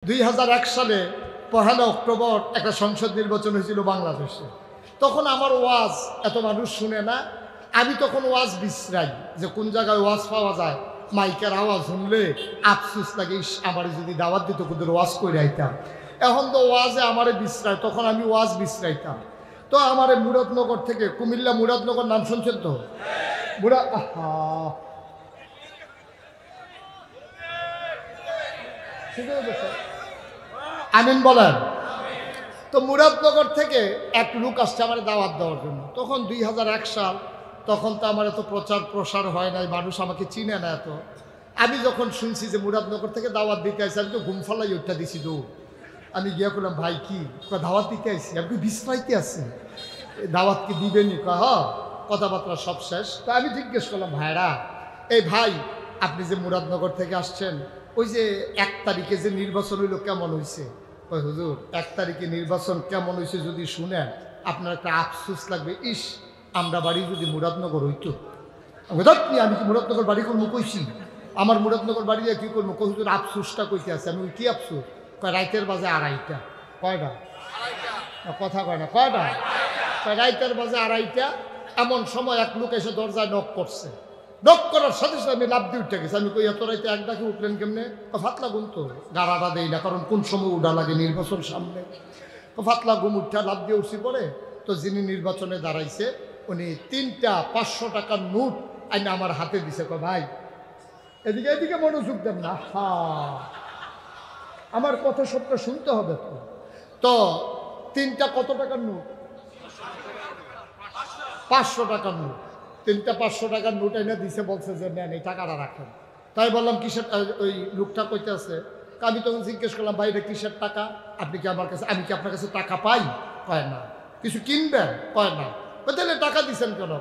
2001 সালে 1 অক্টোবর একটা সংসদ নির্বাচন হয়েছিল বাংলাদেশে। তখন আমার ওয়াজ এত মানুষ শুনে না। আমি তখন ওয়াজ বিশ্রাই যে কোন জায়গায় ওয়াজ পাওয়া যায়। মাইকের আওয়াজ শুনলে আফসুস লাগে, আমার যদি দাওয়াত দিত কোদের ওয়াজ করে আইতাম। এখন তো ওয়াজে আমারে বিশ্রায়, তখন আমি ওয়াজ বিশ্রাইতাম। তো আমারে মুরাদনগর থেকে, কুমিল্লা মুরাদনগর নাম শুনছেন তো? আমিন বলেন। তো মুরাদনগর থেকে এক লোক আসছে আমার দাওয়াত দেওয়ার জন্য। তখন 2001 সাল, তখন তো আমার এত প্রচার প্রসার হয় নাই, মানুষ আমাকে চিনে না এত। আমি যখন শুনছি যে মুরাদনগর থেকে দাওয়াত দিতে আসছি, আমি তো ঘুম ফালাই ওইটা দিছি দৌড়। আমি গিয়া করলাম, ভাই কি দাওয়াত দিতে আসছি? আপনি বিশ্রাইতে আসছেন, দাওয়াত কি দিবেনি? কথাবার্তা সব শেষ। তো আমি জিজ্ঞেস করলাম, ভাইরা এই ভাই আপনি যে মুরাদনগর থেকে আসছেন, ওই যে 1 তারিখে যে নির্বাচন হইল কেমন হয়েছে? ওই হুজুর 1 তারিখে নির্বাচন কেমন হয়েছে যদি শুনেন আপনার একটা আফসোস লাগবে, ইস আমরা বাড়ি যদি মুরাদনগর হইতো। আমি কি মুরাদনগর বাড়ি করবো কইছি? আমার মুরাদনগর বাড়ি কি করবো? হুজুর আফসোসটা কইতে আছে। আমি কি আফসোস? রাইতের বাজে 2:30। কয়টা? কথা কয় না, কয়টা? রাইতের বাজে 2:30। এমন সময় এক লোক এসে দরজায় নক করছে। নক করার সাথে সাথে আমি লাভ দিয়ে উঠে গেছি। আমি কই এত রাইতে এক ডাকে উঠলেন কেমনে? ফাতলা ঘুম তো গাড়াটা দেই না, কারণ কোন সময় উঠা লাগে নির্বাচন সামনে। ফাতলা ঘুম উঠা লাভ দিয়ে উঠছি পরে। তো যিনি নির্বাচনে দাঁড়াইছে উনি 3টা 500 টাকার নোট আইনে আমার হাতে দিছে। ভাই এদিকে এদিকে মনোযোগ দেন না, আমার কথা সবটা শুনতে হবে। তো 3টা কত টাকার নোট? 500 টাকার নোট। 3টা 500 টাকার নোট এনে দিছে, বলছে যে নেন এই টাকাটা রাখেন। তাই বললাম কিসের? ওই লোকটা কইতে আছে। আমি তখন জিজ্ঞেস করলাম, ভাই এটা কিসের টাকা? আপনি কি আমার কাছে, আমি কি আপনার কাছে টাকা পাই? কয় না। কিছু কিনবেন? কয় না। তাহলে টাকা দিচ্ছেন কেন?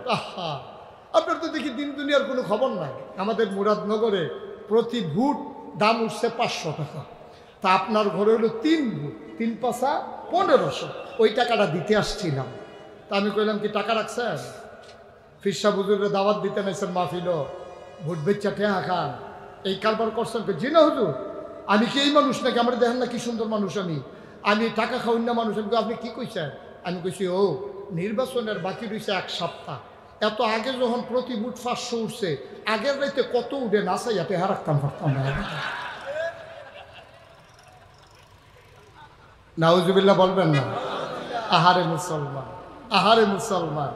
আপনার তো দেখি দিন দুনিয়ার কোনো খবর নাই। আমাদের মুরাদনগরে প্রতি ভোট দাম উঠছে 500 টাকা। তা আপনার ঘরে হলো 3 ভোট, 3 পাঁচা 1500। ওই টাকাটা দিতে আসছিলাম। তা আমি কইলাম কি টাকা রাখছেন? ফিরসা বুজুরের দাওয়াত দিতে নাইছেন মাহফিল, ভোট বেচ্চা ঠেহা খান, এই কারবার করছেন? জি না হুজুর, আমি কি এই মানুষ নাকি? আমার দেখেন না কি সুন্দর মানুষ, আমি টাকা খাওয়াই না মানুষ। আমি আপনি কি কইছেন? আমি কইছি ও নির্বাচনের বাকি রয়েছে 1 সপ্তাহ। এত আগে যখন প্রতি ভোট 500 উঠছে, আগের রাইতে কত উঠে নাচাইয়া টেহা রাখতাম পারতাম না। নাউজুবিল্লাহ বলবেন না? আহারে মুসলমান, আহারে মুসলমান,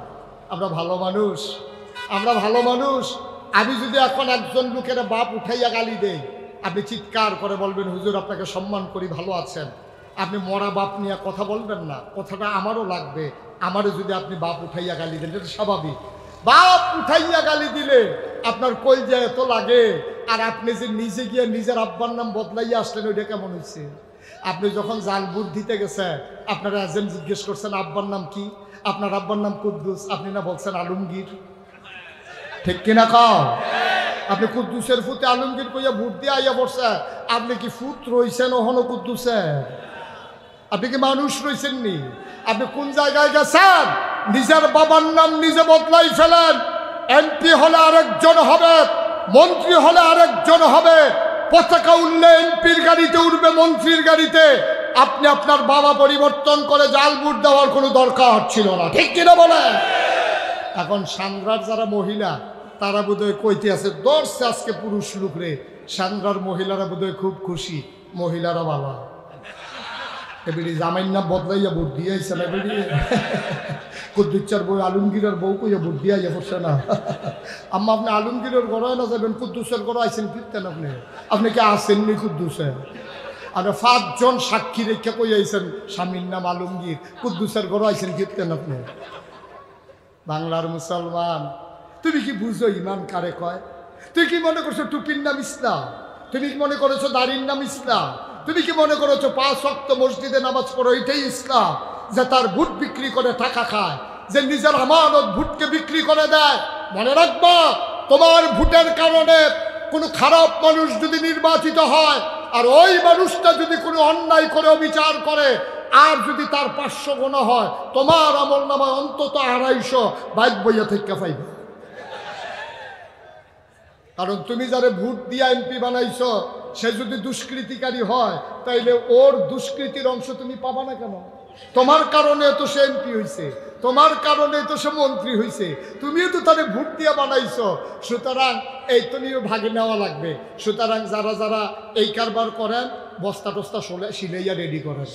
আমরা ভালো মানুষ, আমরা ভালো মানুষ। আমি যদি এখন একজন লোকের বাপ উঠাইয়া গালি দেই, আপনি চিৎকার করে বলবেন হুজুর আপনাকে সম্মান করি, ভালো আছেন। আপনি মরা বাপ নিয়ে কথা বলবেন না, কথাটা আমারও লাগবে। আমারও যদি আপনি বাপ উঠাইয়া গালি দেন, এটা স্বাভাবিক। বাপ উঠাইয়া গালি দিলে আপনার কলজা এত লাগে, আর আপনি যে নিজে গিয়ে নিজের আব্বার নাম বদলাইয়া আসলেন, ওইটা কেমন হয়েছে? আপনি যখন জাল বুট দিতে গেছেন, আপনারা এজেন্ট জিজ্ঞেস করছেন আব্বার নাম কি? আপনার আব্বার নাম কুদ্দুস, আপনি না বলছেন আলমগীর। ঠিক কিনা কও? আপনি কুদ্দুসের ফুতে আলমগীর কইয়া ভোট দিয়ে আইয়া পড়ছে। আপনি কি ফুত রইছেন ওহনো কুদ্দুসের? আপনি কি মানুষ রইছেন নি? আপনি কোন জায়গায় গেছেন? নিজের বাবার নাম নিজে বদলাই ফেলেন। এমপি হলে আরেকজন হবে, মন্ত্রী হলে আরেকজন হবে, পতাকা উঠলে এমপির গাড়িতে উঠবে, মন্ত্রীর গাড়িতে। আপনি আপনার বাবা পরিবর্তন করে জাল ভোট দেওয়ার কোনো দরকার ছিল না, ঠিক কিনা বলে? এখন সান্দ্রার যারা মহিলা তারা বোধহয় কইতে আছে দর্শে আজকে পুরুষ লোক রে। সান্দ্রার মহিলারা বোধহয় খুব খুশি, মহিলারা ভালো। এবারে জামাইর নাম বদলাইয়া ভোট দিয়ে আইসে না, এবারে কুদ্দুচ্চার বউ আলমগীরের বউ কইয়া ভোট দিয়ে আইয়া পড়ছে না। আম্মা আপনি আলমগীরের গড়ায় না যাবেন, কুদ্দুসের গড় আইসেন ফিরতেন আপনি? আপনি কি আসেননি কুদ্দুসের? আপনি 5 জন সাক্ষী রেখে কই আইসেন স্বামীর নাম আলমগীর, কুদ্দুসের গড় আইসেন ফিরতেন আপনি? বাংলার মুসলমান, তুমি কি বুঝো ইমান কারে কয়? তুই কি মনে করছো টুপির নাম ইসলাম? তুমি কি মনে করেছো দাড়ির নাম ইসলাম? তুমি কি মনে করেছো 5 ওয়াক্ত মসজিদে নামাজ পড়ো এটাই ইসলাম? যে তার ভোট বিক্রি করে টাকা খায়, যে নিজের আমানত ভোটকে বিক্রি করে দেয়। মনে রাখবা, তোমার ভোটের কারণে কোনো খারাপ মানুষ যদি নির্বাচিত হয়, আর ওই মানুষটা যদি কোনো অন্যায় করে অবিচার করে, আর যদি তার 500 গোনা হয়, তোমার আমল নামায় অন্তত 250 বাইক বইয়া থেকে পাইবে। কারণ তুমি যারে ভোট দিয়া এমপি বানাইছো, সে যদি দুষ্কৃতিকারী হয় তাইলে ওর দুষ্কৃতির অংশ তুমি পাবা না কেন? তোমার কারণে তো সে এমপি হয়েছে, তোমার কারণে তো সে মন্ত্রী হয়েছে, তুমিও তো তাদের ভোট দিয়ে বানাইছো। সুতরাং এই তো নিয়ে ভাগে নেওয়া লাগবে। সুতরাং যারা যারা এই কারবার করেন বস্তা টস্তা সিলাইয়া রেডি করেন।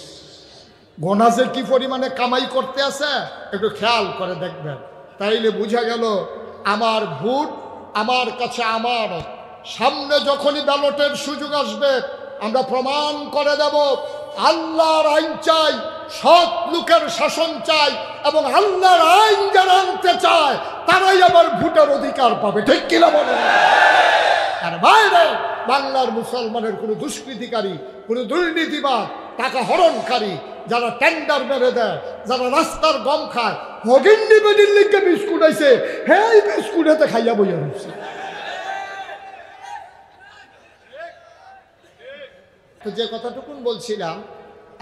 গোনা যে কি পরিমাণে কামাই করতে আছে একটু খেয়াল করে দেখবেন, তাইলে বোঝা গেল আমার ভোট আমার কাছে আমার। সামনে যখনই ব্যালটের সুযোগ আসবে আমরা প্রমাণ করে দেব আল্লাহর আইন চাই, সৎ লোকের শাসন চাই, এবং আল্লাহর আইন যারা আনতে চায় তারাই আবার ভোটের অধিকার পাবে। ঠিক কিনা বলে? আর বাইরে বাংলার মুসলমানের কোনো দুষ্কৃতিকারী, কোনো দুর্নীতিবাদ, টাকা হরণকারী, যারা টেন্ডার মেরে দেয়, যারা রাস্তার গম খায়, হগিন্নি বেডির লিখে বিস্কুট আইছে, হ্যাঁ বিস্কুট হাতে খাইয়া বইয়া রয়েছে। তো যে কথাটুকুন বলছিলাম,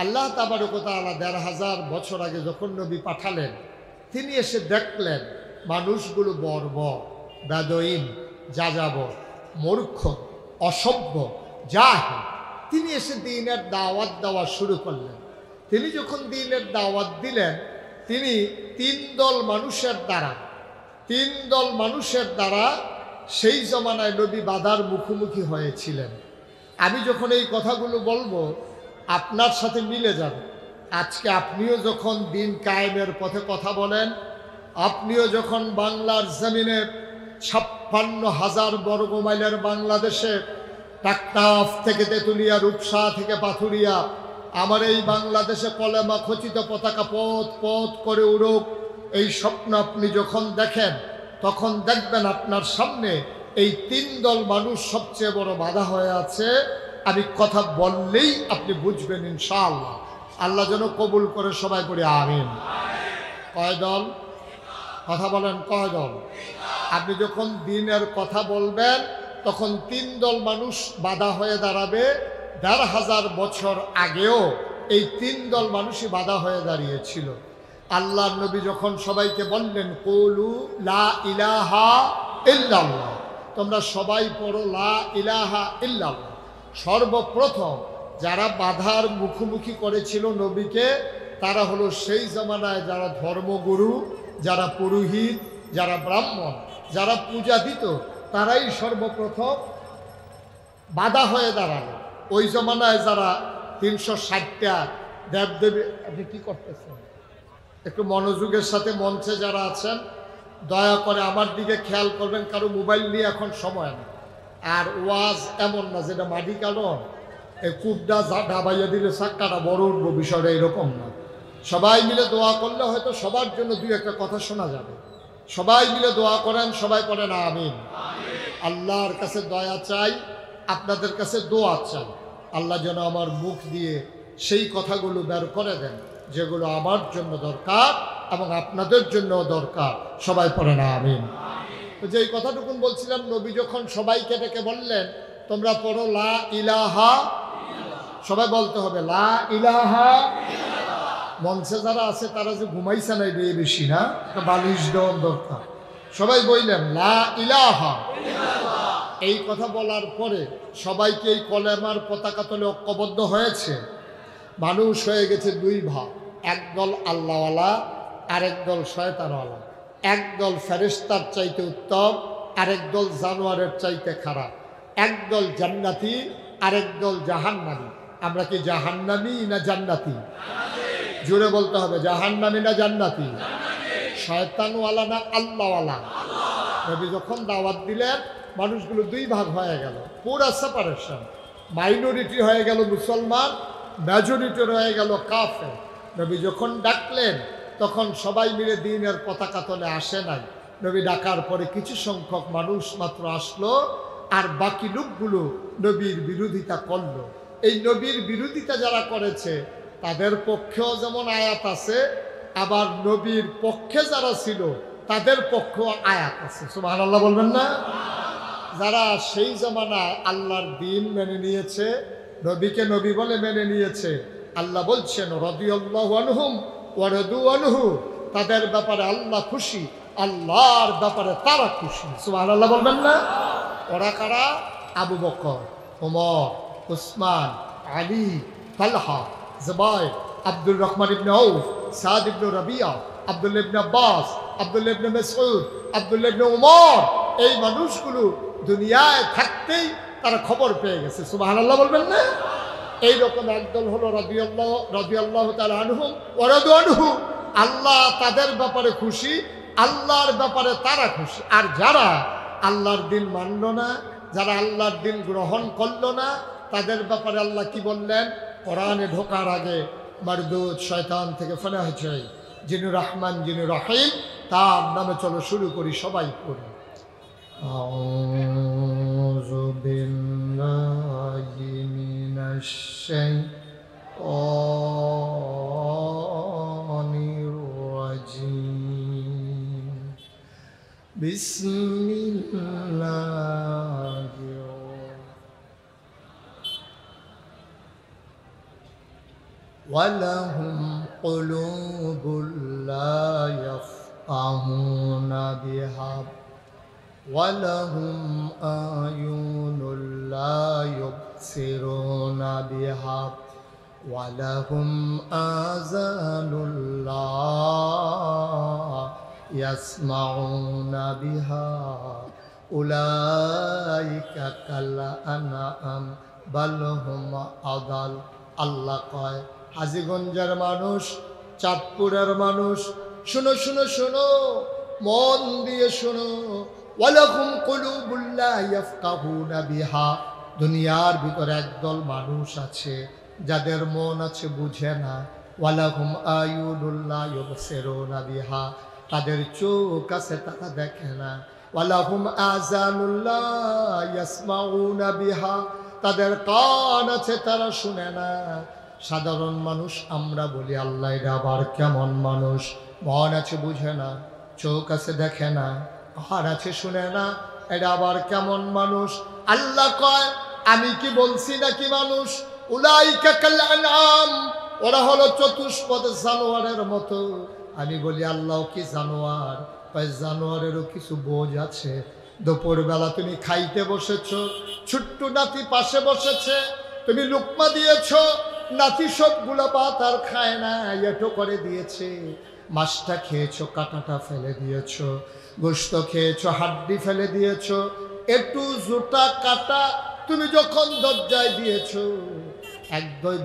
আল্লাহ তাবারক ওয়া তাআলা ১৫০০ বছর আগে যখন নবী পাঠালেন, তিনি এসে দেখলেন মানুষগুলো বর্বর, বেদঈন, যাযাবর, মূর্খ, অসভ্য, জাহেল। তিনি এসে দ্বীনের দাওয়াত দেওয়া শুরু করলেন। তিনি যখন দ্বীনের দাওয়াত দিলেন, তিনি তিন দল মানুষের দ্বারা সেই জমানায় নবী বাধার মুখোমুখি হয়েছিলেন। আমি যখন এই কথাগুলো বলবো আপনার সাথে মিলে যাবে। আজকে আপনিও যখন দিন কায়েমের পথে কথা বলেন, আপনিও যখন বাংলার জমিনে ৫৬,০০০ বর্গ মাইলের বাংলাদেশে টাকনাফ থেকে তেঁতুলিয়া, রূপসা থেকে পাথুরিয়া, আমার এই বাংলাদেশে কলেমা খচিত পতাকা পথ পথ করে উড়ুক, এই স্বপ্ন আপনি যখন দেখেন, তখন দেখবেন আপনার সামনে এই তিন দল মানুষ সবচেয়ে বড় বাধা হয়ে আছে। আমি কথা বললেই আপনি বুঝবেন ইনশাআল্লাহ। আল্লাহ যেন কবুল করে, সবাই পড়ি আমিন। কয় দল? কথা বলেন, কয় দল? আপনি যখন দ্বীনের কথা বলবেন তখন তিন দল মানুষ বাধা হয়ে দাঁড়াবে। ১৫০০ বছর আগেও এই তিন দল মানুষই বাধা হয়ে দাঁড়িয়েছিল। আল্লাহর নবী যখন সবাইকে বললেন কুলু লা ইলাহা ইল্লাল্লাহ, তোমরা সবাই পড়ো লা ইলাহা ইল্লাল্লাহ, সর্বপ্রথম যারা বাধার মুখোমুখি করেছিল নবীকে, তারা হলো সেই জমানায় যারা ধর্মগুরু, যারা পুরোহিত, যারা ব্রাহ্মণ, যারা পূজা দিত, তারাই সর্বপ্রথম বাধা হয়ে দাঁড়ালো। ওই জমানায় যারা ৩৬০টা দেবদেবী, আপনি কি করতেছেন? একটু মনোযোগের সাথে মঞ্চে যারা আছেন দয়া করে আমার দিকে খেয়াল করবেন, কারো মোবাইল নিয়ে এখন সময় না। আর ওয়াজ এমন না যেটা মাটি কারণ এই কূপটা ডাবাইয়া দিলে চাক্কাটা বড় উঠবো, বিষয়টা এরকম না। সবাই মিলে দোয়া করলে হয়তো সবার জন্য দুই একটা কথা শোনা যাবে। সবাই মিলে দোয়া করেন, সবাই করেন আমিন। আল্লাহর কাছে দয়া চাই, আপনাদের কাছে দোয়া চাই, আল্লাহ যেন আমার মুখ দিয়ে সেই কথাগুলো বের করে দেন যেগুলো আমার জন্য দরকার এবং আপনাদের জন্য দরকার। সবাই পড়েন আমিন। তো যেই কথাটুকুন বলছিলাম, নবী যখন সবাইকে ডেকে বললেন তোমরা পড়ো লা ইলাহা, সবাই বলতে হবে লা ইলাহা। মঞ্চে যারা আছে তারা যে ঘুমাইছে না এই বেশি না, বালিশ দেওয়ার দরকার। সবাই বললেন লা ইলাহা। এই কথা বলার পরে সবাইকে এই কলেমার পতাকা তলে ঐক্যবদ্ধ হয়েছে। মানুষ হয়ে গেছে দুই ভাগ, একদল আল্লাহওয়ালা, আরেক দল শয়তানওয়ালা। একদল ফেরেশতার চাইতে উত্তম, আরেক দল জানোয়ারের চাইতে খারাপ। একদল জান্নাতি, আরেক দল জাহান্নামী। আমরা কি জাহান্নামী না জান্নাতি? জোরে বলতে হবে, জাহান্নামী না জান্নাতি? শয়তানওয়ালা না আল্লাহওয়ালা? নবী যখন দাওয়াত দিলেন মানুষগুলো দুই ভাগ হয়ে গেল, পুরা সেপারেশন। মাইনরিটি হয়ে গেল মুসলমান, মেজরিটি হয়ে গেল কাফের। নবী যখন ডাকলেন তখন সবাই মিলে দ্বীনের পতাকা তলে আসে নাই। নবী ডাকার পরে কিছু সংখ্যক মানুষ মাত্র আসলো, আর বাকি লোকগুলো নবীর বিরোধিতা করলো। এই নবীর বিরোধিতা যারা করেছে তাদের পক্ষেও যেমন আয়াত আছে, আবার নবীর পক্ষে যারা ছিল তাদের পক্ষেও আয়াত আছে। সুবহানাল্লাহ বলবেন না? যারা সেই জমানায় আল্লাহর দ্বীন মেনে নিয়েছে, নবীকে নবী বলে মেনে নিয়েছে, আল্লাহ বলছেন রাদিয়াল্লাহু আনহুম ওয়া রাদু আনহু, তাদের ব্যাপারে আল্লাহ খুশি, আল্লাহর ব্যাপারে তারা খুশি। সুবহানাল্লাহ বলবেন না? ওরা কারা? আবু বকর, ওমর, উসমান, আলী, তালহা, জুবাইর, আব্দুর রহমান ইবনে আউফ, সাদ ইবনে রাবিয়া, আব্দুল্লাহ ইবনে আব্বাস, আব্দুল্লাহ ইবনে মাসউদ, আব্দুল্লাহ ইবনে উমর, এই মানুষগুলো দুনিয়ায় থাকতেই তারা খবর পেয়ে গেছে। সুবহানাল্লাহ বলবেন না? এইরকম একদল হলো রাদিয়াল্লাহু তাআলা আনহুম ওয়া রাদু আনহু। আল্লাহ তাদের ব্যাপারে খুশি, আল্লাহর ব্যাপারে তারা খুশি। আর যারা আল্লাহর দিন মানল না, যারা আল্লাহর দিন গ্রহণ করল না, তাদের ব্যাপারে আল্লাহ কি বললেন? কোরআনে ঢোকার আগে মারদুদ, শয়তান থেকে ফানাহ চাই, যিনি রহমান যিনি রহিম, তার নামে চলো শুরু করি, সবাই পড়ি। আউযু বিল্লাহি মিনাশ শাইতানির রাজিম। বিসমিল্লাহির ওয়ালাহুম কুলুবুল লা ইয়াফকাহুনা বিহা ওয়ালাহুম আয়ুনুল লা ইউবসিরুনা বিহা ওয়ালাহুম আযানুল লা ইয়াসমাউনা বিহা উলাইকা কাল আনআম বাল হুম আদাল। আল্লাহ কয়, হাজীগঞ্জের মানুষ, চাঁদপুরের মানুষ, শুনো শুনো শুনো, মন দিয়ে শুনো। ওয়ালাহুম কুলুবুল লা ইয়াফকাহুনা বিহা, দুনিয়ার ভিতরে একদল মানুষ আছে যাদের মন আছে বুঝে না। ওয়ালাহুম আয়ুনুল লা ইউবসিরুনা বিহা, তাদের চোখ আছে তারা দেখে না। ওয়ালাহুম আযানুল লা ইয়াসমাউনা বিহা, তাদের কান আছে তারা শুনে না। সাধারণ মানুষ আমরা বলি, আল্লাহ এরা আবার কেমন মানুষ? মন আছে বুঝে না, চোখ আছে দেখে না, কান আছে শুনে না, এরা আবার কেমন মানুষ? আল্লাহ কয়, আমি কি বলছি নাকি মানুষ? উলাইকা কাল আনআম, ওরা হলো চতুষ্পদ জানোয়ারের মতো। আমি বলি, আল্লাহ কি জানোয়ার? জানোয়ারেরও কিছু বোঝ আছে। দুপুরবেলা তুমি খাইতে বসেছ, ছোট্ট নাতি পাশে বসেছে, তুমি লুকমা দিয়েছ, নাতি সবগুলো ভাত আর খায় না, এটো করে দিয়েছে। মাছটা খেয়েছো, কাঁটাটা ফেলে দিয়েছ, গোশত খেয়েছো, হাড্ডি ফেলে দিয়েছ, একটু জুতা কাটা তুমি যখন দরজায় দিয়েছ,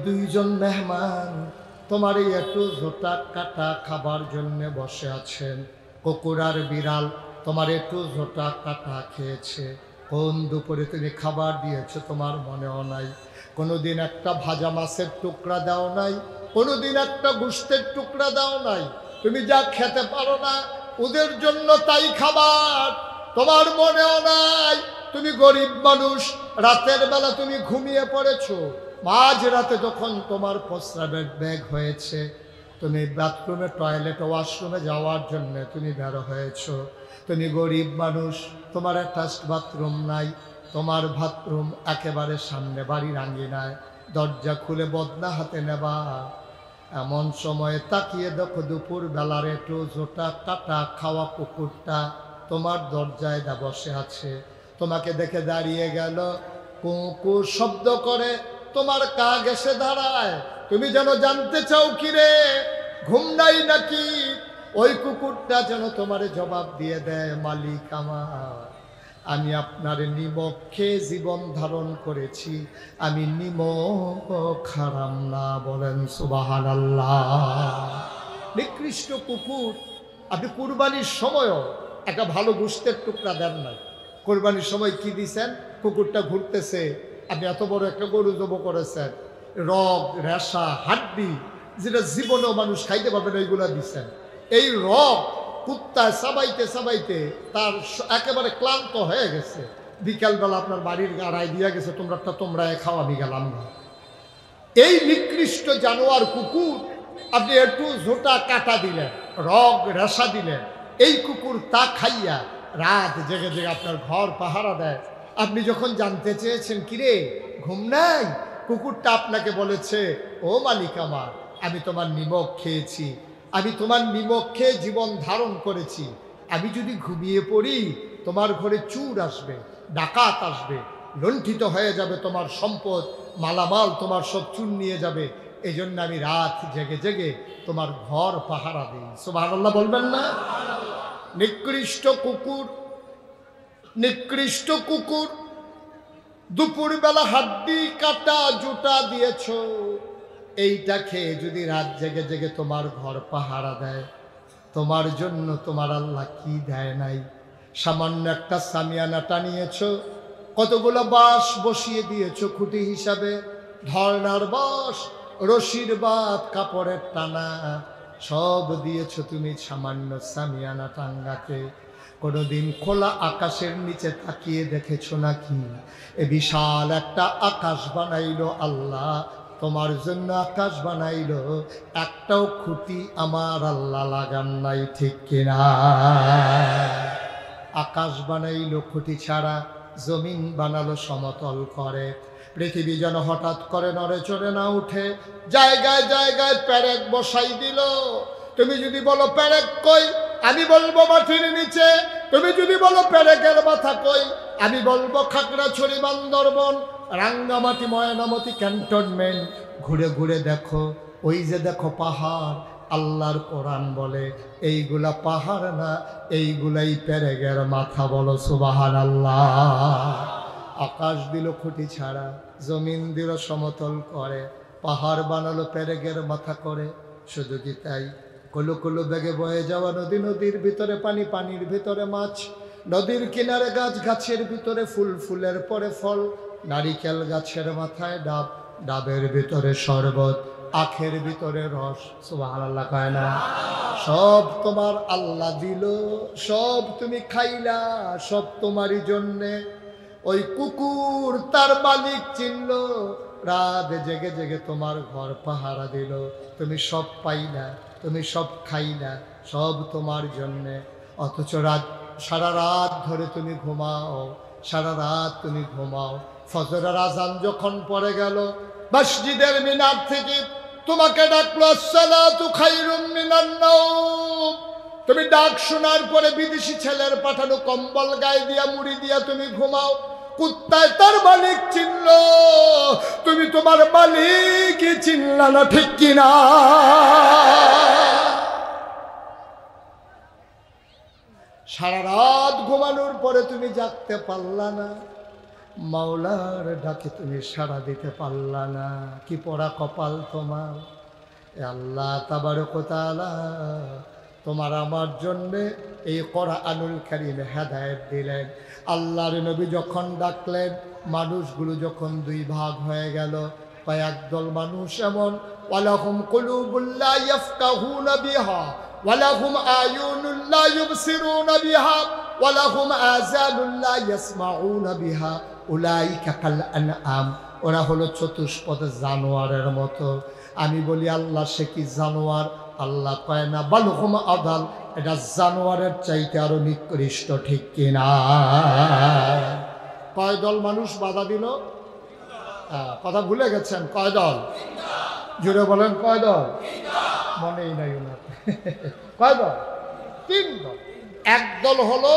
দুইজন মেহমান তোমার এই একটু জুতা কাটা খাবার জন্য বসে আছেন। কুকুর আর বিড়াল তোমার একটু জোটা কাটা খেয়েছে। কোন দুপুরে তুমি খাবার দিয়েছো তোমার মনেও নাই। কোনোদিন একটা ভাজা মাছের টুকরা দাও নাই, কোনোদিন একটা গোশতের টুকরা দাও নাই। তুমি যা খেতে পারো না ওদের জন্য তাই খাবার তোমার মনেও নাই। তুমি গরিব মানুষ, রাতের বেলা তুমি ঘুমিয়ে পড়েছো, মাঝ রাতে যখন তোমার প্রস্রাবের বেগ হয়েছে, তুমি বাথরুমে, টয়লেটে, ওয়াশরুমে যাওয়ার জন্য তুমি বের হয়েছ। তুমি গরিব মানুষ, তোমার অ্যাটাচড বাথরুম নাই, তোমার বাথরুম একেবারে সামনে বাড়ির আঙ্গিনায়, দরজা খুলে বদনা হাতে নেবা। এমন সময়ে তাকিয়ে দেখো দুপুর বেলার একটু জোটা কাটা খাওয়া কুকুরটা তোমার দরজায় বসে আছে। তোমাকে দেখে দাঁড়িয়ে গেল, কুকুর শব্দ করে তোমার কাগ এসে দাঁড়ায়। তুমি যেন জানতে চাও, কিরে ঘুম নাই নাকি? ওই কুকুরটা যেন তোমারে জবাব দিয়ে দেয়, মালিক আমার, আমি আপনার নিমক খেয়ে জীবন ধারণ করেছি, আমি নিমক হারাম না। বলেন সুবহানাল্লাহ। নিকৃষ্ট কুকুর। আপনি কুরবানির সময়ও একটা ভালো গোশতের টুকরা দেন নাই। কুরবানির সময় কি দিছেন? কুকুরটা ঘুরতেছে, আপনি এত বড় একটা গরু জব করেছেন, রগ, রেশা, হাড্ডি, যেটা জীবনেও মানুষ খাইতে পারবে না, এইগুলা দিচ্ছেন। এই রগ কুত্তায় চাবাইতে চাবাইতে তার একেবারে ক্লান্ত হয়ে গেছে। বিকালবেলা আপনার বাড়ির গাড়ায় দিয়া গেছে, তোমরা খাও, আমি গেলাম না। এই নিকৃষ্ট জানোয়ার কুকুর আপনি একটু ঝোটা কাটা দিলেন, রগ রেশা দিলেন, এই কুকুর তা খাইয়া রাত জেগে জেগে আপনার ঘর পাহারা দেয়। আপনি যখন জানতে চেয়েছেন, কিরে ঘুম নাই, কুকুরটা আপনাকে বলেছে, ও মালিক আমার, আমি তোমার নিমক খেয়েছি, আমি তোমার নিমক খেয়ে জীবন ধারণ করেছি। আমি যদি ঘুমিয়ে পড়ি, তোমার ঘরে চুর আসবে, ডাকাত আসবে, লুণ্ঠিত হয়ে যাবে তোমার সম্পদ, মালামাল তোমার সব চুন নিয়ে যাবে। এই জন্য আমি রাত জেগে জেগে তোমার ঘর পাহারা দিই। সুবহানাল্লাহ বলবেন না? নিকৃষ্ট কুকুর, নিকৃষ্ট কুকুর, দুপুরবেলা হাড্ডি কাটা জুতা দিয়েছ, এইটা খেয়ে যদি রাত জেগে জেগে তোমার ঘর পাহারা দেয়, তোমার জন্য তোমার আল্লাহ কি দেয় নাই? সামান্য একটা সামিয়ানা টানিয়েছ, কতগুলো বাঁশ বসিয়ে দিয়েছ খুঁটি হিসাবে, ধর্নার বাঁশ, রশির বাত, কাপড়ের টানা, সব দিয়েছ তুমি সামান্য সামিয়ানা টাঙ্গাতে। কোনোদিন খোলা আকাশের নিচে তাকিয়ে দেখেছো নাকি? এ বিশাল একটা আকাশ বানাইলো আল্লাহ, তোমার জন্য আকাশ বানাইলো, একটাও খুঁটি আমার আল্লাহ লাগান নাই, ঠিক কিনা? আকাশ বানাইলো খুঁটি ছাড়া, জমিন বানালো সমতল করে। পৃথিবী যেন হঠাৎ করে নড়ে চড়ে না উঠে, জায়গায় জায়গায় প্যারেক বসাই দিল। তুমি যদি বলো প্যারেক কই, আমি বলবো মাটির নিচে। তুমি যদি বলো প্যারেকের মাথা কই, আমি বলবো খাগড়াছড়ি, বান্দরবন, রাঙ্গামাটি, ময়নামতি, ক্যান্টনমেন্ট। ঘুরে ঘুরে দেখো, ওই যে দেখো পাহাড়। আল্লাহর কোরআন বলে এইগুলা পাহাড় না, এইগুলাই প্যারেকের মাথা। বলো সুবহানাল্লাহ। আকাশ দিল খুঁটি ছাড়া, জমিন দিল সমতল করে, পাহাড় বানালো প্যারেকের মাথা করে। শুধু কি তাই? কলু কলু বেগে বয়ে যাওয়া নদী, নদীর ভিতরে পানি, পানির ভিতরে মাছ, নদীর কিনারে গাছ, গাছের ভিতরে ফুল, ফুলের পরে ফল, নারিকেল গাছের মাথায় ডাব, ডাবের ভিতরে শরবত, আখের ভিতরে রস। সুবহানাল্লাহ কয় না? সব তোমার আল্লাহ দিল, সব তুমি খাইলা, সব তোমারই জন্যে। ওই কুকুর তার মালিক চিনল, রাত জেগে জেগে তোমার ঘর পাহারা দিল। তুমি সব পাইলা, তুমি সব খাইলা, সব তোমার জন্যে। অথচ রাত, সারা রাত ধরে তুমি ঘুমাও, সারা রাত তুমি ঘুমাও। ফজরের আজান যখন পড়ে গেল, মসজিদের মিনার থেকে তোমাকে ডাকলো, আসসালাতু খায়রুম মিনান নাওম। তুমি ডাক শোনার পরে বিদেশি ছেলের পাঠানো কম্বল গায়ে দিয়া, মুড়ি দিয়া তুমি ঘুমাও। কুত্তায় তার মালিক চিনল, তুমি তোমার মালিকই চিনলা না, ঠিক কিনা? সারা রাত ঘুমানোর পরে তুমি জাগতে পারলা না, মাওলার ডাকে তুমি সাড়া দিতে পারলা না। কি পড়া কপাল তোমার! আল্লাহ তাবারক ওয়া তাআলা তোমার আমার জন্যে এই কোরআনুল কারীম হেদায়েত দিলেন। আল্লাহর নবী যখন ডাকলেন, মানুষগুলো যখন দুই ভাগ হয়ে গেল, কয়েকদল মানুষ এমন, ওয়ালাহুম কুলুবুল লা ইয়াফকাহুনা বিহা ওয়ালাহুম আয়ুনুল লা ইউবসিরুনা বিহা ওয়ালাহুম আযানুল লা ইয়াসমাউনা বিহা উলাইকা কাল আনআম। ওরা হলো চতুষ্পদ জানোয়ারের মতো। আমি বলি আল্লাহ সে কি জানোয়ার? আল্লাহ কয় না, বালহুম আদাল, এটা জানোয়ারের চাইতে আরো নিকৃষ্ট, ঠিক কিনা? কয় দল মানুষ বাধা দিল? কথা ভুলে গেছেন? কয় দল? জুড়ে বলেন কয় দল? মনেই নাই ওনার। কয় দল? 3 দল। এক দল হলো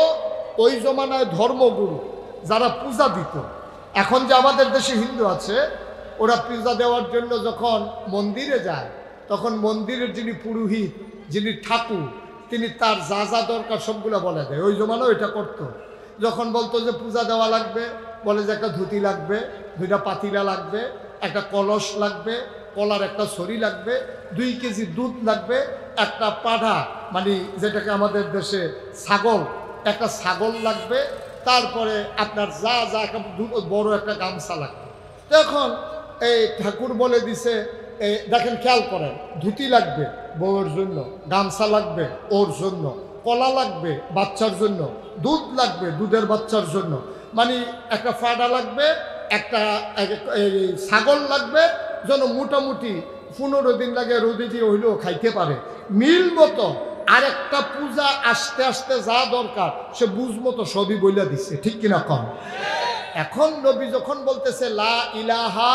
ওই জমানায় ধর্মগুরু, যারা পূজা দিত। এখন যে আমাদের দেশে হিন্দু আছে, ওরা পূজা দেওয়ার জন্য যখন মন্দিরে যায়, তখন মন্দিরের যিনি পুরোহিত, যিনি ঠাকুর, তিনি তার যা যা দরকার সবগুলো বলে দেয়। ওই জমানাও এটা করতো। যখন বলতো যে পূজা দেওয়া লাগবে, বলে যে একটা ধুতি লাগবে, 2টা পাতিলা লাগবে, একটা কলস লাগবে, কলার একটা ছড়ি লাগবে, 2 কেজি দুধ লাগবে, একটা পাঠা, মানে যেটাকে আমাদের দেশে ছাগল, একটা ছাগল লাগবে, তারপরে আপনার যা যা একটা বড় একটা গামছা লাগবে। তখন এই ঠাকুর বলে দিছে, দেখেন খেয়াল করেন, ধুতি লাগবে বউয়ের জন্য, গামছা লাগবে ওর জন্য, কলা লাগবে বাচ্চার জন্য, দুধ লাগবে দুধের বাচ্চার জন্য, মানে একটা ফাডা লাগবে, একটা ছাগল লাগবে, যেন মোটামুটি 15 দিন লাগে রোদে দিয়ে হইলেও খাইতে পারে। মিল মতো আরেকটা পূজা আসতে আসতে যা দরকার সে বুঝ মতো সবই বইলা দিচ্ছে, ঠিক কিনা কম? এখন নবী যখন বলতেছে লা ইলাহা,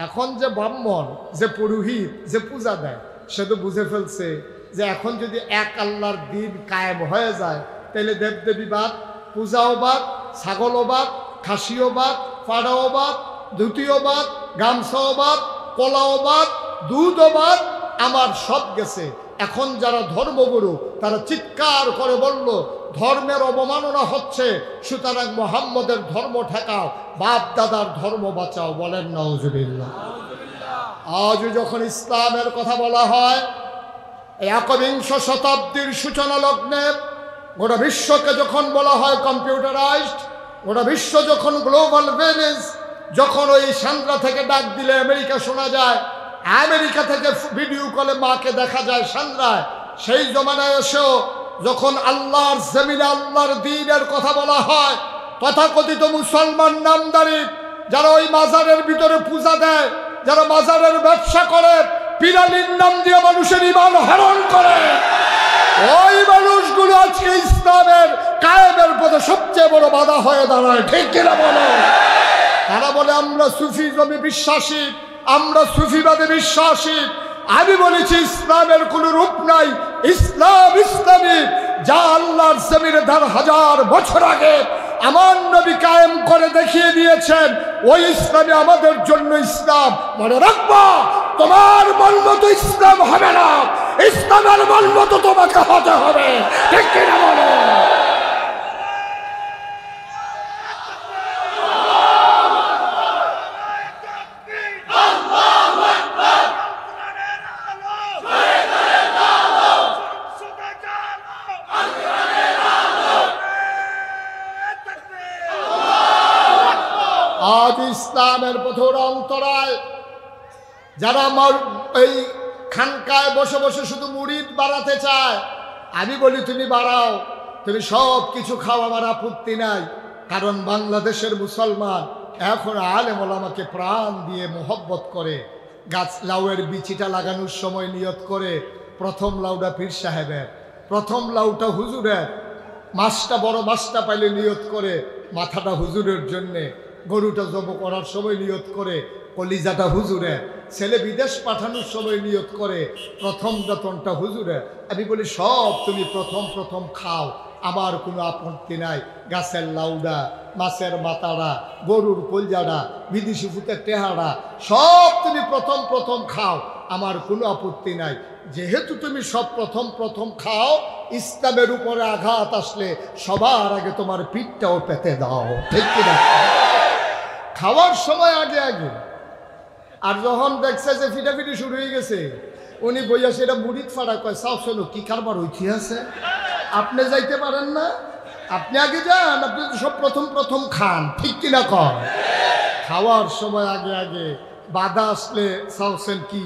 এখন যে ব্রাহ্মণ, যে পুরোহিত, যে পূজা দেয়, সে তো বুঝে ফেলছে যে এখন যদি এক আল্লাহর দিন কায়েম হয়ে যায়, তাহলে দেবদেবী বাদ, পূজাও বাদ, ছাগলও বাদ, খাসিও বাদ, পাড়াও বাদ, ধুতিও বাদ, গামছাও বাদ, কলাও বাদ, দুধও বাদ, আমার সব গেছে। এখন যারা ধর্মগুরু তারা চিৎকার করে বলল ধর্মের অবমাননা হচ্ছে, সুতরাং মুহাম্মদের ধর্ম ঠেকাও, বাপ দাদার ধর্ম বাঁচাও। বলেন নাউজুবিল্লাহ। আজ যখন ইসলামের কথা বলা হয়, একবিংশ শতাব্দীর সূচনা লগ্নে গোটা বিশ্বকে যখন বলা হয় কম্পিউটারাইজড, গোটা বিশ্ব যখন গ্লোবাল ভিলেজ, যখন ওই সান্দ্রা থেকে ডাক দিলে আমেরিকা শোনা যায়, আমেরিকা থেকে ভিডিও কলে মাকে দেখা যায় সান্দ্রায়, সেই জমানায় এসেও যখন আল্লাহর জমিনে আল্লাহর দ্বীনের কথা বলা হয়, তথাকথিত মুসলমান নামদারি যারা ওই মাজারের ভিতরে পূজা দেয়, যারা মাজারের ব্যবসা করে, পিরালির নাম দিয়ে মানুষের ঈমান হরণ করে, ওই মানুষগুলো আজকে ইসলামের কায়েমের পথে সবচেয়ে বড় বাধা হয়ে দাঁড়ায়। ঠিক কিনা বলো? তারা বলে আমরা সুফিজমে বিশ্বাসী, আমরা সুফিবাদে বিশ্বাসী। আমি বলেছি ইসলামের কোন রূপ নাই, ইসলাম ইসলামী, যা আল্লাহর জমিনে 1000 বছর আগে আমার নবী কায়েম করে দেখিয়ে দিয়েছেন, ওই ইসলামে আমাদের জন্য ইসলাম। মনে রাখবা, তোমার মন মতো ইসলাম হবে না, ইসলামের মন মতো তোমাকে হতে হবে। ঠিক কিনা বলো? আজ ইসলামের পথের অন্তরায় যারা এই খানকায় বসে বসে শুধু মুরিদ বাড়াতে চায়, আমি বলি তুমি বাড়াও, তুমি সব কিছু খাও, আমার আপত্তি নাই। কারণ বাংলাদেশের মুসলমান এখন আলেম ওলামাকে প্রাণ দিয়ে মোহব্বত করে। গাছ লাউয়ের বিচিটা লাগানোর সময় নিয়ত করে প্রথম লাউটা পীর সাহেবের, প্রথম লাউটা হুজুরের, মাছটা বড় মাছটা পাইলে নিয়ত করে মাথাটা হুজুরের জন্যে, গরুটা জব করার সময় নিয়ত করে কলিজাটা হুজুরে, ছেলে বিদেশ পাঠানোর সময় নিয়ত করে প্রথম বেতনটা হুজুরে। আমি বলি সব তুমি প্রথম প্রথম খাও, আমার কোনো আপত্তি নাই। গাছের লাউডা, মাছের মাথাড়া, গরুর কলজাড়া, বিদেশি ফুতের টেহারা, সব তুমি প্রথম প্রথম খাও, আমার কোনো আপত্তি নাই। যেহেতু তুমি সব প্রথম প্রথম খাও, ইসলামের উপরে আঘাত আসলে সবার আগে তোমার পিঠটাও পেতে দাও। ঠিক কিনা? খাওয়ার সময় আগে আগে। আর যখন দেখছে যে ফিটাফিটি শুরু হয়ে গেছে, উনি বইয়া সেটা মুড়িদ ফাড়া কয়, চাও চলো কি কারবার হইতে আছে, আপনি যাইতে পারেন না, আপনি আগে যান, আপনি তো সব প্রথম প্রথম খান। ঠিক কিনা কর? খাওয়ার সময় আগে আগে বাধা আসলে চাওছেন কি,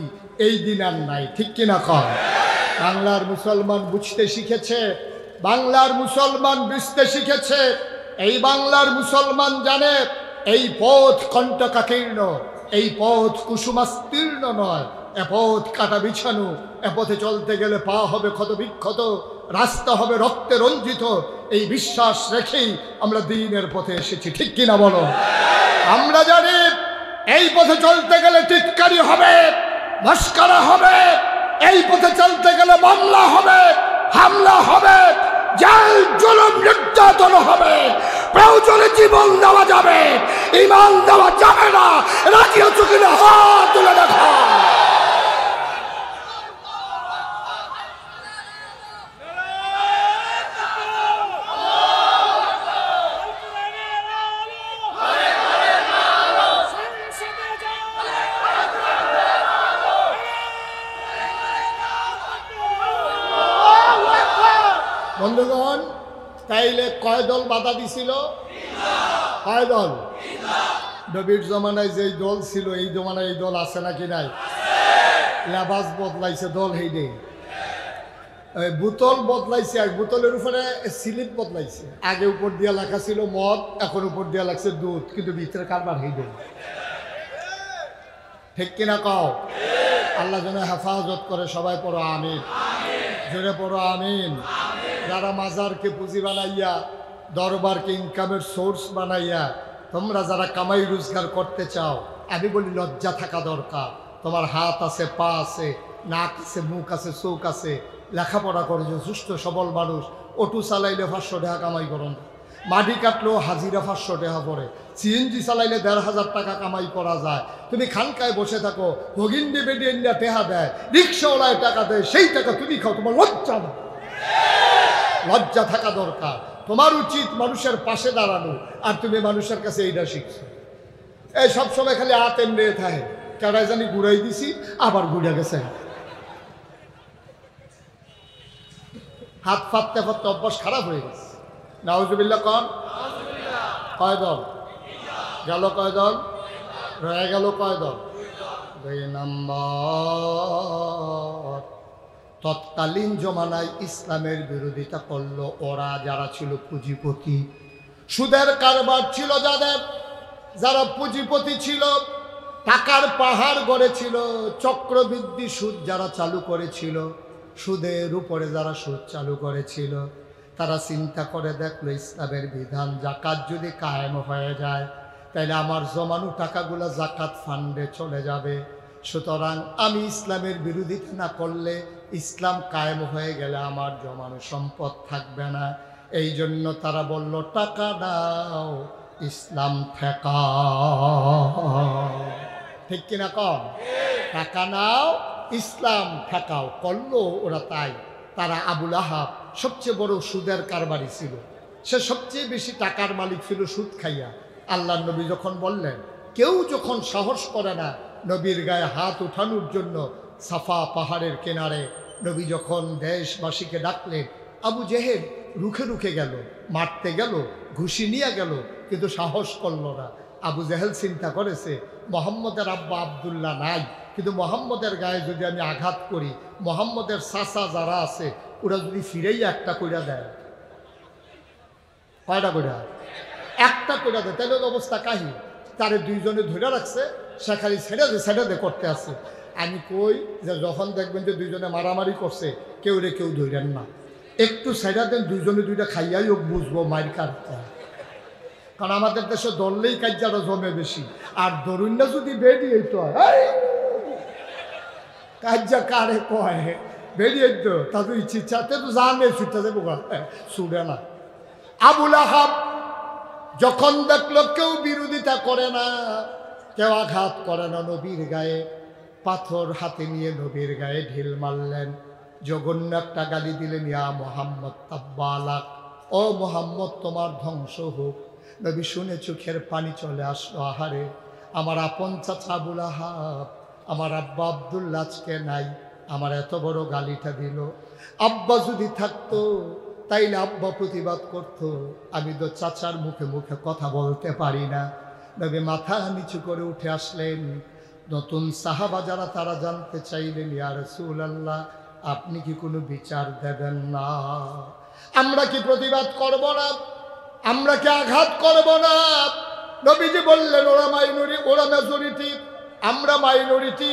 এই দিন আর নাই। ঠিক কিনা কর? বাংলার মুসলমান বুঝতে শিখেছে, বাংলার মুসলমান বুঝতে শিখেছে। এই বাংলার মুসলমান জানে এই পথ কণ্টকাকীর্ণ, এই পথ কুসুমাস্তীর্ণ নয়, এ পথ কাটা বিছানো। এ পথে চলতে গেলে পা হবে ক্ষত বিক্ষত, রাস্তা হবে রক্তে রঞ্জিত। এই বিশ্বাস রেখেই আমরা দ্বীনের পথে এসেছি। ঠিক কিনা বলো? আমরা জানি এই পথে চলতে গেলে টিটকারি হবে, মস্করা হবে, এই পথে চলতে গেলে মামলা হবে, হামলা হবে, জেল জুলুম নির্যাতন হবে, প্রয়োজনে জীবন দেওয়া যাবে, ঈমান দেওয়া যাবে না। রাজি আছো কিনা হাত তুলে দেখা। বন্ধুগণ, তাইলে কয় দল বাধা দিছিল? কয় দল? নবীর জমানায় যেই দল ছিল এই জমানায় এই দল আছে নাকি নাই? লেবাস বদলাইছে, দল হেইডে। বোতল বদলাইছে, আর বোতলের উপরে স্লিপ বদলাইছে। আগে উপর দিয়া লেখা ছিল মদ, এখন উপর দিয়া লাগছে দুধ, কিন্তু ভিতরে কারবার হেইডে। ঠিক কিনা কও? আল্লাহ যেন হেফাজত করে। সবাই পড়ো আমিন, জোরে পড়ো আমিন। যারা মাজারকে পুঁজি বানাইয়া, দরবারকে ইনকামের সোর্স বানাইয়া তোমরা যারা কামাই রোজগার করতে চাও, আমি বলি লজ্জা থাকা দরকার। তোমার হাত আছে, পা আছে, নাক আছে, মুখ আছে, চোখ আছে, লেখাপড়া করেছো, সুস্থ সবল মানুষ, অটো চালাইলে 500 টাকা কামাই করো না, মাটি কাটলেও হাজিরা 500 টাকা পড়ে, সিএনজি চালাইলে 1500 টাকা কামাই করা যায়। তুমি খানকায় বসে থাকো, ভগিন্ডি বেডি ইন্ডিয়া টেহা দেয়, রিক্সাওয়ালায় টাকা দেয়, সেই টাকা তুমি খাও, তোমার লজ্জা না? লজ্জা থাকা দরকার। তোমার উচিত মানুষের পাশে দাঁড়ানো, আর তুমি মানুষের কাছে এইটা শিখছো। এই সবসময় খালি হাত এমনি থাকে, কেডাই জানি ঘুরাই দিছি, আবার ঘুরে গেছে। হাত ফাটতে ফাটতে অভ্যাস খারাপ হয়ে গেছে। নাউজুবিল্লাহ কন। কয় দল গেল? কয় দল রয়ে গেল? কয় দল? 2 নম্বর, তৎকালীন জমানায় ইসলামের বিরোধিতা করলো ওরা যারা ছিল পুঁজিপতি। সুদের কারবার ছিল যাদের, যারা পুঁজিপতি ছিল, টাকার পাহাড় গড়েছিল, চক্রবৃদ্ধি সুদ যারা চালু করেছিল, সুদের উপরে যারা সুদ চালু করেছিল, তারা চিন্তা করে দেখলো ইসলামের বিধান জাকাত যদি কায়েম হয়ে যায় তাহলে আমার জমানো টাকাগুলো জাকাত ফান্ডে চলে যাবে। সুতরাং আমি ইসলামের বিরোধিতা না করলে, ইসলাম কায়েম হয়ে গেলে আমার জমানো সম্পদ থাকবে না। এই জন্য তারা বলল টাকা দাও, ইসলাম ঠেকাও। ঠিক কিনা কম? টাকা নাও, ইসলাম ঠেকাও। করলো ওরা তাই। তারা আবুল আহাব সবচেয়ে বড় সুদের কারবারি ছিল, সে সবচেয়ে বেশি টাকার মালিক ছিল সুদ খাইয়া। আল্লাহ নবী যখন বললেন, কেউ যখন সাহস করে না নবীর গায়ে হাত উঠানোর জন্য, সাফা পাহাড়ের কিনারে নবী যখন দেশবাসীকে ডাকলেন, আবু জেহেল রুখে রুখে গেল, মারতে গেল, ঘুষি নিয়ে গেল, কিন্তু সাহস করল না। আবু জেহেল চিন্তা করেছে মোহাম্মদের আব্বা আবদুল্লাহ নাই, কিন্তু মোহাম্মদের গায়ে যদি আমি আঘাত করি, মোহাম্মদের চাচা যারা আছে ওরা যদি ফিরেই একটা কইরা দেয়, কয়টা কইরা? একটা কইরা দেয়, তাহলে অবস্থা কাহি। তারে 2 জনে ধরে রাখছে, সে খালি ছেড়ে দে করতে আছে। আমি কই যে যখন দেখবেন যে 2 জনে মারামারি করছে, কেউ রে কেউ ধরেন না, একটু ছেড়ে দেন, 2 জনে 2টা খাইয়াই হোক বুঝবো মাইর কাটতে। কারণ আমাদের দেশে দললেই কাজ্যাটা জমে বেশি, আর ধরুন না যদি বেরিয়ে তো কাজ্যা কারে কয় বেরিয়ে তো তাদের ইচ্ছাতে তো জানে ছুটতে দেবো, ছুটে না। আবুল আহাব যখন দেখলো কেউ বিরোধিতা করে না, কেউ আঘাত করে না নবীর গায়ে, পাথর হাতে নিয়ে নবীর গায়ে ঢিল মারলেন, জঘন্য একটা গালি দিলেন, ইয়া মোহাম্মদ তাব্বালাক, ও মোহাম্মদ তোমার ধ্বংস হোক। নবী শুনে চোখের পানি চলে আসলো, আহারে আমার আপন চাচা আবুল আহাব, আমার আব্বা আব্দুল্লাহ আজকে নাই, আমার এত বড় গালিটা দিল। আব্বা যদি থাকতো তাইলে আব্বা প্রতিবাদ করতো, আমি তো চাচার মুখে মুখে কথা বলতে পারি না। নবী মাথা নিচু করে উঠে আসলেন। নতুন সাহাবা যারা তারা জানতে চাইলেন, ইয়া রাসূলুল্লাহ আপনি কি কোনো বিচার দেবেন না? আমরা কি প্রতিবাদ করব না? আমরা কি আঘাত করব না? নবীজি বললেন, ওরা মেজরিটি, আমরা মাইনরিটি,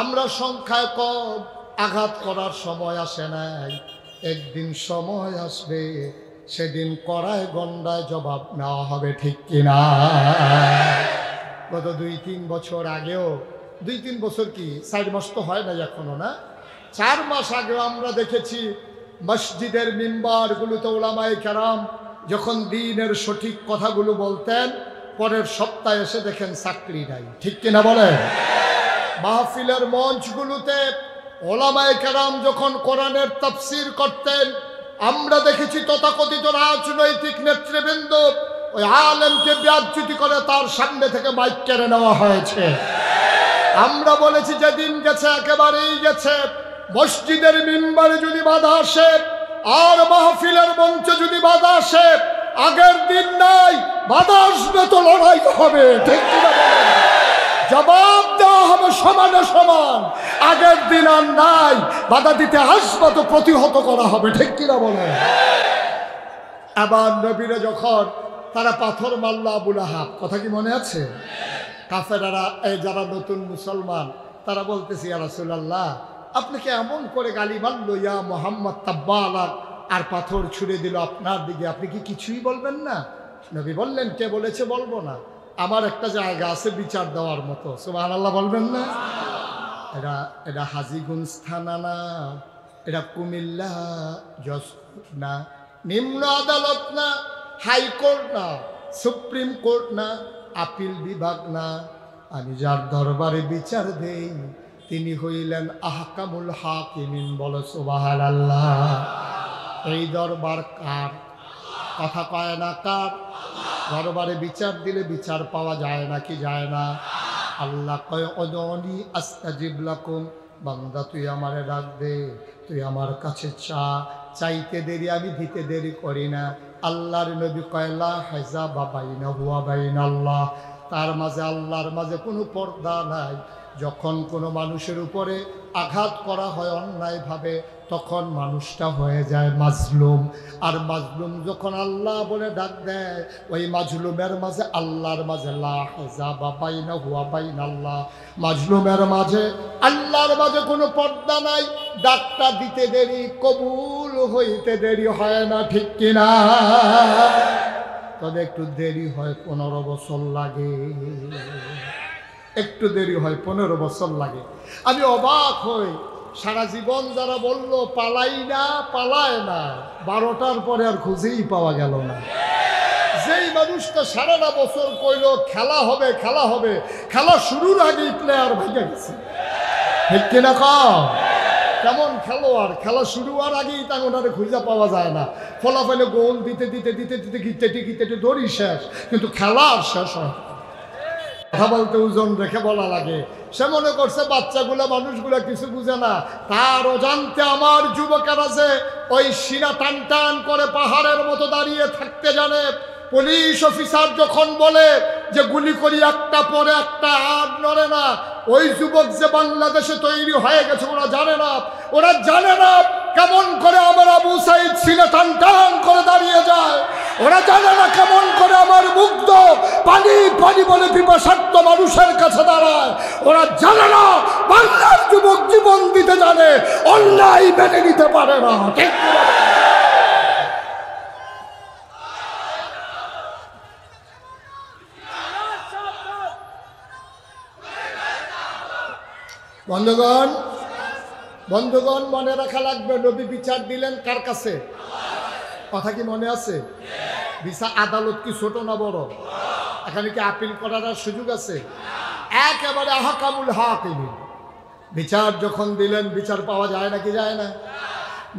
আমরা সংখ্যায় কম, আঘাত করার সময় আসে নাই, একদিন সময় আসবে, সেদিন কড়ায় গন্ডায় জবাব নেওয়া হবে, ঠিক কিনা? গত 2-3 বছর আগেও, 2-3 বছর কি 4 মাস তো হয় না এখনো, না 4 মাস আগেও আমরা দেখেছি মসজিদের মিম্বারগুলোতে ওলামায়ে কেরাম যখন দ্বীনের সঠিক কথাগুলো বলতেন, পরের সপ্তাহে এসে দেখেন চাকরি নাই, ঠিক কিনা বলেন? মাহফিলের মঞ্চগুলোতে ওলামায়ে কেরাম যখন কোরআনের তাফসীর করতেন, আমরা দেখেছি তথাকথিত রাজনৈতিক নেতৃবৃন্দ ওই আলেমকে বেয়াজ্জতি করে তার সামনে থেকে মাইক কেড়ে নেওয়া হয়েছে। আমরা বলেছি যেদিন গেছে একেবারেই গেছে। মসজিদের মিম্বারে যদি বাধা আসে আর মাহফিলের মঞ্চে যদি বাধা আসে, আগের দিন নাই, বাধা আসবে তো লড়াই হবে, ঠিক কিনা বলেন? জবাব দেওয়া হবে সমানে সমান। আগের দিন আর নাই, বাধা দিতে আসবে তো প্রতিহত করা হবে, ঠিক কিনা বলেন? আবার নবীরা যখন তারা পাথর মারল আবুল আহাব, কথা কি মনে আছে? কাফেরারা, এই যারা নতুন মুসলমান, তারা বলতেছে, ইয়া রাসূলুল্লাহ আপনাকে এমন করে গালি মারলো, ইয়া মোহাম্মদ তাব্বালাক, আর পাথর ছুঁড়ে দিল আপনার দিকে, আপনি কি কিছুই বলবেন না? নবী বললেন, কে বলেছে বলবো না? আমার একটা জায়গা আছে বিচার দেওয়ার মতো, সুবহানাল্লাহ বলবেন না? এটা হাজীগঞ্জ থানা না, এটা কুমিল্লা জজ না, নিম্ন আদালত না, হাইকোর্ট না, সুপ্রিম কোর্ট না, আপিল বিভাগ না, আমি যার দরবারে বিচার দেই তিনি হইলেন আহকামুল হাকিমিন। বলো সুবহানাল্লাহ। এই দরবার কার? কথা কয় না কার? দরবারে বিচার দিলে বিচার পাওয়া যায় না কি যায় না? আল্লাহ কয় উদউনি আস্তাজিব লাকুম, বান্দা তুই আমারে ডাক দে, তুই আমার কাছে চা, চাইতে দেরি আমি দিতে দেরি করি না। আল্লাহর নবী কয় লা হিজাবা বাইনাহু ওয়া বাইনাল্লাহ, তার মাঝে আল্লাহর মাঝে কোনো পর্দা নাই। যখন কোনো মানুষের উপরে আঘাত করা হয় অন্যায়ভাবে, তখন মানুষটা হয়ে যায় মাজলুম। আর মাজলুম যখন আল্লাহ বলে ডাক দেয়, ওই মাজলুমের মাঝে আল্লাহর মাঝে লা হিজাবা বাইনাহু ওয়া বাইনাল্লাহ, মাজলুমের মাঝে আল্লাহর মাঝে কোনো পর্দা নাই। ডাকটা দিতে দেরি, কবুল হইতে দেরি হয় না, ঠিক কিনা? তবে একটু দেরি হয়, 15 বছর লাগে। একটু দেরি হয়, 15 বছর লাগে। আমি অবাক হই, সারা জীবন যারা বলল পালাই না পালায় না, 12টার পরে আর খুঁজেই পাওয়া গেল না। যেই মানুষটা সারাটা বছর কইল খেলা হবে খেলা হবে, খেলা শুরুর আগেই প্লেয়ার ভেঙে গেছে, ঠিক কিনা? কেমন খেলোয়াড়, খেলা শুরু হওয়ার আগেই তাকে ওনারে খুঁজে পাওয়া যায় না। ফলাফলে গোল দিতে দিতে দিতে দিতে গিতে দড়ি শেষ, কিন্তু খেলা আর শেষ হয়। কথা বলতে ওজন রেখে বলা লাগে। সে মনে করছে বাচ্চাগুলা মানুষগুলা কিছু বুঝে না, তার অজান্তে আমার যুবকেরা যে ওই সিনা টান টান করে পাহাড়ের মতো দাঁড়িয়ে থাকতে জানে। পুলিশ অফিসার যখন বলে যে গুলি করি একটা পরে একটা, আর নড়ে না। ওই যুবক যে বাংলাদেশে তৈরি হয়ে গেছে ওরা জানে না। ওরা জানে না কেমন করে আমার আবু সাইদ সিনা টান টান করে দাঁড়িয়ে যায়। ওরা জানে না কেমন করে আমার মুগ্ধ পানি পানি বলে পিপাসার্থ মানুষের কাছে দাঁড়ায়। ওরা জানে না বাংলার যুবক জীবন দিতে জানে, অন্যায় মেনে নিতে পারে না, ঠিক? বন্ধুগণ, বন্ধুগণ মনে রাখা লাগবে, নবী বিচার দিলেন কার কাছে? কথা কি মনে আছে? বিচার আদালত কি ছোট না বড়? এখানে কি আপিল করার সুযোগ আছে? একেবারে আহকামুল হাকিমিন। বিচার যখন দিলেন, বিচার পাওয়া যায় না কি যায় না?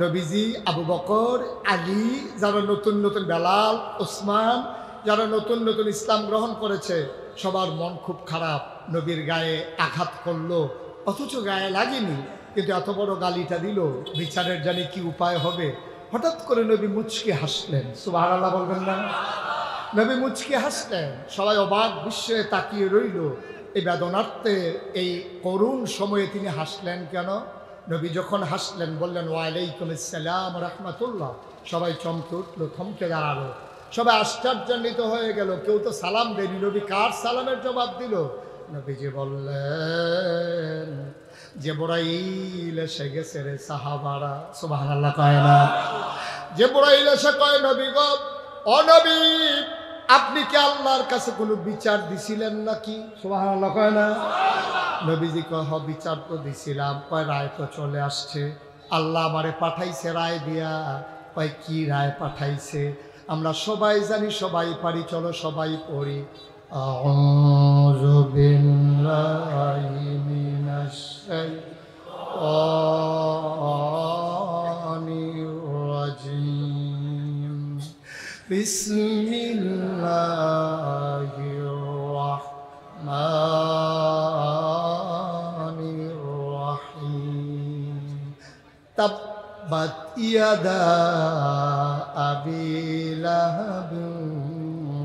নবীজি, আবু বকর, আলী, যারা নতুন নতুন, বেলাল, ওসমান, যারা নতুন নতুন ইসলাম গ্রহণ করেছে, সবার মন খুব খারাপ। নবীর গায়ে আঘাত করলো, অথচ গায়ে লাগেনি, কিন্তু এত বড় গালিটা দিল। বিচারের জানি কি উপায় হবে। হঠাৎ করে নবী মুচকি হাসলেন। সুবহানাল্লাহ বলবেন না? নবী মুচকি হাসলেন। সবাই অবাক বিস্ময়ে তাকিয়ে রইল। এই বেদনার্থে, এই করুণ সময়ে তিনি হাসলেন কেন? নবী যখন হাসলেন, বললেন ওয়ালাইকুম আসসালাম রাহমাতুল্লাহ। সবাই চমকে উঠলো, থমকে দাঁড়ালো। সবাই আশ্চর্যান্বিত হয়ে গেল। কেউ তো সালাম দেয়নি, নবী কার সালামের জবাব দিল? নবীজি বললেন, জিবরাইল এসে গেছে রে সাহাবারা। সুবহানাল্লাহ কয় না? জিবরাইল এসে কয়, নবী গো, ও নবী, আপনি কি আল্লাহর কাছে কোনো বিচার দিছিলেন নাকি? সুবহানাল্লাহ কয় না? নবীজি কয়, হ, বিচার তো দিছিলাম। কয়, রায় তো চলে আসছে, আল্লাহ আমারে পাঠাইছে রায় দিয়া। কয়, কি রায় পাঠাইছে? আমরা সবাই জানি, সবাই পারি, চলো সবাই পড়ি। আউযু বিল্লাহি মিনাশ শাইতানির রাজিম। বিসমিল্লাহির রাহমানির রাহিম। তাব্বাত ইয়াদা আবি লাহাব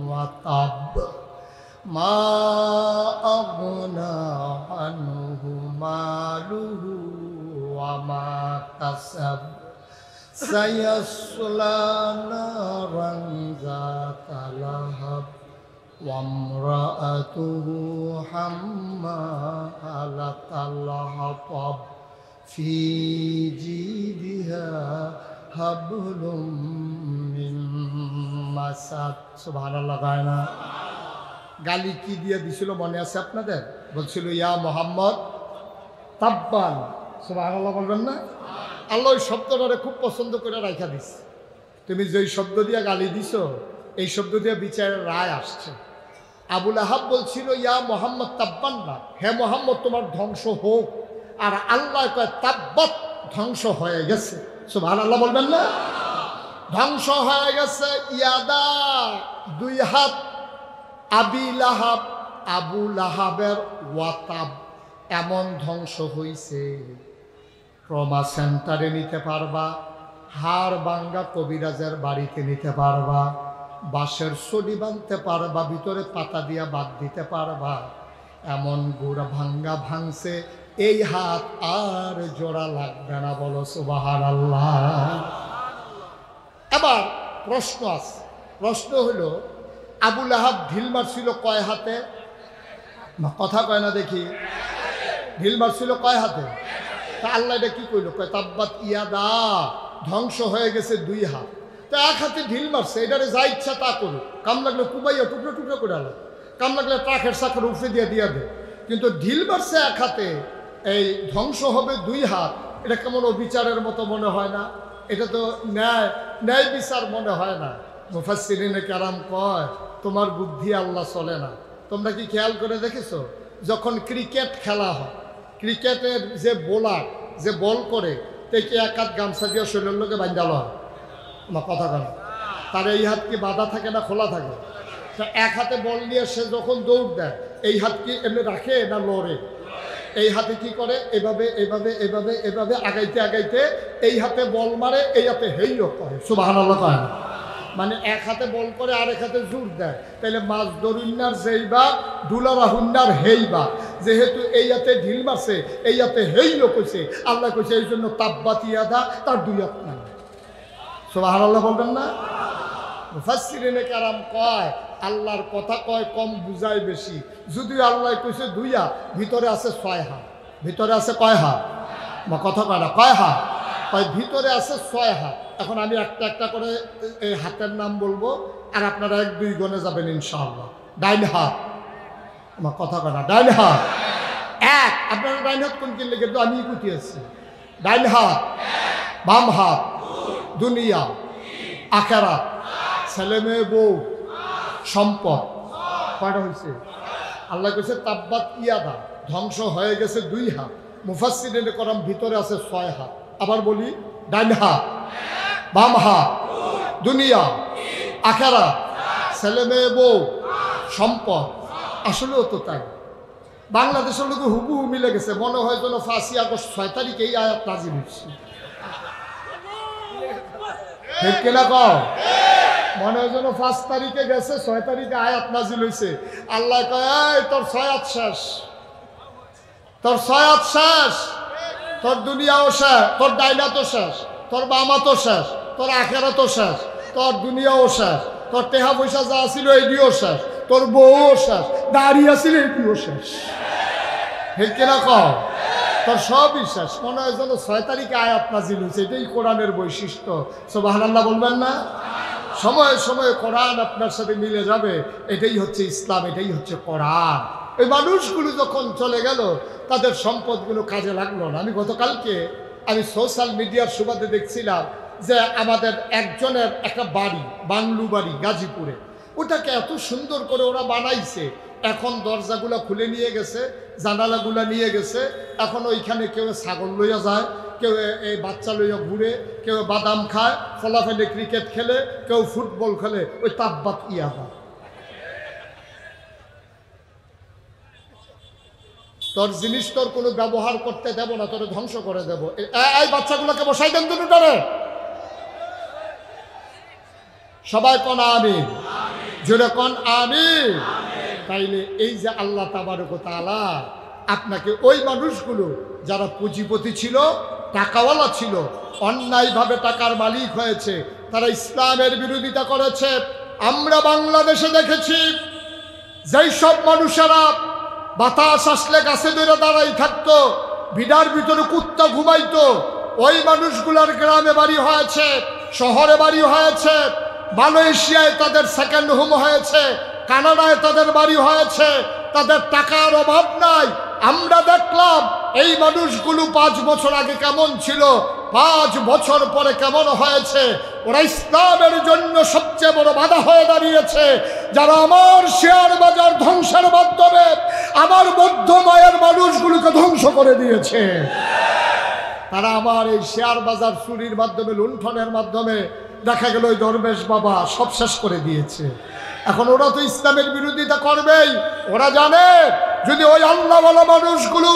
ওয়া তাব, মা আগনা আনহু মালুহু ওয়া মা কাসাব, সায়াসলা নারান যাতা লাহাব, ওয়া ইমরাআতুহু হাম্মালাতাল হাতাব, ফি জিদিহা হাবলুম মিন মাসাদ। সুবহানাল্লাহ কয় না? গালি কি দিয়ে দিছিল মনে আছে আপনাদের? বলছিল, ইয়া মোহাম্মদ তাব্বান। সুবহানাল্লাহ বলবেন না? আল্লাহ ওই শব্দটারে খুব পছন্দ করে রাখা দিস। তুমি যেই শব্দ দিয়ে গালি দিছ, এই শব্দ দিয়ে বিচারের রায় আসছে। আবুল আহাব বলছিল ইয়া মোহাম্মদ তাব্বান্না, হে মোহাম্মদ তোমার ধ্বংস হোক। আর আল্লাহ কয় তাব্বাত, ধ্বংস হয়ে গেছে। সুবহানাল্লাহ বলবেন না? ধ্বংস হয়ে গেছে। ইয়াদা, দুই হাত, আবি লাহাব, আবু লাহাবের ওয়াতাব, এমন ধ্বংস হইছে ট্রমা সেন্টারে নিতে পারবা, হাড় ভাঙ্গা কবিরাজের বাড়িতে নিতে পারবা, বাঁশের ছড়ি বাঁধতে পারবা, ভিতরে পাতা দিয়া বাদ দিতে পারবা, এমন গোড়া ভাঙ্গা ভাঙছে এই হাত আর জোড়া লাগবে না। বলো সুবহানাল্লাহ। এবার প্রশ্ন আছে। প্রশ্ন হলো আবু লাহাব ঢিল মারছিল কয় হাতে? কথা কয় না দেখি। ঢিল মারছিল কয় হাতে? তা আল্লাহ এটা কি কইল? কয় তাব্বাত ইয়াদা, ধ্বংস হয়ে গেছে দুই হাত। তা এক হাতে ঢিল মারছে, এটারে যা ইচ্ছা তা করুক, কাম লাগলে কুবাইয়া টুকরো টুকরো করে আলো, কাম লাগলে ট্রাকের চাকর উঠে দিয়ে দে। কিন্তু ঢিল মারছে এক হাতে, এই ধ্বংস হবে দুই হাত, এটা কেমন অবিচারের মতো মনে হয় না? এটা তো ন্যায় বিচার মনে হয় না। মুফাসসিরিনে কেরাম কয় তোমার বুদ্ধি আল্লাহ চলে না। তোমরা কি খেয়াল করে দেখেছো, যখন ক্রিকেট খেলা হয়, ক্রিকেটের যে বোলার যে বল করে তাকে এক হাত গামছা দিয়ে শরীরের লোকে বাঁধালো হয়, আমার কথা কেন? তার এই হাত কি বাঁধা থাকে না খোলা থাকে? তা এক হাতে বল নিয়ে সে যখন দৌড় দেয়, এই হাত কি এমনি রাখে না লড়ে? এই হাতে কি করে? এভাবে এভাবে এভাবে এভাবে আগাইতে আগাইতে এই হাতে বল মারে, এই হাতে হেইও করে। সুবহানাল্লাহ কয় না? মানে এক হাতে বল করে আরেক হাতে জোর দেয়। তাইলে মাছ দরুন্নার যেইবা দুলারা হুন্নার হেইবা, যেহেতু এই হাতে ঢিল মারছে এই হাতে হেইও কইছে, আল্লাহ কইছে এই জন্য তাব্বাত ইয়াদা, তার দুই হাত নাই। সুবহানাল্লাহ বলবেন না? মুফাসসিরিনে কেরাম কয় আল্লাহর কথা কয় কম বুঝায় বেশি। যদিও আল্লাহ কইছে দুই হাত, ভিতরে আছে 6 হাত। ভিতরে আছে কয় হাত? বা কথা কয় না, কয় হাত? কয় ভিতরে আছে 6 হাত। এখন আমি একটা একটা করে এই হাতের নাম বলবো, আর আপনারা 1-2 গণে যাবেন ইনশাআল্লাহ। ডাইন হাত, আমার কথা কয় না, ডাইন হাত 1। আপনারা ডাইন হাত কোন কিনলে কিন্তু আমি কুটি আছি। ডাইন হাত, বাম হাত, দুনিয়া, আখিরাত, ছেলে মেয়ে বউ, সম্পদ। কয়টা হয়েছে? আল্লাহ কইছে তাব্বাত ইয়াদা, ধ্বংস হয়ে গেছে 2 হাত। মুফাসসিরিনে কেরাম ভিতরে আছে 6 হাত। আবার বলি, ডাইন হাত, বাম হাত, দুনিয়া, আখিরাত, ছেলে মেয়ে বউ, সম্পদ। আসলেও তো তাই। বাংলাদেশের লোক হুবহু মিলে গেছে, মনে হয় যেন 5 আগস্ট 6 তারিখে এই আয়াত নাজিল হয়েছে। ঠিক কিনা কও? মনে হয় যেন 5 তারিখে গেছে, 6 তারিখে আয়াত নাজিল হয়েছে। আল্লাহ কয় এই তোর 6 হাত শেষ, তোর 6 হাত শেষ, তোর দুনিয়াও শেষ, তোর ডাইনাতও শেষ, তোর বামাতও শেষ, তোর আখিরাতও শেষ, তোর দুনিয়াও শেষ, তোর টেহা পয়সা যা ছিল এইটিও শেষ, তোর বউও শেষ, দাঁড়িয়ে ছিল এইটিও শেষ। ঠিক কিনা কও? তোর সবই শেষ। মনে হয় যেন 6 তারিখে আয়াত নাজিল হয়েছে। এটাই কোরআনের বৈশিষ্ট্য। সুবহানাল্লাহ বলবেন না? সময়ে সময়ে কোরআন আপনার সাথে মিলে যাবে। এটাই হচ্ছে ইসলাম, এটাই হচ্ছে কোরআন। এই মানুষগুলো যখন চলে গেল, তাদের সম্পদগুলো কাজে লাগলো না। আমি গতকালকে সোশ্যাল মিডিয়ার সুবাদে দেখছিলাম যে আমাদের একজনের একটা বাড়ি, বাংলু বাড়ি গাজীপুরে, ওটাকে এত সুন্দর করে ওরা বানাইছে। এখন দরজাগুলো খুলে নিয়ে গেছে, জানালাগুলো নিয়ে গেছে। এখন ওইখানে কেউ ছাগল লইয়া যায়, কেউ এই বাচ্চা লইয়া ঘুরে, কেউ বাদাম খায়, ফলাফলে ক্রিকেট খেলে, কেউ ফুটবল খেলে। ওই তাব্বাত ইয়াদা। তোর জিনিস তোর কোনো ব্যবহার করতে দেব না, তোর ধ্বংস করে দেব। এই বাচ্চাগুলোকে বসাই দেন তুমি তারে। সবাই কোন আমিন, জোরে কোন আমিন। তাইলে এই যে আল্লাহ তাবারক ওয়া তাআলা আপনাকে ওই মানুষগুলো যারা পুঁজিপতি ছিল, টাকাওয়ালা ছিল, অন্যায়ভাবে টাকার মালিক হয়েছে, তারা ইসলামের বিরোধিতা করেছে। আমরা বাংলাদেশে দেখেছি যেই সব মানুষেরা বাতাস আসলে গাছে ধরে দাঁড়াই থাকতো, ভিড়ার ভিতরে কুত্তা ঘুমাইতো, ওই মানুষগুলার গ্রামে বাড়ি হয়েছে, শহরে বাড়ি হয়েছে, মালয়েশিয়ায় তাদের সেকেন্ড হোম হয়েছে, কানাডায় তাদের বাড়ি হয়েছে, তাদের টাকার অভাব নাই। আমরা দেখলাম এই মানুষগুলো 5 বছর আগে কেমন ছিল, 5 বছর পরে কেমন হয়েছে? ওরা ইসলামের জন্য সবচেয়ে বড় বাধা হয়ে দাঁড়িয়েছে। যারা আমার শেয়ার বাজার ধ্বংসের মাধ্যমে আমার মধ্যমায়ের মানুষগুলোকে ধ্বংস করে দিয়েছে, তারা আমার এই শেয়ার বাজার চুরির মাধ্যমে, লুণ্ঠনের মাধ্যমে দেখা গেল ওই দরবেশ বাবা সব শেষ করে দিয়েছে। এখন ওরা তো ইসলামের বিরোধিতা করবেই। ওরা জানে যদি ওই আল্লাহওয়ালা মানুষগুলো,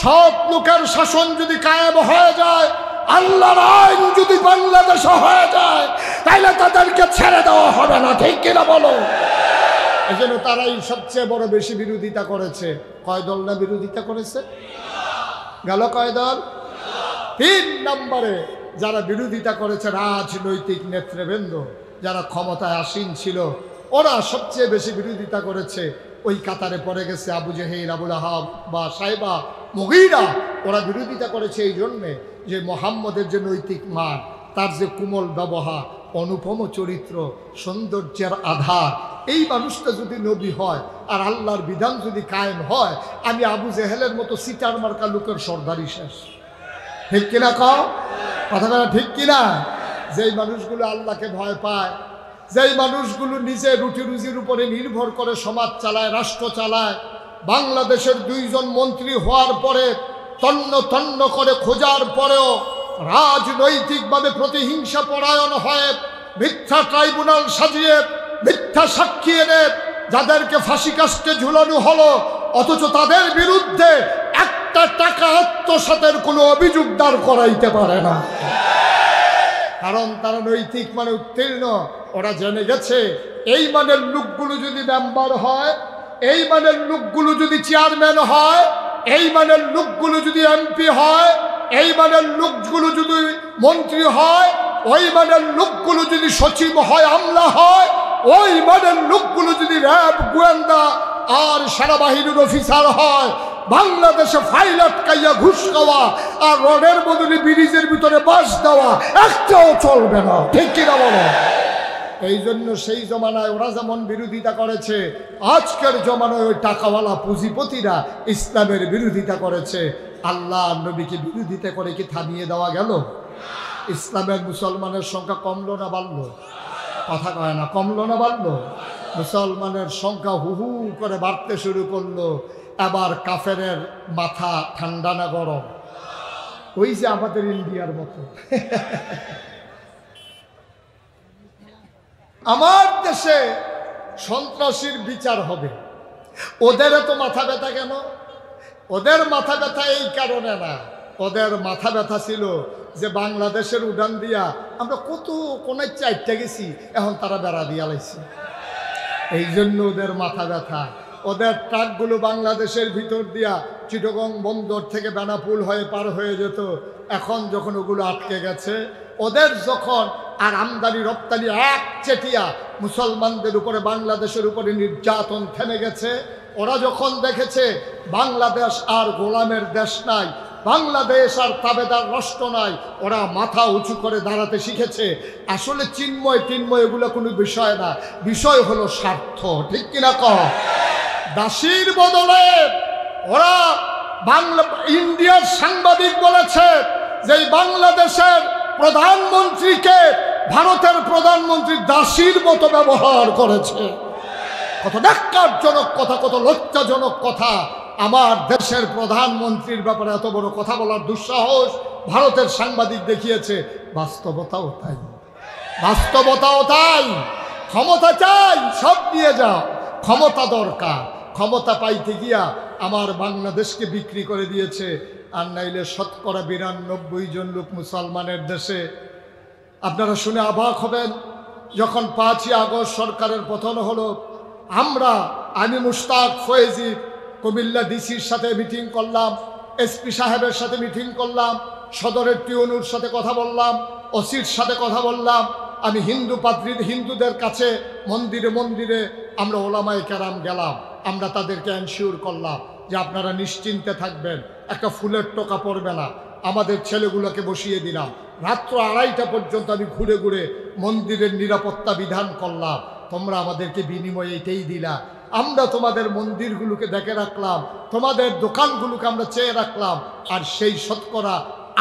সৎ লোকের শাসন যদি কায়েম হয়ে যায়, আল্লাহর আইন যদি বাংলাদেশে হয়ে যায়, তাইলে তাদেরকে ছেড়ে দেওয়া হবে না। ঠিক কিনা বলো? এই জন্য তারাই সবচেয়ে বড় বেশি বিরোধিতা করেছে। কয় দল না বিরোধিতা করেছে? গেল কয় দল? 3 নম্বরে যারা বিরোধিতা করেছে রাজনৈতিক নেতৃবৃন্দ, যারা ক্ষমতায় আসীন ছিল, ওরা সবচেয়ে বেশি বিরোধিতা করেছে। ওই কাতারে পড়ে গেছে আবু জেহেল, আবুল আহাব বা সাইবা, মুগীরা। ওরা বিরোধিতা করেছে এই জন্যে যে মুহাম্মদের যে নৈতিক মান, তার যে কোমল ব্যবহার, অনুপম চরিত্র, সৌন্দর্যের আধার, এই মানুষটা যদি নবী হয় আর আল্লাহর বিধান যদি কায়েম হয়, আমি আবু জেহেলের মতো সিটার মার্কা লোকের সর্দারি শেষ। ঠিক কিনা কও? কথা বলা ঠিক কিনা? যেই মানুষগুলো আল্লাহকে ভয় পায়, যেই মানুষগুলো নিজে রুটি রুজির উপরে নির্ভর করে সমাজ চালায়, রাষ্ট্র চালায়, বাংলাদেশের 2 জন মন্ত্রী হওয়ার পরে তন্ন তন্ন করে খোঁজার পরেও রাজনৈতিকভাবে প্রতিহিংসা পরায়ণ হয়ে মিথ্যা ট্রাইব্যুনাল সাজিয়ে মিথ্যা সাক্ষী এনে যাদেরকে ফাঁসি কাস্টে ঝুলানো হলো, অথচ তাদের বিরুদ্ধে একটা টাকা আত্মসাতের কোনো অভিযোগ দাঁড় করাইতে পারে না। কারণ তারা নৈতিক মানে উত্তীর্ণ। ওরা জেনে গেছে এই মানের লোকগুলো যদি মেম্বার হয়, এই মানের লোকগুলো যদি চেয়ারম্যান হয়, এই মানের লোকগুলো যদি এমপি হয়, এই মানের লোকগুলো যদি মন্ত্রী হয়, ওই মানের লোকগুলো যদি সচিব হয়, আমলা হয়, ওই মানের লোকগুলো যদি র্যাব, গোয়েন্দা আর সেনাবাহিনীর অফিসার হয়, বাংলাদেশে ফাইল আটকাইয়া ঘুষ খাওয়া আর রডের বদলে ব্রিজের ভিতরে বাস দেওয়া একটাও চলবে না। ঠিক কিনা বলো? এই জন্য সেই জমানায় ওরা যেমন বিরোধিতা করেছে, আজকের জমানায় ওই টাকাওয়ালা পুঁজিপতিরা ইসলামের বিরোধিতা করেছে। আল্লাহ নবীকে বিরোধিতা করে কি থামিয়ে দেওয়া গেল? ইসলামের মুসলমানের সংখ্যা কমলো না বাড়লো? কথা কয় না, কমলো না বাড়লো? মুসলমানের সংখ্যা হু হু করে বাড়তে শুরু করলো। আবার কাফেরের মাথা ঠান্ডা না গরম? ওই যে আমাদের ইন্ডিয়ার মতো। আমার দেশে সন্ত্রাসীর বিচার হবে, ওদের এত মাথা ব্যথা কেন? ওদের মাথা ব্যথা এই কারণে না, ওদের মাথা ব্যথা ছিল যে বাংলাদেশের উড়ান দিয়া আমরা কত কোনায় চাইটা গেছি, এখন তারা বেড়া দিয়া লাইছে। এই জন্য ওদের মাথা ব্যথা। ওদের ট্রাকগুলো বাংলাদেশের ভিতর দিয়া চিটাগং বন্দর থেকে বেনাপুল হয়ে পার হয়ে যেত। এখন যখন ওগুলো আটকে গেছে, ওদের যখন আর আমদানি রপ্তানি এক চেটিয়া মুসলমানদের উপরে, বাংলাদেশের উপরে নির্যাতন থেমে গেছে, ওরা যখন দেখেছে বাংলাদেশ আর গোলামের দেশ নাই, বাংলাদেশ আর তাবেদার রাষ্ট্র নাই, ওরা মাথা উঁচু করে দাঁড়াতে শিখেছে। আসলে চিন্ময় টিন্ময় এগুলো কোনো বিষয় না, বিষয় হলো স্বার্থ। ঠিক কিনা কহ? দাসীর বদলে ওরা ইন্ডিয়ার সাংবাদিক বলেছে যে বাংলাদেশের প্রধানমন্ত্রীকে ভারতের প্রধানমন্ত্রী দাসীর মতো ব্যবহার করেছে। কত ন্যাক্কারজনক কথা, কত লজ্জাজনক কথা। আমার দেশের প্রধানমন্ত্রীর ব্যাপারে এত বড় কথা বলার দুঃসাহস ভারতের সাংবাদিক দেখিয়েছে। বাস্তবতাও তাই, বাস্তবতাও তাই। ক্ষমতা চাই, সব দিয়ে যাও, ক্ষমতা দরকার। ক্ষমতা পাইতে গিয়া আমার বাংলাদেশকে বিক্রি করে দিয়েছে। আর নাইলে 92% জন লোক মুসলমানের দেশে। আপনারা শুনে অবাক হবেন, যখন 5ই আগস্ট সরকারের পতন হলো, আমি মুশতাক ফয়েজি কুমিল্লা ডিসির সাথে মিটিং করলাম, এসপি সাহেবের সাথে মিটিং করলাম, সদরের টিউনুর সাথে কথা বললাম, ওসির সাথে কথা বললাম। আমি হিন্দুদের কাছে মন্দিরে মন্দিরে আমরা ওলামায়ে কেরাম গেলাম, আমরা তাদেরকে এনশিওর করলাম যে আপনারা নিশ্চিন্তে থাকবেন, একটা ফুলের টোকা পড়বে না। আমাদের ছেলেগুলোকে বসিয়ে দিলাম। রাত্র 2:30টা পর্যন্ত আমি ঘুরে ঘুরে মন্দিরের নিরাপত্তা বিধান করলাম। তোমরা আমাদেরকে বিনিময়ে এটাই দিলা। আমরা তোমাদের মন্দিরগুলোকে দেখে রাখলাম, তোমাদের দোকানগুলোকে আমরা চেয়ে রাখলাম। আর সেই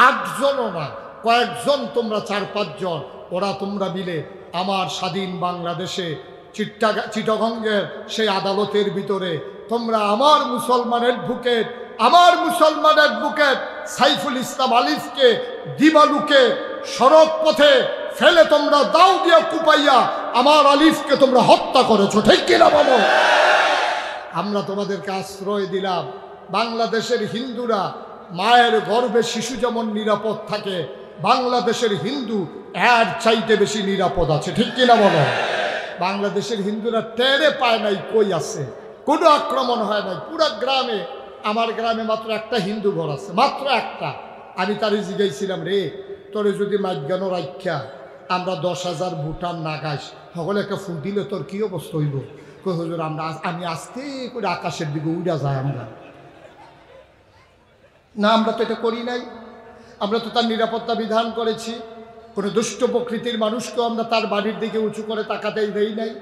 8% না কয়েকজন তোমরা 4-5 জন, ওরা তোমরা মিলে আমার স্বাধীন বাংলাদেশে চিটাগঙ্গের সেই আদালতের ভিতরে তোমরা আমার মুসলমান অ্যাডভোকেট সাইফুল ইসলাম আলিফকে দিবালুকে সড়ক পথে ফেলে তোমরা দাও দিয়া কুপাইয়া আমার আলিফকে তোমরা হত্যা করেছো, ঠিক কিনা বলো? আমরা তোমাদেরকে আশ্রয় দিলাম। বাংলাদেশের হিন্দুরা মায়ের গর্ভে শিশু যেমন নিরাপদ থাকে, বাংলাদেশের হিন্দু এর চাইতে বেশি নিরাপদ আছে, ঠিক কিনা বলো? বাংলাদেশের হিন্দুরা টেরে পায় নাই কই আছে, কোনো আক্রমণ হয় নাই। পুরা গ্রামে, আমার গ্রামে মাত্র একটা হিন্দু ঘর আছে, মাত্র একটা। আমি তারে জিজ্ঞাইছিলাম, রে তোরে যদি মাজ্ঞানো রাখ্যা আমরা 10,000 ভুটান না গাইস সকলে একটা ফুল দিলে তোর কি অবস্থা হইব? কই হুজুর আমি আস্তে করে আকাশের দিকে উড়া যায়। আমরা তো এটা করি নাই। আমরা তো তার নিরাপত্তা বিধান করেছি। কোনো দুষ্ট প্রকৃতির মানুষকেও আমরা তার বাড়ির দিকে উঁচু করে তাকাতেই দেই নাই।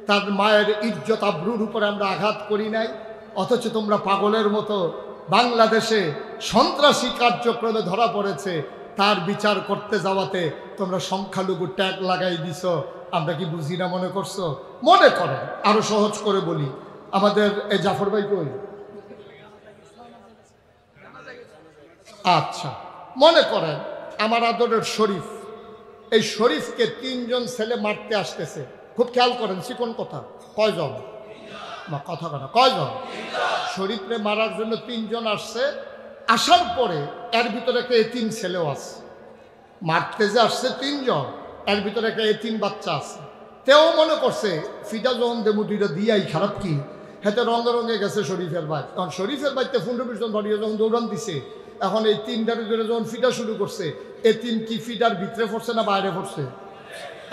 তার মায়ের ইজ্জত আবরুর উপরে আমরা আঘাত করি নাই। অথচ তোমরা পাগলের মতো বাংলাদেশে সন্ত্রাসী কার্যক্রমে ধরা পড়েছে, তার বিচার করতে যাওয়াতে তোমরা সংখ্যালঘু ট্যাগ লাগাই দিছ। আমরা কি বুঝি না মনে করছো? মনে করেন, আরো সহজ করে বলি, আমাদের এই জাফর ভাই কই? আচ্ছা, মনে করেন আমার আদরের শরীফ, এই শরীফকে 3 জন ছেলে মারতে আসতেছে। খুব খেয়াল করেন, চিকন কথা, কয়জন? কথা কেন, কয়জন? শরীফরে মারার জন্য 3 জন আসছে। আসার পরে এর ভিতরে একটা এতিম ছেলেও আছে। মারতে যে আসছে 3 জন, এর ভিতরে একটা এতিম বাচ্চা আছে। তেও মনে করছে ফিটা যখন দেবো 2টা দিয়াই খারাপ কি, হেতে রঙে রঙে গেছে শরীফের ভাই। তখন শরীফের ভাইতে 15-20 জন বাড়িয়ে যখন দৌড়ান দিছে, এখন এই 3টার ভিতরে যখন ফিটা শুরু করছে, এতিম কি ফিটার ভিতরে পড়ছে না বাইরে পড়ছে?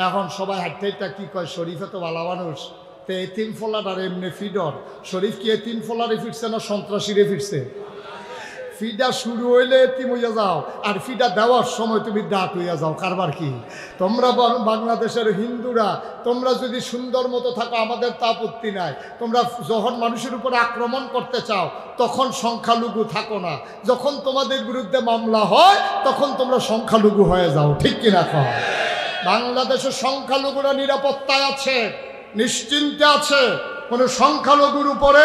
এখন সবাই হাঁটতে কি কয়, শরীফে তো ভালো মানুষ, তো এতিম ফলার আর এমনি ফিডর। শরীফ কি এতিম ফলারে ফিরছে না সন্ত্রাসীরে ফিরছে? ফিডা শুরু হইলে এতিম হইয়া যাও, আর ফিডা দেওয়ার সময় তুমি দাঁত হইয়া যাও। কারবার কি? তোমরা বাংলাদেশের হিন্দুরা তোমরা যদি সুন্দর মতো থাকো আমাদের তা আপত্তি নাই। তোমরা যখন মানুষের উপর আক্রমণ করতে চাও তখন সংখ্যালঘু থাকো না, যখন তোমাদের বিরুদ্ধে মামলা হয় তখন তোমরা সংখ্যালঘু হয়ে যাও, ঠিক কিনা কও? বাংলাদেশের সংখ্যালঘুরা নিরাপত্তায় আছে, নিশ্চিন্তে আছে। কোনো সংখ্যালঘুর উপরে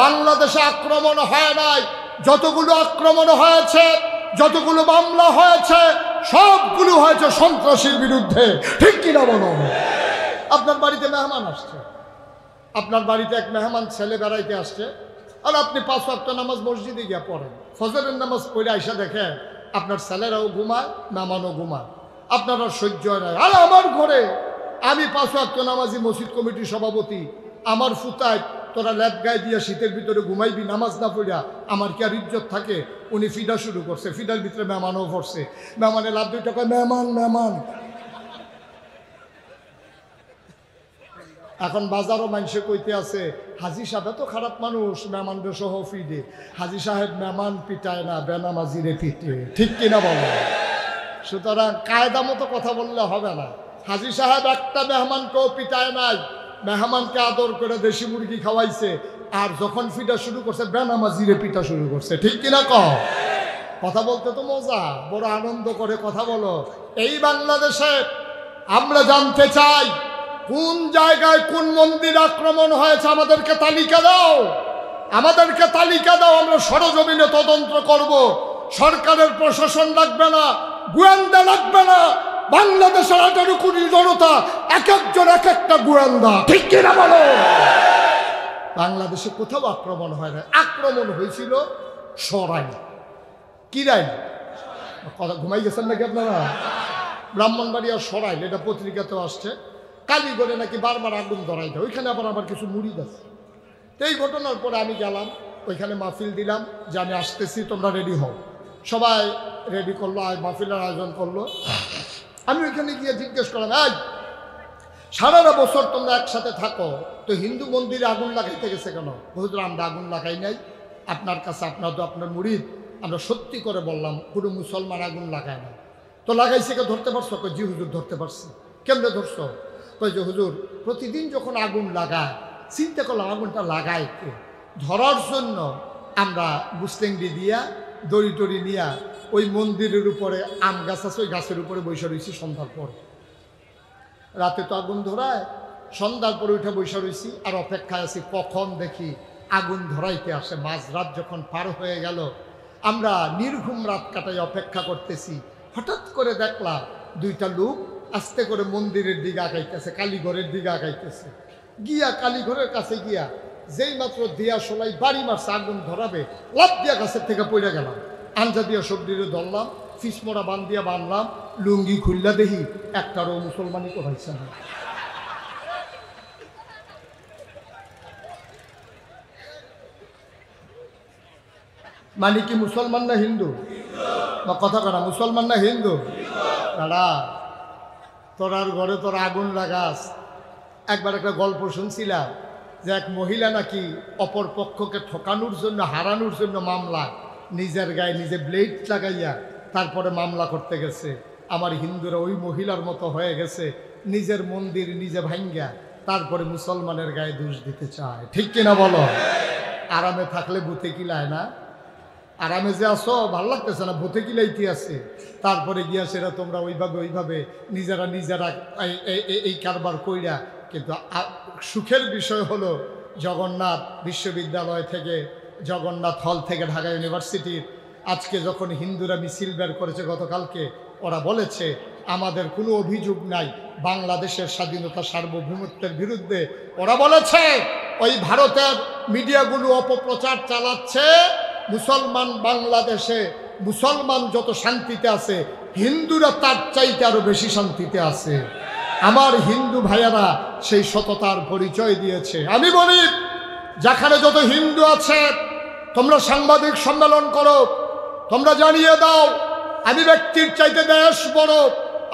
বাংলাদেশে আক্রমণ হয় নাই। যতগুলো আক্রমণ হয়েছে, যতগুলো মামলা হয়েছে, সবগুলো হয়েছে সন্ত্রাসীর বিরুদ্ধে, ঠিক কিনা বলো? আপনার বাড়িতে মেহমান আসছে, আপনার বাড়িতে এক মেহমান ছেলে বেড়াইতে আসছে, আর আপনি 5 ওয়াক্ত নামাজ মসজিদে গিয়ে পড়েন। ফজরের নামাজ পড়ে আইসা দেখেন আপনার ছেলেরাও ঘুমায়, মেহমানও ঘুমায়, আপনার আর সহ্য হয় না। আর আমার ঘরে আমি 5 ওয়াক্ত নামাজি মসজিদ কমিটির সভাপতি, আমার ফুতায় তোরা ল্যাব গায়ে দিয়ে শীতের ভিতরে ঘুমাইবি নামাজ না পড়িয়া, আমার কি আর ইজ্জত থাকে? উনি ফিডা শুরু করছে, ফিডার ভিতরে মেহমানও পড়ছে। মেহমানের লাভ 2 টাকা, মেহমান। এখন বাজারও মানুষে কইতে আছে, হাজি সাহেব তো খারাপ মানুষ, মেহমানদের সহ ফিডে। হাজি সাহেব মেহমান পিটায় না, বেনামাজিরে পিটে, ঠিক কিনা বলো? সুতরাং কায়দা মতো কথা বললে হবে না। হাজি সাহেব একটা মেহমানকেও পিটায় নাই, মেহমানকে আদর করে দেশি মুরগি খাওয়াইছে, আর যখন ফিটা শুরু করছে বেনামাজিরে পিটা শুরু করছে, ঠিক কিনা কও? কথা বলতে তো মজা, বড় আনন্দ করে কথা বলো। এই বাংলাদেশে আমরা জানতে চাই কোন জায়গায় কোন মন্দির আক্রমণ হয়েছে, আমাদেরকে তালিকা দাও, আমাদেরকে তালিকা দাও। আমরা সরজমিনে তদন্ত করব। সরকারের প্রশাসন লাগবে না, গোয়েন্দা লাগবে না। বাংলাদেশের 18 কোটি জনতা, এক একজন এক একটা গোয়েন্দা, ঠিক কিনা বলো? বাংলাদেশে কোথাও আক্রমণ হয় না। আক্রমণ হয়েছিল সরাই, কিরাই। কথা ঘুমাই গেছেন নাকি আপনারা? ব্রাহ্মণবাড়িয়া সরাইল, এটা পত্রিকাতেও আসছে। কালীগড়ে নাকি বারবার আগুন ধরাই দেয়, ওইখানে আবার আমার কিছু মুরিদ আছে। এই ঘটনার পরে আমি গেলাম, ওইখানে মাহফিল দিলাম যে আমি আসতেছি, তোমরা রেডি হও। সবাই রেডি করলো, মাহফিলের আয়োজন করলো। আমি ওইখানে গিয়ে জিজ্ঞেস করলাম, এই সারাটা বছর তোমরা একসাথে থাকো, তো হিন্দু মন্দিরে আগুন লাগাইতে গেছে কেন? হুজুর আমরা আগুন লাগাই নাই, আপনার কাছে, আপনার তো আপনার মুরিদ, আমরা সত্যি করে বললাম কোনো মুসলমান আগুন লাগায় না। তো লাগাইছে কে, ধরতে পারছো? জি হুজুর ধরতে পারছি। কেমনে ধরছো? কই যে হুজুর প্রতিদিন যখন আগুন লাগায়, চিন্তা করলাম আগুনটা লাগায় কে? ধরার জন্য আমরা বুস্তেঙ্গি দিয়া দড়ি টড়ি নিয়া ওই মন্দিরের উপরে আম গাছ আছে, ওই গাছের উপরে বসে রয়েছি সন্ধ্যার পর। রাতে তো আগুন ধরায়, সন্ধ্যার পরে উঠে বসে রয়েছি আর অপেক্ষায় আছি কখন দেখি আগুন ধরাইতে আসে। মাঝরাত যখন পার হয়ে গেল, আমরা নির্ঘুম রাত কাটাই অপেক্ষা করতেছি। হঠাৎ করে দেখলাম দুইটা লোক আস্তে করে মন্দিরের দিকে আগাইতেছে, কালীঘরের দিকে আগাইতেছে। গিয়া কালীঘরের কাছে গিয়া যেই মাত্র দিয়া সোলাই বাড়ি মারছে আগুন ধরাবে, লাফ দিয়া গাছের থেকে পড়ে গেলাম। আঞ্জা দিয়া সবজিরে ধরলাম, ফিসমোড়া বান দিয়া বানলাম, লুঙ্গি খুললা দেখি একটারও মুসলমানই কোথাইছে না। মানে কি মুসলমান না হিন্দু? বা কথা করা মুসলমান না হিন্দু? দাঁড়া, তোরার ঘরে তোরা আগুন লাগাস। একবার একটা গল্প শুনছিলাম যে এক মহিলা নাকি অপর পক্ষকে ঠকানোর জন্য, হারানোর জন্য মামলা, নিজের গায়ে নিজে ব্লেড লাগাইয়া তারপরে মামলা করতে গেছে। আমার হিন্দুরা ওই মহিলার মতো হয়ে গেছে, নিজের মন্দির নিজে ভাঙ্গা তারপরে মুসলমানের গায়ে দোষ দিতে চায়। ঠিক কিনা বলো? আরামে থাকলে ভূতে কিলায় না? আরামে যে আসো ভালো লাগতেছে না, ভূতে কিলাইতে আছে। তারপরে গিয়া সেটা তোমরা ওইভাবে নিজেরা এই কারবার কইরা। কিন্তু সুখের বিষয় হলো জগন্নাথ বিশ্ববিদ্যালয় থেকে, জগন্নাথ হল থেকে ঢাকা ইউনিভার্সিটির আজকে যখন হিন্দুরা মিছিল বের করেছে গতকালকে, ওরা বলেছে আমাদের কোনো অভিযোগ নাই বাংলাদেশের স্বাধীনতা সার্বভৌমত্বের বিরুদ্ধে। ওরা বলেছে ওই ভারতের মিডিয়াগুলো অপপ্রচার চালাচ্ছে, মুসলমান বাংলাদেশে মুসলমান যত শান্তিতে আছে, হিন্দুরা তার চাইতে আরো বেশি শান্তিতে আছে। আমার হিন্দু ভাইয়ারা সেই সততার পরিচয় দিয়েছে। আমি বলি, যেখানে যত হিন্দু আছে তোমরা সাংবাদিক সম্মেলন করো, তোমরা জানিয়ে দাও আমি ব্যক্তির চাইতে দেশ বড়,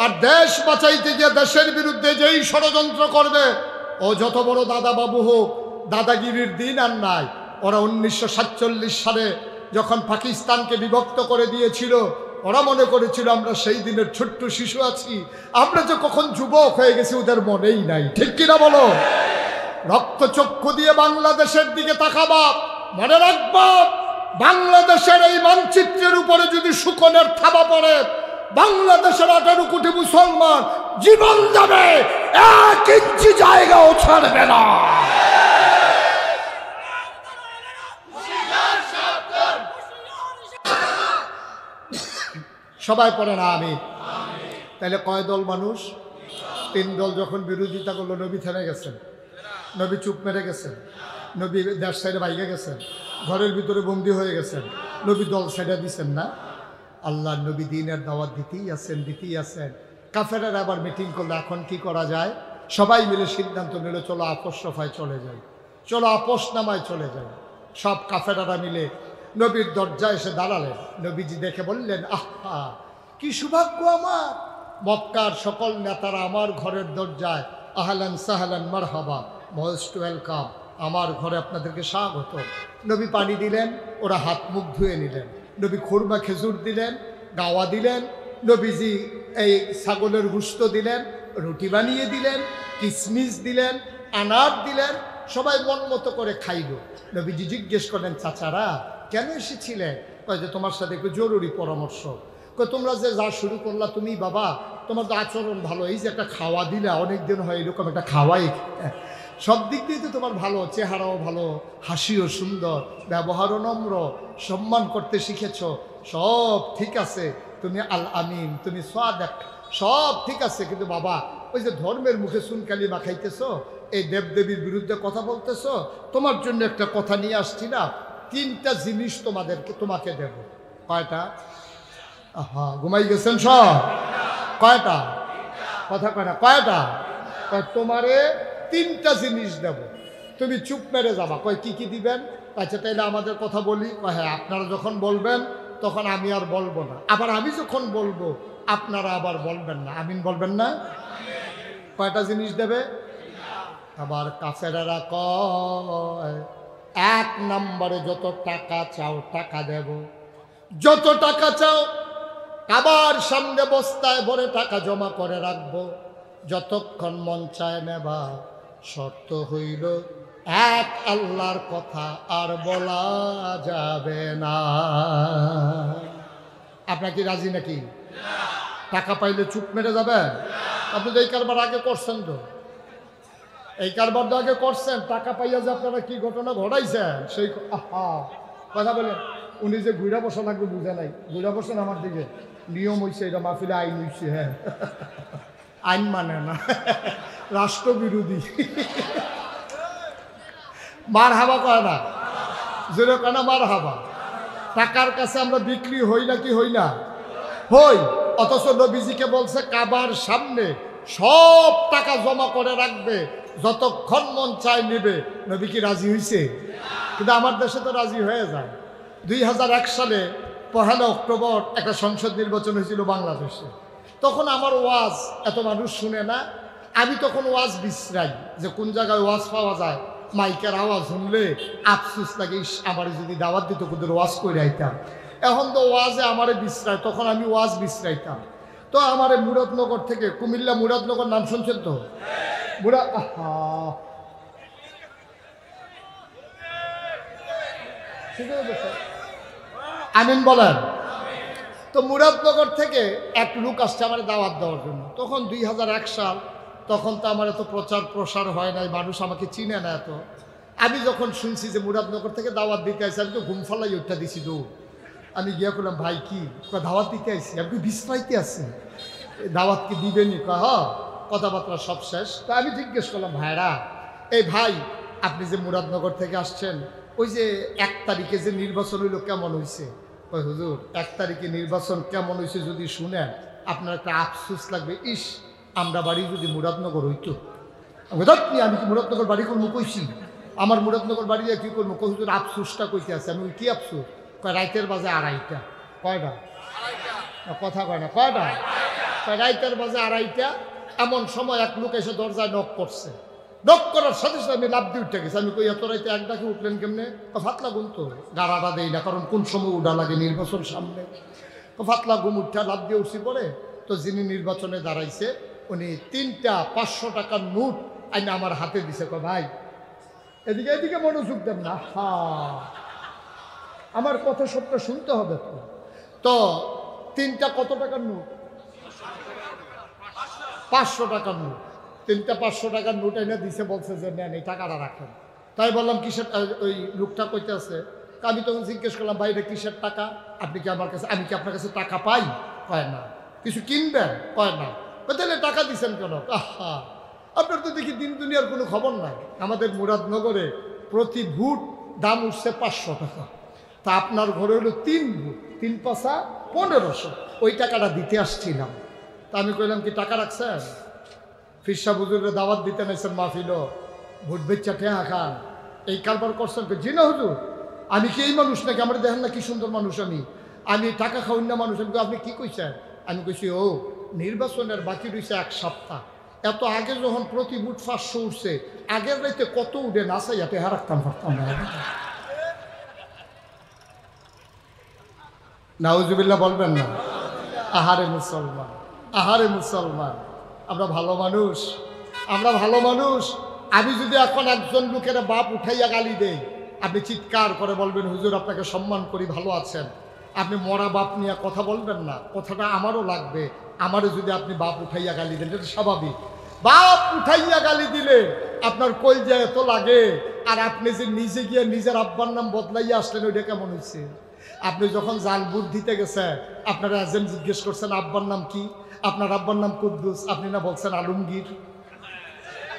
আর দেশ বাঁচাইতে গিয়ে দেশের বিরুদ্ধে যেই ষড়যন্ত্র করবে ও যত বড় দাদা বাবু হোক, দাদাগিরির দিন আর নাই। ওরা 1947 সালে যখন পাকিস্তানকে বিভক্ত করে দিয়েছিল, ওরা মনে করেছিল আমরা সেই দিনের ছোট্ট শিশু আছি, আমরা যে কখন যুবক হয়ে গেছি ওদের মনেই নাই। ঠিক কিনা বলো? রক্তচক্ষু দিয়ে বাংলাদেশের দিকে তাকাবা, মনে রাখবা বাংলাদেশের এই মানচিত্রের উপরে যদি শুকনের থাবা পড়ে, বাংলাদেশের 18 কোটি মুসলমান জীবন যাবে, 1 ইঞ্চি জায়গাও ছাড়বে না। সবাই পড়ে না আমি? তাহলে কয় দল মানুষ? 3 দল। যখন বিরোধিতা করলো, নবী থেমে গেছেন, নবী চুপ মেরে গেছেন, নবী দেশ সাইডে বাইকে গেছেন, ঘরের ভিতরে বন্দী হয়ে গেছেন, নবী দল সাইডে দিচ্ছেন না। আল্লাহ নবী দিনের দাওয়াত দিতেই আছেন। কাফেরের আবার মিটিং করলো, এখন কি করা যায়? সবাই মিলে সিদ্ধান্ত নিল, চলো আপোষ সফায় চলে যাই, চলো আপোষ নামায় চলে যাই। সব কাফেরারা মিলে নবীর দরজায় এসে দাঁড়ালেন। নবীজি দেখে বললেন, আহা কি সৌভাগ্য আমার, মক্কার সকল নেতারা আমার ঘরের দরজায়, আহলান সাহলান মারহাবা, মোস্ট ওয়েলকাম, আমার ঘরে আপনাদেরকে স্বাগত। নবী পানি দিলেন, ওরা হাত মুখ ধুয়ে নিলেন। নবী খুরমা খেজুর দিলেন, গাওয়া দিলেন, নবীজি এই ছাগলের গোশত দিলেন, রুটি বানিয়ে দিলেন, কিশমিশ দিলেন, আনার দিলেন, সবাই মন মতো করে খাইল। নবীজি জিজ্ঞেস করলেন, চাচারা কেন এসেছিলেন? কয় যে তোমার সাথে একটু জরুরি পরামর্শ। কয় তোমরা যে যা শুরু করলা, তুমি বাবা তোমার তো আচরণ ভালো, এই যে একটা খাওয়া দিলা, অনেকদিন হয় এরকম একটা খাওয়াই, সব দিক দিয়ে তো তোমার ভালো, চেহারাও ভালো, হাসিও সুন্দর, ব্যবহারও নম্র, সম্মান করতে শিখেছ, সব ঠিক আছে, তুমি আল আমিন, তুমি সাদেক, সব ঠিক আছে। কিন্তু বাবা ওই যে ধর্মের মুখে চুনকালি মাখাইতেছ, এই দেবদেবীর বিরুদ্ধে কথা বলতেছ, তোমার জন্য একটা কথা নিয়ে আসছি না, 3টা জিনিস তোমাকে দেব। কয়টা? আহা ঘুমাই গেছেন সব? কয়টা? কথা কয় না, কয়টা? তোমারে 3টা জিনিস দেব, তুমি চুপ মেরে যাবা। কয় কি কি দিবেন? আচ্ছা তাইলে আমাদের কথা বলি। হ্যাঁ, আপনারা যখন বলবেন তখন আমি আর বলবো না, আবার আমি যখন বলবো আপনারা আবার বলবেন না, আমিন বলবেন না। কয়টা জিনিস দেবে? আবার কাফেরেরা কয় 1 নম্বরে যত টাকা চাও টাকা দেব, যত টাকা চাও আবার সামনে বস্তায় ভরে টাকা জমা করে রাখবো, যতক্ষণ মন চায় নেবা, শর্ত হইল এক আল্লাহর কথা আর বলা যাবে না। আপনার কি রাজি নাকি? টাকা পাইলে চুপ মেরে যাবেন? আপনি তো এই কারবার আগে করছেন, তো এই কারবার তো আগে করছেন। টাকা পাইয়া যে আপনারা কি ঘটনা ঘটাইছেন সেই কথা বলেন। উনি যে ঘুরা বসা লাগবে বুঝে নাই, ঘুরা বসেন আমার দিকে। নিয়ম হয়েছে, এটা মাহফিলে আইন হয়েছে। হ্যাঁ, আইন মানে না, রাষ্ট্রবিরোধী। মার হাবা কয় না, জোরে কয় না মার হাবা। টাকার কাছে আমরা বিক্রি হই নাকি হই না? হই। অথচ নবীজিকে বলছে কাবার সামনে সব টাকা জমা করে রাখবে, যতক্ষণ মন চায় নেবে। নবী কি রাজি হয়েছে? কিন্তু আমার দেশে তো রাজি হয়ে যায়। 2001 সালে 1 অক্টোবর একটা সংসদ নির্বাচন হয়েছিল বাংলাদেশে। তখন আমার ওয়াজ এত মানুষ শুনে না। আমি তখন ওয়াজ বিশ্রাই, যে কোন জায়গায় ওয়াজ পাওয়া যায়। মাইকের আওয়াজ শুনলে আফসুস লাগে, আমার যদি দাওয়াত দিত কোদের ওয়াজ করে আইতাম। এখন তো ওয়াজে আমারে বিশ্রায়, তখন আমি ওয়াজ বিশ্রাইতাম। তো আমারে মুরাদনগর থেকে, কুমিল্লা মুরাদনগর নাম শুনছেন তো? আমিন বলেন। তো মুরাদনগর থেকে এক লোক আসছে আমার দাওয়াত দেওয়ার জন্য। তখন 2001 সাল, তখন তো আমার এত প্রচার প্রসার হয় নাই, মানুষ আমাকে চিনে না এত। আমি যখন শুনছি যে মুরাদনগর থেকে দাওয়াত দিতে আসছি, আমি তো ঘুম ফালাই উঠটা দিছি দৌড়। আমি গিয়া করলাম, ভাই কি দাওয়াত দিতে আসছি? আপনি বিশ্রাইতে আসছেন, দাওয়াত কি দিবেনি? কথাবার্তা সব শেষ। তো আমি জিজ্ঞেস করলাম, ভাইরা এই ভাই আপনি যে মুরাদনগর থেকে আসছেন, ওই যে 1 তারিখে যে নির্বাচন হইল কেমন হয়েছে? ওই হুজুর 1 তারিখে নির্বাচন কেমন হয়েছে যদি শুনেন আপনার একটা আফসোস লাগবে। ইস, আমরা বাড়ি যদি মুরাদনগর হইতো। আমি কি মুরাদনগর বাড়ি করবো কইছি? আমার মুরাদনগর বাড়ি কি করবো? হুজুর আফসোসটা কইতে আছে। আমি কি আফসোস? রাইতের বাজে 2:30। কয়টা? কথা কয় না, কয়টা? রাইতের বাজে 2:30। এমন সময় এক লোক এসে দরজায় নক করছে। নক করার সাথে সাথে আমি লাভ দিয়ে উঠে গেছি। আমি কই এত রাইতে এক ডাকে উঠলেন কেমনে? ফাতলা ঘুম তো, গাড়াটা দেই না, কারণ কোন সময় উঠা লাগে নির্বাচন সামনে। ফাতলা ঘুম উঠা লাভ দিয়ে উঠছি পরে। তো যিনি নির্বাচনে দাঁড়াইছে উনি 3টা 500 টাকার নোট আইনে আমার হাতে দিছে। ভাই এদিকে এদিকে মনোযোগ দেন না, আমার কথা সবটা শুনতে হবে। তো 3টা কত টাকার নোট? 500 টাকার নোট। 3টা 500 টাকার নোট এনে দিছে, বলছে যে নেন এই টাকাটা রাখেন। তাই বললাম কিসের? ওই লোকটা কইতে আছে। আমি তখন জিজ্ঞেস করলাম, ভাই এটা কিসের টাকা? আপনি কি আমার কাছে, আমি কি আপনার কাছে টাকা পাই? কয় না। কিছু কিনবেন? কয় না। তাহলে টাকা দিচ্ছেন কেন? আপনার তো দেখি দিন দুনিয়ার কোনো খবর নাই। আমাদের মুরাদনগরে প্রতি ভোট দাম উঠছে 500 টাকা। তা আপনার ঘরে হলো 3 ভোট, 3 পাঁচা 1500। ওই টাকাটা দিতে আসছিলাম। তা আমি কইলাম কি টাকা রাখছেন? ফিরসা হুজুরের দাওয়াত দিতে নাইছেন মাহফিল, ভোট বেচ্চা ঠেহা খান, এই কারবার করছেন? জি না হুজুর, আমি কি এই মানুষ নাকি? আমার দেখেন না কি সুন্দর মানুষ, আমি টাকা খাওয়াই না মানুষ। আমি আপনি কি কইছেন? আমি কইছি ও নির্বাচনের বাকি রয়েছে 1 সপ্তাহ। এত আগে যখন প্রতি ভোট 500 উঠছে, আগের রাইতে কত উঠে নাচাইয়া টেহা রাখতাম পারতাম না। নাউজুবিল্লাহ বলবেন না? আহারে মুসলমান, আহারে মুসলমান, আমরা ভালো মানুষ, আমরা ভালো মানুষ। আমি যদি এখন একজন লোকের বাপ উঠাইয়া গালি দেই, আপনি চিৎকার করে বলবেন হুজুর আপনাকে সম্মান করি, ভালো আছেন। আপনি মরা বাপ নিয়ে কথা বলবেন না, কথাটা আমারও লাগবে। আমারও যদি আপনি বাপ উঠাইয়া গালি দেন, এটা স্বাভাবিক। বাপ উঠাইয়া গালি দিলে আপনার কলজা এত লাগে, আর আপনি যে নিজে গিয়ে নিজের আব্বার নাম বদলাইয়া আসলেন, ওইটা কেমন হয়েছে? আপনি যখন জাল বুট দিতে গেছেন, আপনারা এজেন্ট জিজ্ঞেস করছেন আব্বার নাম কি? আপনার আব্বার নাম কুদ্দুস, আপনি না বলছেন আলমগীর।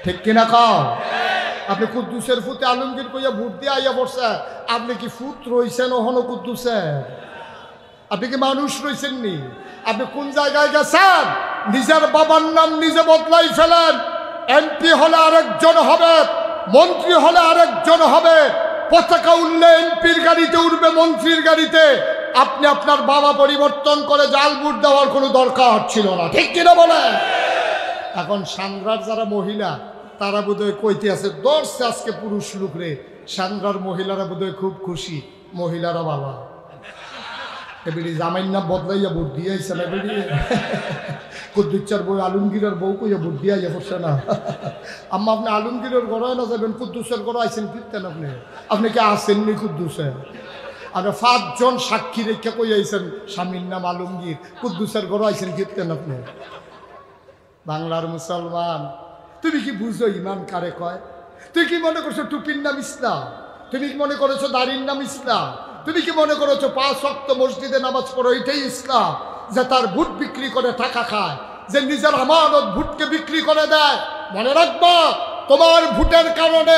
ঠিক কিনা কাও? আপনি কুদ্দুসের ফুতে আলমগীর কইয়া ভোট দিয়ে আইয়া পড়ছে। আপনি কি ফুত রইছেন ওহনো কুদ্দুসের? আপনি কি মানুষ রইছেন নি? আপনি কোন জায়গায় গেছেন? নিজের বাবার নাম নিজে বদলাই ফেলেন। এমপি হলে আরেকজন হবে, মন্ত্রী হলে আরেকজন হবে, পতাকা উঠলে এমপির গাড়িতে উঠবে, মন্ত্রীর গাড়িতে। আপনি আপনার বাবা পরিবর্তন করে জাল ভোট দেওয়ার কোনো দরকার ছিল না, ঠিক কিনা বলে? এখন সান্দ্রার যারা মহিলা তারা বোধহয় কইতে আছে দর্শে আজকে পুরুষ লোক রে। সান্দ্রার মহিলারা বোধহয় খুব খুশি, মহিলারা বাবা এবারে জামাইর নাম বদলাইয়া ভোট দিয়ে আইসে না। এবারে কুদ্দুচ্চার বউ আলমগীরের বউ কইয়া ভোট দিয়ে আইয়া পড়ছে না। আম্মা আপনি আলমগীরের গড়ায় না যাবেন, কুদ্দুসের গড় আইসেন ফিরতেন। আপনি কি আসেননি কুদ্দুসে? আর 5 জন সাক্ষী রেখে কই আইছেন স্বামীর নাম আলমগীর কুদ্দুসের ঘর আইছেন কীর্তেন আপনি। বাংলার মুসলমান, তুমি কি বুঝো ইমান কারে কয়? তুই কি মনে করছো টুপির নাম ইসলাম? তুমি কি মনে করেছো দাড়ির নাম ইসলাম? তুমি কি মনে করেছো 5 ওয়াক্ত মসজিদে নামাজ পড়ো এটাই ইসলাম? যে তার ভোট বিক্রি করে টাকা খায়, যে নিজের আমানত ভোটকে বিক্রি করে দেয়। মনে রাখবা, তোমার ভোটের কারণে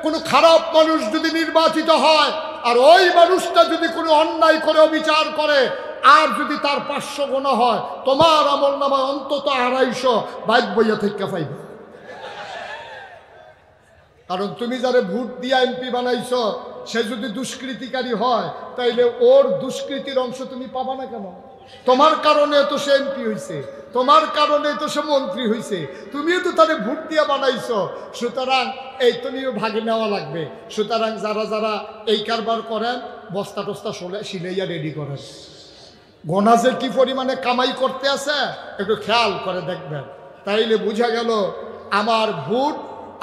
কোনো খারাপ মানুষ যদি নির্বাচিত হয়, আর ওই মানুষটা যদি কোনো অন্যায় করে অবিচার করে, আর যদি তার 500 গুনাহ হয়, তোমার আমল নামায় অন্তত 250 বাইক বইয়া থেকে পাইবে। কারণ তুমি যারে ভোট দিয়া এমপি বানাইছো, সে যদি দুষ্কৃতিকারী হয়, তাইলে ওর দুষ্কৃতির অংশ তুমি পাবা না কেন? তোমার কারণে তো সে এমপি হয়েছে, তোমার কারণে তো সে মন্ত্রী হয়েছে, তুমিও তো তাদের ভোট দিয়া বানাইছো। সুতরাং এই তো নিয়ে ভাগে নেওয়া লাগবে। সুতরাং যারা যারা এই কারবার করেন, বস্তা টস্তা সিলাইয়া রেডি করেন। গোনা যে কি পরিমাণে কামাই করতে আছে একটু খেয়াল করে দেখবেন, তাইলে বোঝা গেল আমার ভোট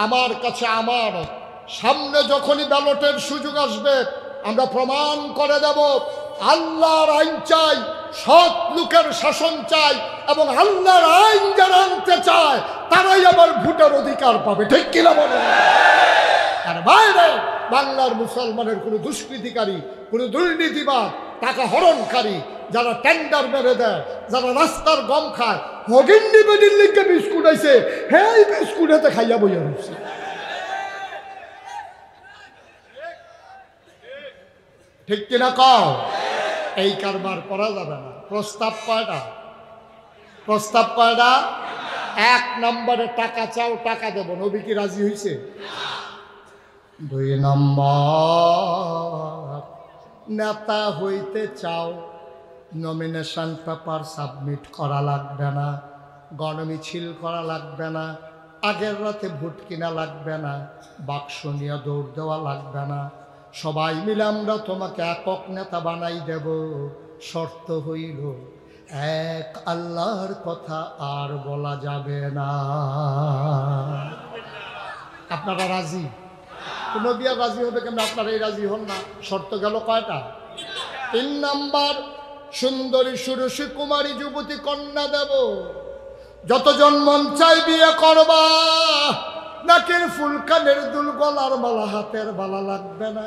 আমার কাছে আমার। সামনে যখনই ব্যালটের সুযোগ আসবে, আমরা প্রমাণ করে দেব আল্লাহর আইন চাই, সৎ লোকের শাসন চাই, এবং আল্লাহর আইন যারা আনতে চায় তারাই আবার ভোটের অধিকার পাবে। ঠিক কিনা বলে? আর বাইরে বাংলার মুসলমানের কোনো দুষ্কৃতিকারী, কোনো দুর্নীতিবাদ, টাকা হরণকারী, যারা টেন্ডার মেরে দেয়, যারা রাস্তার গম খায়, হগিন্নি বেডির লিখে বিস্কুট আইছে, হ্যাঁ বিস্কুট হাতে খাইয়া বইয়া রয়েছে। ঠিক কিনা কও? এই কারবার করা যাবে না। প্রস্তাব কয়টা? প্রস্তাব কয়টা? 1 নম্বরে টাকা চাও, টাকা দেব। নবী কি রাজি হয়েছে? 2 নম্বর, নেতা হইতে চাও, নমিনেশন পেপার সাবমিট করা লাগবে না, গণমিছিল করা লাগবে না, আগের রাতে ভোট কিনা লাগবে না, বাক্স নিয়ে দৌড় দেওয়া লাগবে না। সবাই মিলে আমরা তোমাকে একক নেতা বানাই দেব। শর্ত হইল এক আল্লাহর কথা আর বলা যাবে না। আপনারা রাজি? নবী আর রাজি হবে কেন? আপনারাই রাজি হন না। শর্ত গেল কয়টা? 3 নম্বর, সুন্দরী সুরসী কুমারী যুবতী কন্যা দেব। যতজন মন চাই বিয়ে করবা, নাকের ফুল, কানের দুল, গলার মালা, হাতের বালা লাগবে না,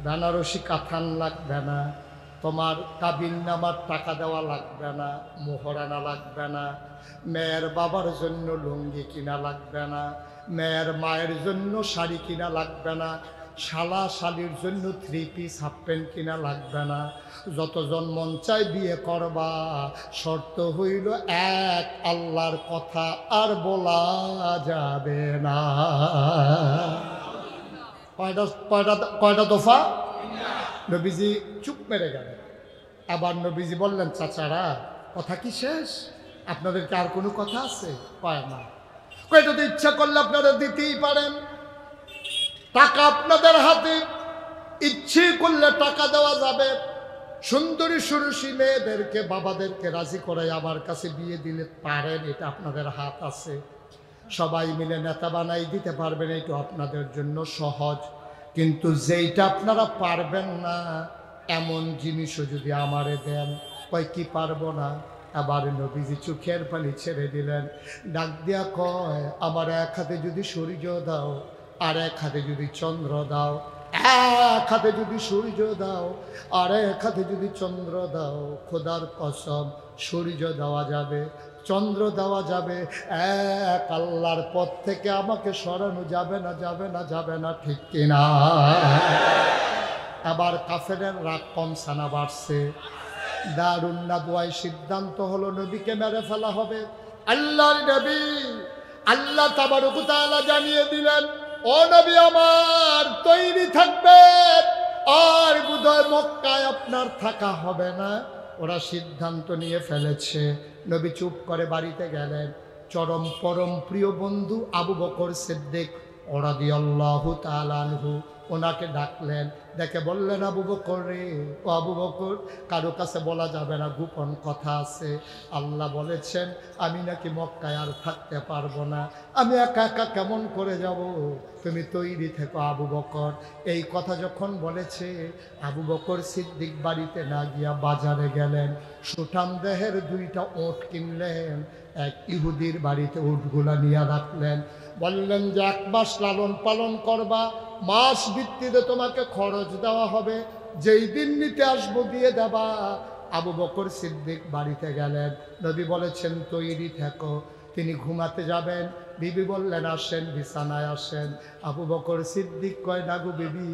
বেনারসি কাথান লাগবে না, তোমার কাবিন নামার টাকা দেওয়া লাগবে না, মোহরানা লাগবে না, মেয়ের বাবার জন্য লুঙ্গি কিনা লাগবে না, মেয়ের মায়ের জন্য শাড়ি কিনা লাগবে না, শালা শালির জন্য 3 পিস হাফ প্যান্ট কিনা লাগবে না। যতজন মন চাই বিয়ে করবা, শর্ত হইল এক আল্লাহর কথা আর বলা যাবে না। কয়টা দফা? নবীজি চুপ মেরে গেলেন। আবার নবীজি বললেন, চাচারা কথা কি শেষ? আপনাদেরকে আর কোনো কথা আছে? কয় না। কয়টা তো ইচ্ছা করলে আপনারা দিতেই পারেন, টাকা আপনাদের হাতে, ইচ্ছে করলে টাকা দেওয়া যাবে। সুন্দরী সুরসী মেয়েদেরকে, বাবাদেরকে রাজি করে আমার কাছে বিয়ে দিলে পারেন, এটা আপনাদের হাত আছে। সবাই মিলে নেতা বানাই দিতে পারবেন, এটা আপনাদের জন্য সহজ। কিন্তু যেইটা আপনারা পারবেন না, এমন জিনিসও যদি আমারে দেন। কয় কি পারবো না? আবার নবীজি চোখের পানি ছেড়ে দিলেন, ডাক দিয়া কয়, আমার এক হাতে যদি সূর্য দাও, আর এক হাতে যদি চন্দ্র দাও, এক হাতে যদি সূর্য দাও আর এক হাতে যদি চন্দ্র দাও, খোদার কসম সূর্য দেওয়া যাবে, চন্দ্র দেওয়া যাবে, এক আল্লাহর পথ থেকে আমাকে সরানো যাবে না, যাবে না, যাবে না। ঠিক কিনা? আবার কাফেরের রাগ কমসানা বাড়ছে। দারুন নাদওয়ায় সিদ্ধান্ত হলো নবীকে মেরে ফেলা হবে। আল্লাহর নবী, আল্লাহ তাবারক ওয়া তাআলা জানিয়ে দিলেন, ও নবী আমার তৈরি থাকবেন, আর বোধহয় মক্কায় আপনার থাকা হবে না। ওরা সিদ্ধান্ত নিয়ে ফেলেছে। নবী চুপ করে বাড়িতে গেলেন। চরম পরম প্রিয় বন্ধু আবু বকর সিদ্দিক রাদিয়াল্লাহু তাআলা আনহু ওনাকে ডাকলেন, ডেকে বললেন, আবু বকর রে, ও আবু বকর, কারো কাছে বলা যাবে না, গোপন কথা আছে। আল্লাহ বলেছেন আমি নাকি মক্কায় আর থাকতে পারবো না, আমি একা একা কেমন করে যাব, তুমি তৈরি থেকো আবু বকর। এই কথা যখন বলেছে, আবু বকর সিদ্দিক বাড়িতে না গিয়া বাজারে গেলেন, সুঠাম দেহের 2টা ওট কিনলেন, এক ইহুদির বাড়িতে উটগুলা নিয়ে রাখলেন, বললেন যে 1 মাস লালন পালন করবা, মাস ভিত্তিতে তোমাকে খরচ দেওয়া হবে, যেই দিন নিতে আসবো দিয়ে দেবা। আবু বকর সিদ্দিক বাড়িতে গেলেন, নবী বলেছেন তৈরি থেকো, তিনি ঘুমাতে যাবেন, বিবি বললেন আসেন, বিছানায় আসেন। আবু বকর সিদ্দিক কয়, না গো বিবি,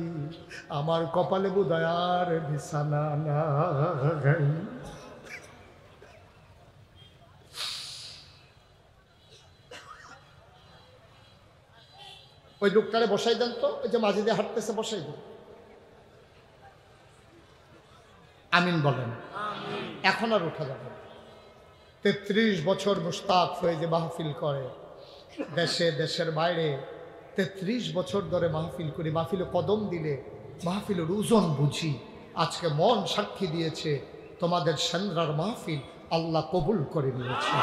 আমার কপালে বোধহয় আর বিছানা নাই। ওই লোকটারে বসাই দেন তো, ওই যে মাঝে দিয়ে হাঁটতেছে, বসাই দেন। আমিন বলেন। এখন আর উঠা যাবে। 33 বছর মুস্তাক হয়ে যে মাহফিল করে, দেশে দেশের বাইরে 33 বছর ধরে মাহফিল করি, মাহফিলে কদম দিলে মাহফিলের ওজন বুঝি। আজকে মন সাক্ষী দিয়েছে, তোমাদের সেন্দ্রার মাহফিল আল্লাহ কবুল করে নিয়েছে।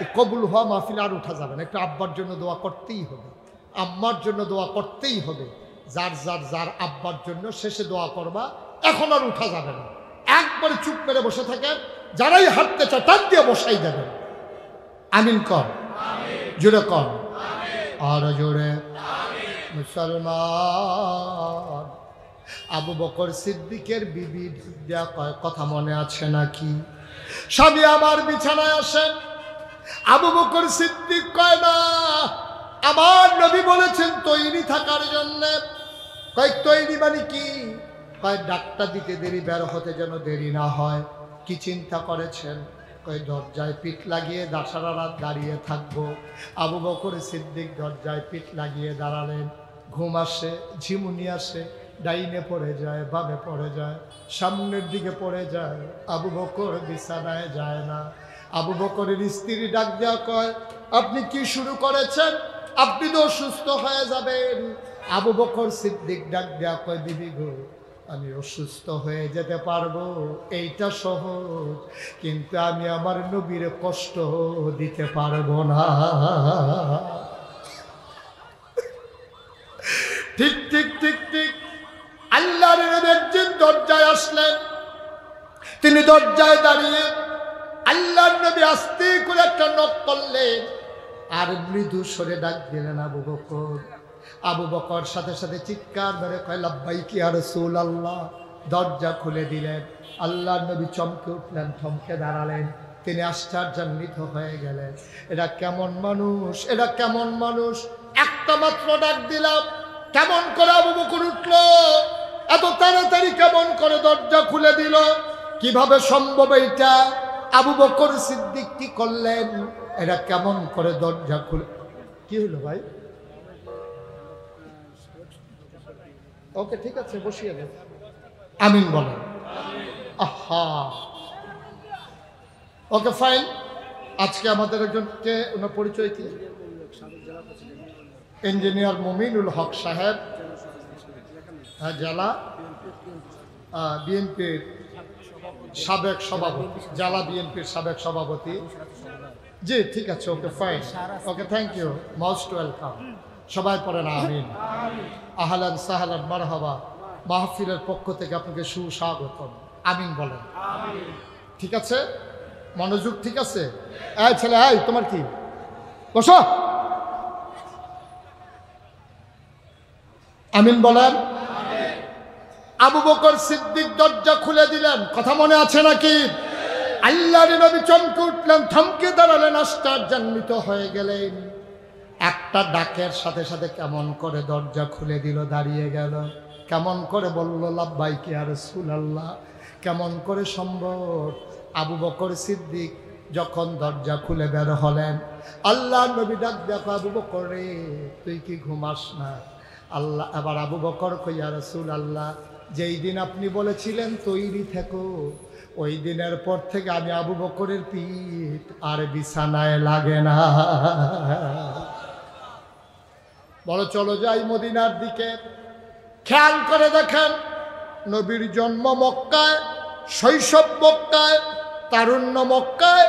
এই কবুল হওয়া মাহফিল আর উঠা যাবে না। একটু আব্বার জন্য দোয়া করতেই হবে, আম্মার জন্য দোয়া করতেই হবে। যার যার যার আব্বার জন্য শেষে দোয়া করবা, এখন আর উঠা যাবে না। একবারে চুপ মেরে বসে থাকেন, যারাই হাঁটতে চায় টান দিয়ে বসাই দেবেন। আমিন কর, জোরে কর, আর জোরে। মুসলমান, আবু বকর সিদ্দিকের বিবি দেয়া কয়, কথা মনে আছে নাকি? স্বামী আমার বিছানায় আসেন। আবু বকর সিদ্দিক কয়, না, আমার নবী বলেছেন তৈরি থাকার জন্য। কয় তৈরি মানে কি? কয় ডাক্তার দিতে দেরি, বের হতে যেন দেরি না হয়। কি চিন্তা করেছেন? কয় দরজায় পিঠ লাগিয়ে সারা রাত দাঁড়িয়ে থাকবো। আবু বকর সিদ্দিক দরজায় পিঠ লাগিয়ে দাঁড়ালেন। ঘুম আসে, ঝিমুনি আসে, ডাইনে পড়ে যায়, বামে পড়ে যায়, সামনের দিকে পড়ে যায়। আবু বকর বিছানায় যায় না। আবু বকরের স্ত্রী ডাক দেওয়া কয়, আপনি কি শুরু করেছেন? আপনি তো অসুস্থ হয়ে যাবেন। আবু বকর সিদ্দিক ডাক দেওয়া কয়, দিদি গো, আমি অসুস্থ হয়ে যেতে পারবো, এইটা সহজ, কিন্তু আমি আমার নবীর কষ্ট দিতে পারবো না। ঠিক ঠিক ঠিক ঠিক। আল্লাহর নবী একদিন দরজায় আসলেন। তিনি দরজায় দাঁড়িয়ে আল্লাহর নবী আস্তে করে একটা নক করলেন, আর মৃদু স্বরে ডাক দিলেন, আবু বকর। আবু বকর সাথে সাথে চিৎকার ধরে কয়, লাব্বাইকি ইয়া রাসূলুল্লাহ। দরজা খুলে দিলেন। আল্লাহর নবী চমকে উঠলেন, থমকে দাঁড়ালেন। তিনি আশ্চর্যান্বিত হয়ে গেলেন, এটা কেমন মানুষ, এটা কেমন মানুষ! একটা মাত্র ডাক দিলাম, কেমন করে আবু বকর উঠলো, এত তাড়াতাড়ি কেমন করে দরজা খুলে দিল, কিভাবে সম্ভব এইটা? আবু বকর সিদ্দিক কি করলেন? এটা কেমন করে দরজা খুলে? কি হলো ভাই? ওকে, ঠিক আছে, বসিয়ে দেন। আমিন বলেন। আহা, ওকে, ফাইন। আজকে আমাদের একজনকে, ওনার পরিচয় কি? ইঞ্জিনিয়ার মুমিনুল হক সাহেব, জেলা বিএনপির সাবেক সভাপতি, জেলা বিএনপির সাবেক সভাপতি। জি, ঠিক আছে, okay, fine, okay, thank you, most welcome. সবাই পড়েন আমিন। আহলান সাহলান মারহাবা। মাহফিলের পক্ষ থেকে আপনাকে সুস্বাগতম। আমিন বলেন। ঠিক আছে, মনোযোগ ঠিক আছে? এই ছেলে, এই তোমার কি? বসো। আমিন বলেন। আবু বকর সিদ্দিক দরজা খুলে দিলেন, কথা মনে আছে নাকি? আল্লাহর নবী চমকে উঠলেন, থমকে দাঁড়ালেন, আশ্চর্যান্বিত হয়ে গেলেন। একটা ডাকের সাথে সাথে কেমন করে দরজা খুলে দিল, দাঁড়িয়ে গেল, কেমন করে বলল, লাব্বাইকি ইয়া রাসূলুল্লাহ। কেমন করে সম্ভব? আবু বকর সিদ্দিক যখন দরজা খুলে বের হলেন, আল্লাহর নবী ডাক দেখো, আবু বকর রে, তুই কি ঘুমাস না? আল্লাহ আবার আবু বকর কই, ইয়া রাসূলুল্লাহ, যেই দিন আপনি বলেছিলেন তৈরি থেকো, ওই দিনের পর থেকে আমি আবু বকরের পিঠ আর বিছানায় লাগে না। বলো চলো যাই মদিনার দিকে। খেয়াল করে দেখেন, নবীর জন্ম মক্কায়, শৈশব মক্কায়, তারুণ্য মক্কায়,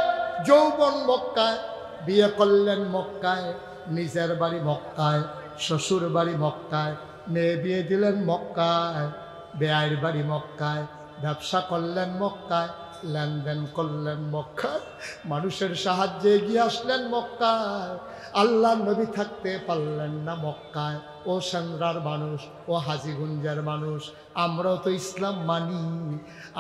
যৌবন মক্কায়, বিয়ে করলেন মক্কায়, নিজের বাড়ি মক্কায়, শ্বশুর বাড়ি মক্কায়, মেয়ে বিয়ে দিলেন মক্কায়, বেয়াইর বাড়ি মক্কায়, ব্যবসা করলেন মক্কায়, লেনদেন করলেন মক্কায়, মানুষের সাহায্যে এগিয়ে আসলেন মক্কায়। আল্লাহ নবী থাকতে পারলেন না মক্কায়। ও সেন্দ্রার মানুষ, ও হাজীগঞ্জের মানুষ, আমরাও তো ইসলাম মানি,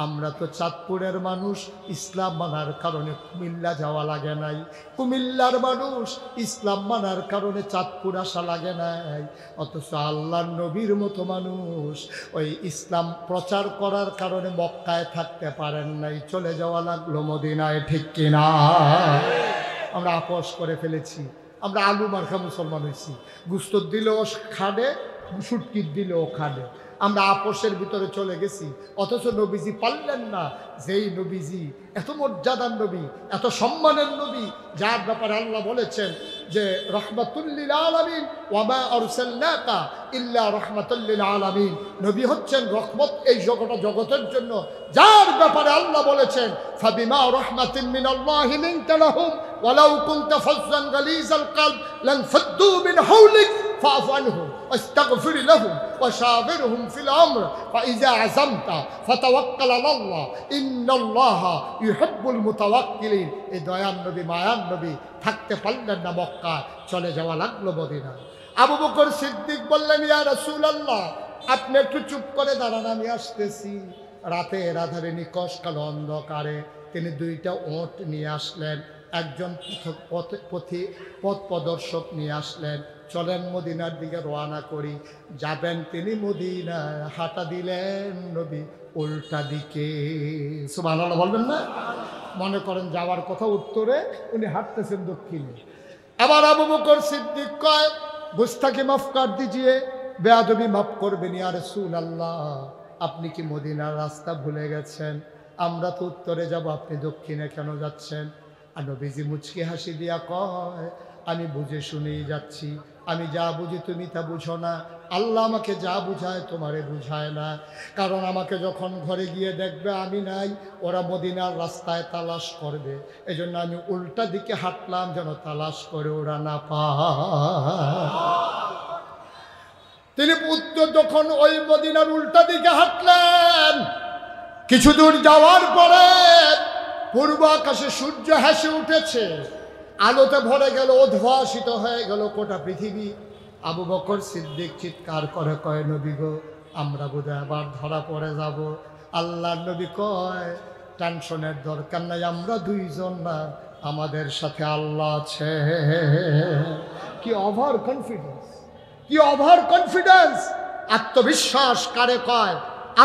আমরা তো চাঁদপুরের মানুষ, ইসলাম মানার কারণে কুমিল্লা যাওয়া লাগে নাই। কুমিল্লার মানুষ, ইসলাম মানার কারণে চাঁদপুর আসা লাগে নাই। অথচ আল্লাহর নবীর মতো মানুষ ওই ইসলাম প্রচার করার কারণে মক্কায় থাকতে পারেন নাই, চলে যাওয়া লাগলো মদিনায়। ঠিক কিনা? আমরা আপোষ করে ফেলেছি, আমরা আলু মার্কা মুসলমান হয়েছি। গুস্তর দিলেও খাডে, সুটকির দিলেও খাডে, আমরা আপোষের ভিতরে চলে গেছি। অথচ নবীজি পারলেন না, যেই নবীজি এত মর্যাদার নবী, এত সম্মানের নবী, যার ব্যাপারে আল্লাহ বলেছেন যে রাহমাতুল লিল আলামিন ওয়া মা আরসালনাকা ইল্লা রাহমাতুল লিল আলামিন, নবী হচ্ছেন রহমত এই জগতের জন্য, যার ব্যাপারে আল্লাহ বলেছেন ফাবিমা রাহমাতিন মিনাল্লাহি লিনতা লাহুম ওয়ালাউ কুনতা ফাজ্জান গালিজাল কলব লানফাদ্দু মিন হাওলিক ফাআফু আনহুম ওয়াস্তাগফির লাহুম ওয়াশাবিরহুম ফিল আমর ফাইযা আযামতা ফাতাওয়াক্কাল আলাল্লাহ ইন্নাল্লাহা ইউহিব্বুল মুতাওয়াক্কিলিন। এই দয়ার নবী, মায়ার নবী থাকতে পারলেন না মক্কা, চলে যাওয়া লাগলো মদিনা। আবু বকর সিদ্দিক বললেন, ইয়া রাসূলুল্লাহ, আপনি একটু চুপ করে দাঁড়ান, আমি আসতেছি। রাতের আধারে নিকশ কালো অন্ধকারে তিনি দুইটা ওট নিয়ে আসলেন, একজন পথ প্রদর্শক নিয়ে আসলেন। চলেন মদিনার দিকে রওনা করি। যাবেন তিনি মদিনায়, হাঁটা দিলেন নবী উল্টা দিকে। সুবহানাল্লাহ বলবেন না? মনে করেন যাওয়ার কথা উত্তরে, উনি হাঁটতেছেন দক্ষিণে। আবার আবু বকর সিদ্দিক কয়, গুস্তাকি মাফ কর দিজিয়ে, বেয়াদবি মাফ করবেন ইয়া রাসূলুল্লাহ, আপনি কি মদিনার রাস্তা ভুলে গেছেন? আমরা তো উত্তরে যাব, আপনি দক্ষিণে কেন যাচ্ছেন? আর নবীজি মুচকি হাসি দিয়া কয়, আমি বুঝে শুনেই যাচ্ছি, আমি যা বুঝি তুমি তা বুঝো না। আল্লাহ আমাকে যা বুঝায় তোমারে বুঝায় না। কারণ আমাকে যখন ঘরে গিয়ে দেখবে আমি নাই, ওরা মদিনার রাস্তায় তালাশ করবে। এই জন্য আমি উল্টা দিকে হাঁটলাম, যেন তালাশ করে ওরা না পায়। তিনি উত্তর যখন ওই মদিনার উল্টা দিকে হাঁটলেন, কিছু দূর যাওয়ার পরে পূর্ব আকাশে সূর্য হেসে উঠেছে, আলোতে ভরে গেল, উদ্ভাসিত হয়ে গেল গোটা পৃথিবী। আবু বকর সিদ্দিক চিৎকার করে কয়, নবী গো, আমরা বোধহয় আবার ধরা পড়ে যাব। আল্লাহর নবী কয়, টেনশনের দরকার নাই, আমরা দুইজন না, আমাদের সাথে আল্লাহ আছে। কি ওভার কনফিডেন্স, কি ওভার কনফিডেন্স! আত্মবিশ্বাস কারে কয়?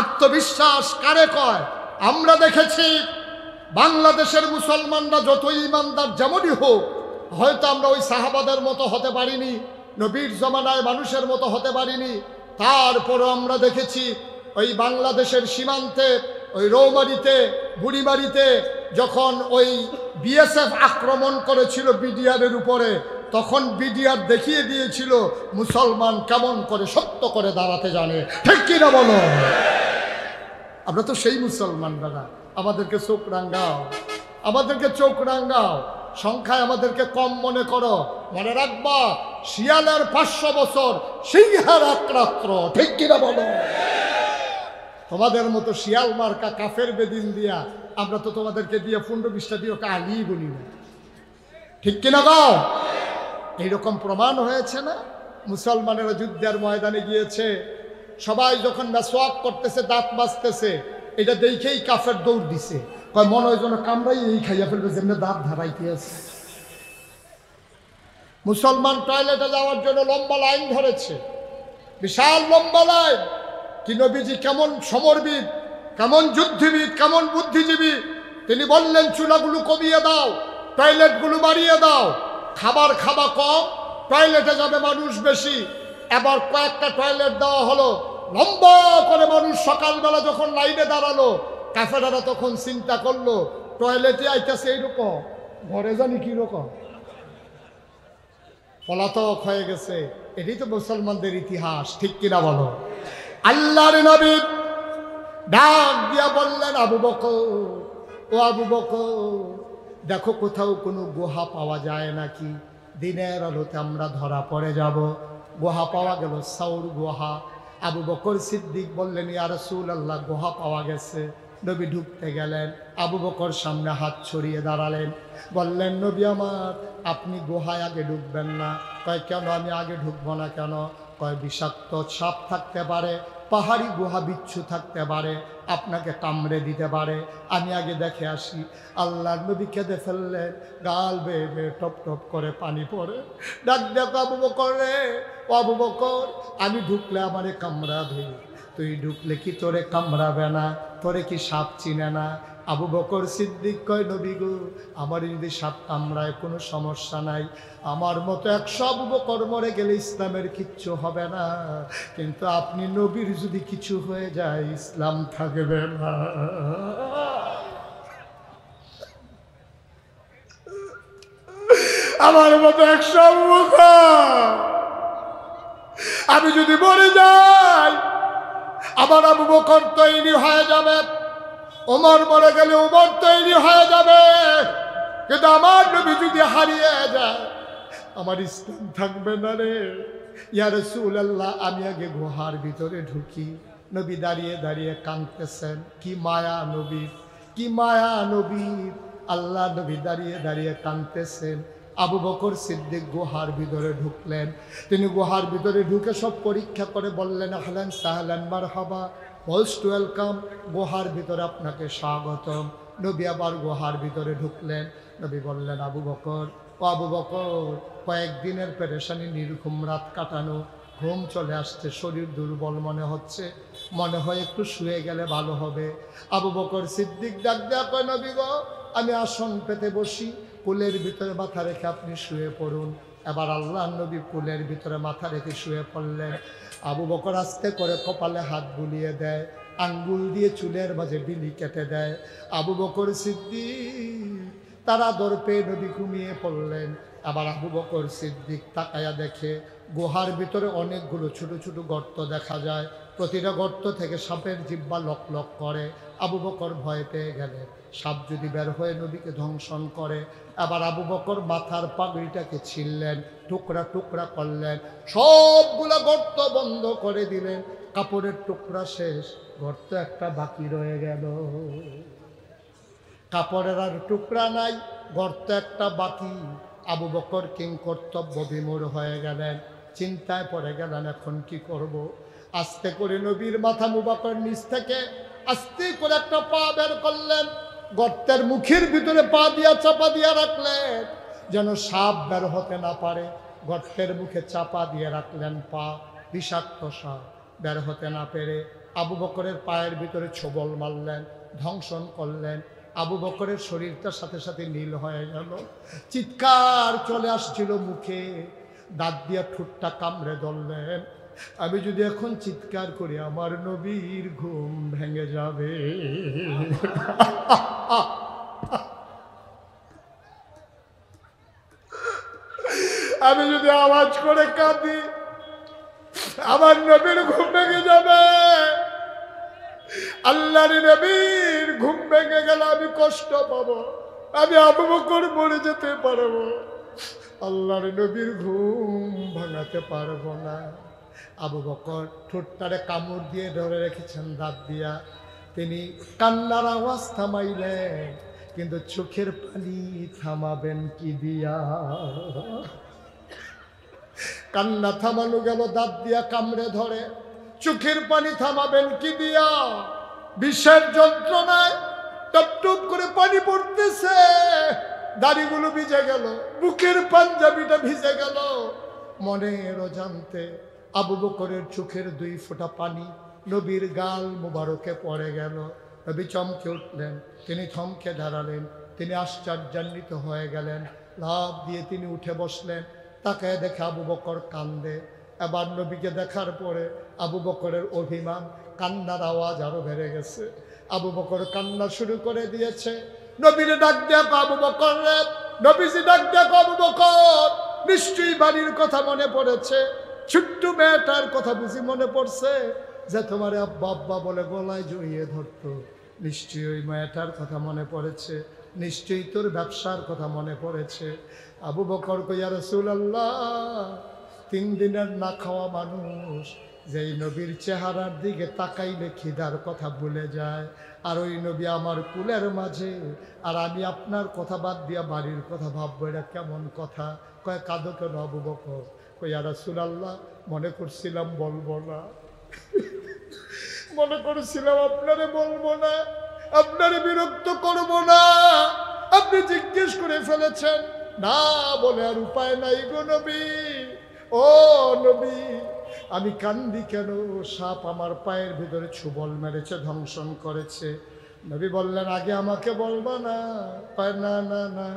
আত্মবিশ্বাস কারে কয়? আমরা দেখেছি বাংলাদেশের মুসলমানরা যতই ইমানদার যেমনই হোক, হয়তো আমরা ওই সাহাবাদের মতো হতে পারিনি, নবীর জমানায় মানুষের মতো হতে পারিনি, তারপরও আমরা দেখেছি ওই বাংলাদেশের সীমান্তে, ওই রৌমারিতে, বুড়িমারিতে যখন ওই বিএসএফ আক্রমণ করেছিল বিডিআরের উপরে, তখন বিডিআর দেখিয়ে দিয়েছিল মুসলমান কেমন করে সত্য করে দাঁড়াতে জানে। ঠিক কিনা বলো? আমরা তো সেই মুসলমান দাদা, আমাদেরকে চোখ রাঙ্গাও, আমাদেরকে চোখ রাঙ্গাও। সংখ্যায় আমাদেরকে কম মনে করো, মনে রাখবা শিয়ালের 500 বছর, সিংহের 1 রাত্র। ঠিক কিনা বলো? তোমাদের মতো শিয়াল মার্কা কাফের বেদিন দিয়া আমরা তো তোমাদেরকে দিয়ে 15-20টা দিয়ে আলি বলি না। ঠিক কিনা গাও? এইরকম প্রমাণ হয়েছে না? মুসলমানেরা যুদ্ধের ময়দানে গিয়েছে, সবাই যখন মেসওয়াক করতেছে, দাঁত মাজতেছে, এটা দেখেই কাফের দৌড় দিছে, কয় মনে হয় যেন কামড়াই এই খাইয়া ফেলবে, যেমনি দাঁত ধারাইতে আছে। মুসলমান টয়লেটে যাওয়ার জন্য লম্বা লাইন ধরেছে, বিশাল লম্বা লাইন। কি নবীজি কেমন সমরবিদ, কেমন যুদ্ধবিদ, কেমন বুদ্ধিজীবী! তিনি বললেন, চুলাগুলো কমিয়ে দাও, টয়লেটগুলো বাড়িয়ে দাও, খাবার খাবা কম, টয়লেটে যাবে মানুষ বেশি। এবার কয়েকটা টয়লেট দেওয়া হলো, লম্বা করে মানুষ সকালবেলা যখন লাইনে দাঁড়ালো, কাফেরারা তখন চিন্তা করলো টয়লেটে আইতেছে এইরকম, ঘরে জানি কিরকম, পলাতক হয়ে গেছে। এটাই তো মুসলমানদের ইতিহাস। ঠিক কিনা বলো? আল্লাহর নবী ডাক দিয়া বললেন, আবু বকর, ও আবু বকর, দেখো কোথাও কোনো গুহা পাওয়া যায় নাকি? দিনের আলোতে আমরা ধরা পড়ে যাব। গুহা পাওয়া গেল, সাউর গুহা। আবু বকর সিদ্দিক বললেন, ইয়া রাসূলুল্লাহ, গুহা পাওয়া গেছে। নবী ঢুকতে গেলেন, আবু বকর সামনে হাত ছড়িয়ে দাঁড়ালেন, বললেন, নবী আমার, আপনি গুহায় আগে ঢুকবেন না। কয়, কেন? আমি আগে ঢুকবো না কেন? কয়, বিষাক্ত সাপ থাকতে পারে, পাহাড়ি গুহা বিচ্ছু থাকতে পারে, আপনাকে কামড়ে দিতে পারে, আমি আগে দেখে আসি। আল্লাহর নবী কেঁদে ফেললেন, গাল বেয়ে বেয়ে টপ টপ করে পানি পড়ে। ডাক দেখো, আবু বকর রে, ও আবু বকর, আমি ঢুকলে আমারে কামড়াবে, তুই ঢুকলে কি তোরে কামড়াবে না? তোরে কি সাপ চিনে না? আবু বকর সিদ্দিক কয়, নবী গো, আমার যদি সাপ কামড়ায় কোনো সমস্যা নাই, আমার মতো 100 আবু বকর মরে গেলে ইসলামের কিচ্ছু হবে না, কিন্তু আপনি নবীর যদি কিছু হয়ে যায় ইসলাম থাকবে না। আমার মতো 100 আবু বকর আমি যদি মরে যাই, আমার আবু বকর তৈরি হয়ে যাবে, ওমর মরে গেলে ওমর তৈরি হয়ে যাবে, কিন্তু আমার নবী যদি হারিয়ে যায় আমার ইসলাম থাকবে না রে। ইয়া রাসূলুল্লাহ, আমি আগে গুহার ভিতরে ঢুকি। নবী দাঁড়িয়ে দাঁড়িয়ে কাঁদতেছেন। কি মায়া নবীর, কি মায়া নবীর। আল্লাহ নবী দাঁড়িয়ে দাঁড়িয়ে কাঁদতেছেন। আবু বকর সিদ্দিক গুহার ভিতরে ঢুকলেন। তিনি গুহার ভিতরে ঢুকে সব পরীক্ষা করে বললেন, আহলান সাহলান মারহাবা, মোস্ট ওয়েলকাম, গুহার ভিতরে আপনাকে স্বাগতম। নবী আবার গুহার ভিতরে ঢুকলেন। নবী বললেন, আবু বকর, ও আবু বকর, কয়েকদিনের পেরেশানি, নির্ঘুম রাত কাটানো, ঘুম চলে আসছে, শরীর দুর্বল মনে হচ্ছে, মনে হয় একটু শুয়ে গেলে ভালো হবে। আবু বকর সিদ্দিক ডাক দেয়া কয়, নবী গো, আমি আসন পেতে বসি, কুলের ভিতরে মাথা রেখে আপনি শুয়ে পড়ুন। এবার আল্লাহ নবী কুলের ভিতরে মাথা রেখে শুয়ে পড়লেন। আবু বকর আস্তে করে কপালে হাত বুলিয়ে দেয়, আঙ্গুল দিয়ে চুলের মাঝে বিলি কেটে দেয়। আবু বকর সিদ্দিক তারা দর পেয়ে নবী ঘুমিয়ে পড়লেন। আবার আবু বকর সিদ্দিক তাকায়া দেখে গুহার ভিতরে অনেকগুলো ছোট ছোট গর্ত দেখা যায়, প্রতিটা গর্ত থেকে সাপের জিহ্বা লক লক করে। আবু বকর ভয় পেয়ে গেলেন, সাপ যদি বের হয়ে নবীকে ধ্বংসন করে। আবার আবু বকর মাথার পাগড়িটাকে ছিঁড়লেন, টুকরা টুকরা করলেন, সবগুলা গর্ত বন্ধ করে দিলেন। কাপড়ের টুকরা শেষ, গর্ত একটা বাকি রয়ে গেল। কাপড়ের আর টুকরা নাই, গর্ত একটা বাকি। আবু বকর কিং কর্তব্য বিমূঢ় হয়ে গেলেন, চিন্তায় পড়ে গেলেন, এখন কি করব। আস্তে করে নবীর মাথা মুবারকের নিচ থেকে আস্তে করে একটা পা বের করলেন, গর্তের মুখের ভিতরে পা দিয়া চাপা দিয়া রাখলেন, যেন সাপ বের হতে না পারে। গর্তের মুখে চাপা দিয়ে রাখলেন পা, বিষাক্ত সাপ বের হতে না পেরে আবু বকরের পায়ের ভিতরে ছোবল মারলেন, ধ্বংসন করলেন। আবু বকরের শরীরটার সাথে সাথে নীল হয়ে গেল, চিৎকার চলে আসছিল মুখে, দাঁত দিয়া ঠোঁটটা কামড়ে ধরলেন, আমি যদি এখন চিৎকার করি আমার নবীর ঘুম ভেঙে যাবে। আমি যদি আওয়াজ করে কাঁদি আমার নবীর ঘুম ভেঙে যাবে। আল্লাহর নবীর ঘুম ভেঙে গেলে আমি কষ্ট পাবো, আমি আবু বকর মরে যেতে পারবো, আল্লাহর নবীর ঘুম ভাঙাতে পারবো না। আবু বকর ঠোঁটটারে কামড় দিয়ে ধরে রেখেছেন দাঁত দিয়া। তিনি কান্নার আওয়াজ থামাইলেন, কিন্তু চোখের পানি থামাবেন কি দিয়া? কান্না থামানো গেল, দাঁত দিয়া কামড়ে ধরে, চোখের পানি থামাবেন কি দিয়া? বিষের যন্ত্রণায় টপ টপ করে পানি পড়তেছে, দাড়িগুলো ভিজে গেল, বুকের পাঞ্জাবিটা ভিজে গেল। মনের অজান্তে আবু বকরের চোখের 2 ফোঁটা পানি নবীর গাল মুবারকে পড়ে গেল। নবী চমকে উঠলেন, তিনি থমকে দাঁড়ালেন, তিনি আশ্চর্যান্বিত হয়ে গেলেন। লাফ দিয়ে তিনি উঠে বসলেন, তাকায় দেখে আবু বকর কান্দে। এবার নবীকে দেখার পরে আবু বকরের অভিমান, কান্নার আওয়াজ আরো বেড়ে গেছে। আবু বকর কান্না শুরু করে দিয়েছে। নবীরে ডাক দেখো আবু বকর রে, নবীজি ডাক দেখো আবু বকর, নিশ্চয়ই বাড়ির কথা মনে পড়েছে, ছোট্ট মেয়েটার কথা বুঝি মনে পড়ছে, যে তোমার আব্বা আব্বা বলে গলায় জড়িয়ে ধরতো, নিশ্চয়ই ওই মেয়েটার কথা মনে পড়েছে, নিশ্চয়ই তোর ব্যবসার কথা মনে পড়েছে। আবু বকর কই, ইয়া রাসূলুল্লাহ, 3 দিনের না খাওয়া মানুষ যেই নবীর চেহারার দিকে তাকাইলে খিদার কথা ভুলে যায়, আর ওই নবী আমার কুলের মাঝে, আর আমি আপনার কথা বাদ দিয়া বাড়ির কথা ভাববো, এটা কেমন কথা? কয়, কাঁদো কেন আবু বকর? কই, ইয়া রাসূলুল্লাহ, মনে করছিলাম বলবো না, মনে করছিলাম আপনারে বলবো না, আপনারে বিরক্ত করব না, আপনি জিজ্ঞেস করে ফেলেছেন, না বলে আর উপায় নাই গো নবী। ও নবী, আমি কান্দি কেন? সাপ আমার পায়ের ভিতরে ছুবল মেরেছে, ধ্বংসন করেছে। নবী বললেন, আগে আমাকে বলবা না? কয়, না না না,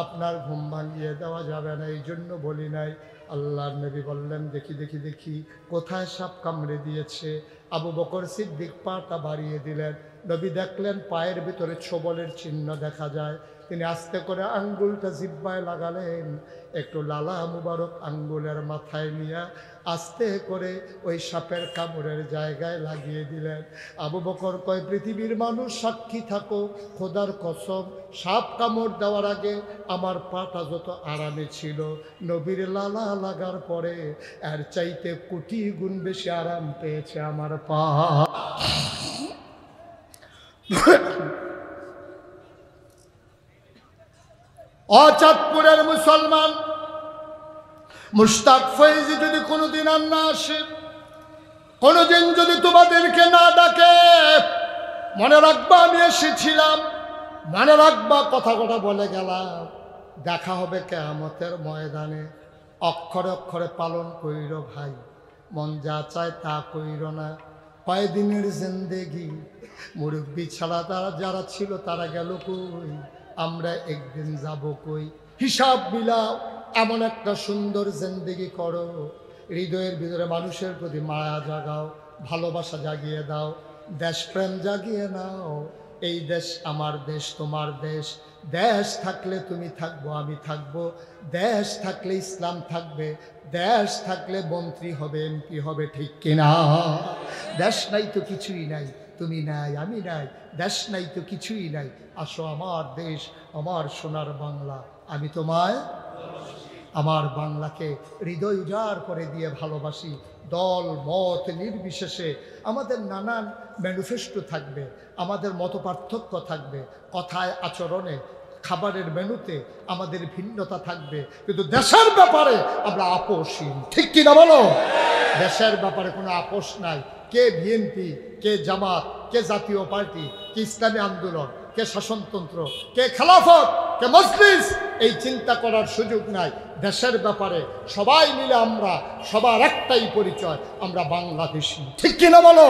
আপনার ঘুম ভাঙিয়ে দেওয়া যাবে না, এই জন্য বলি নাই। আল্লাহর নবী বললেন, দেখি দেখি দেখি কোথায় সাপ কামড়ে দিয়েছে। আবু বকর সিদ্দিক পাটা বাড়িয়ে দিলেন। নবী দেখলেন পায়ের ভিতরে ছোবলের চিহ্ন দেখা যায়। তিনি আস্তে করে আঙ্গুলটা জিহ্বায় লাগালেন, একটু লালা মুবারক আঙ্গুলের মাথায় নিয়ে আস্তে করে ওই সাপের কামড়ের জায়গায় লাগিয়ে দিলেন। আবু বকর কয়, পৃথিবীর মানুষ সাক্ষী থাকো, খোদার কসম, সাপ কামড় দেওয়ার আগে আমার পাটা যত আরামে ছিল, নবীর লালা লাগার পরে এর চাইতে কোটি গুণ বেশি আরাম পেয়েছে আমার পা। চাঁদপুরের মুসলমান মুশতাক ফৈজি যদি কোনোদিন আর না আসে, কোনোদিন যদি তোমাদেরকে না ডাকে, মনে রাখবা আমি এসেছিলাম, মনে রাখবা কথা কথা বলে গেলাম, দেখা হবে কিয়ামতের ময়দানে। অক্ষরে অক্ষরে পালন কইর ভাই, মন যা চায় তা কইর না। কয়দিনের জিন্দেগি, মুরব্বী ছাড়া তারা যারা ছিল তারা গেল কই, আমরা একদিন যাব কই। হিসাব মিলাও, এমন একটা সুন্দর জিন্দেগি করো, হৃদয়ের ভিতরে মানুষের প্রতি মায়া জাগাও, ভালোবাসা জাগিয়ে দাও, দেশপ্রেম জাগিয়ে নাও। এই দেশ আমার দেশ, তোমার দেশ। দেশ থাকলে তুমি থাকবো, আমি থাকবো। দেশ থাকলে ইসলাম থাকবে, দেশ থাকলে মন্ত্রী হবে, এমপি হবে, ঠিক কিনা? দেশ নাই তো কিছুই নাই, তুমি নাই, আমি নাই, দেশ নাই তো কিছুই নাই। আসো আমার দেশ, আমার সোনার বাংলা, আমি তোমায়, আমার বাংলাকে হৃদয় উজাড় করে দিয়ে ভালোবাসি। দল মত নির্বিশেষে আমাদের নানান ম্যানিফেস্টো থাকবে, আমাদের মত পার্থক্য থাকবে, কথায় আচরণে, খাবারের মেনুতে আমাদের ভিন্নতা থাকবে, কিন্তু দেশের ব্যাপারে আমরা আপোষহীন, ঠিক কিনা বলো? দেশের ব্যাপারে কোনো আপোষ নাই। কে বিএনপি, কে জামাত, কে জাতীয় পার্টি, কে ইসলামী আন্দোলন, কে শাসনতন্ত্র, কে খেলাফত, কে মজলিস, এই চিন্তা করার সুযোগ নাই। দেশের ব্যাপারে সবাই মিলে আমরা, সবার একটাই পরিচয়, আমরা বাংলাদেশি, ঠিক কিনা বলো?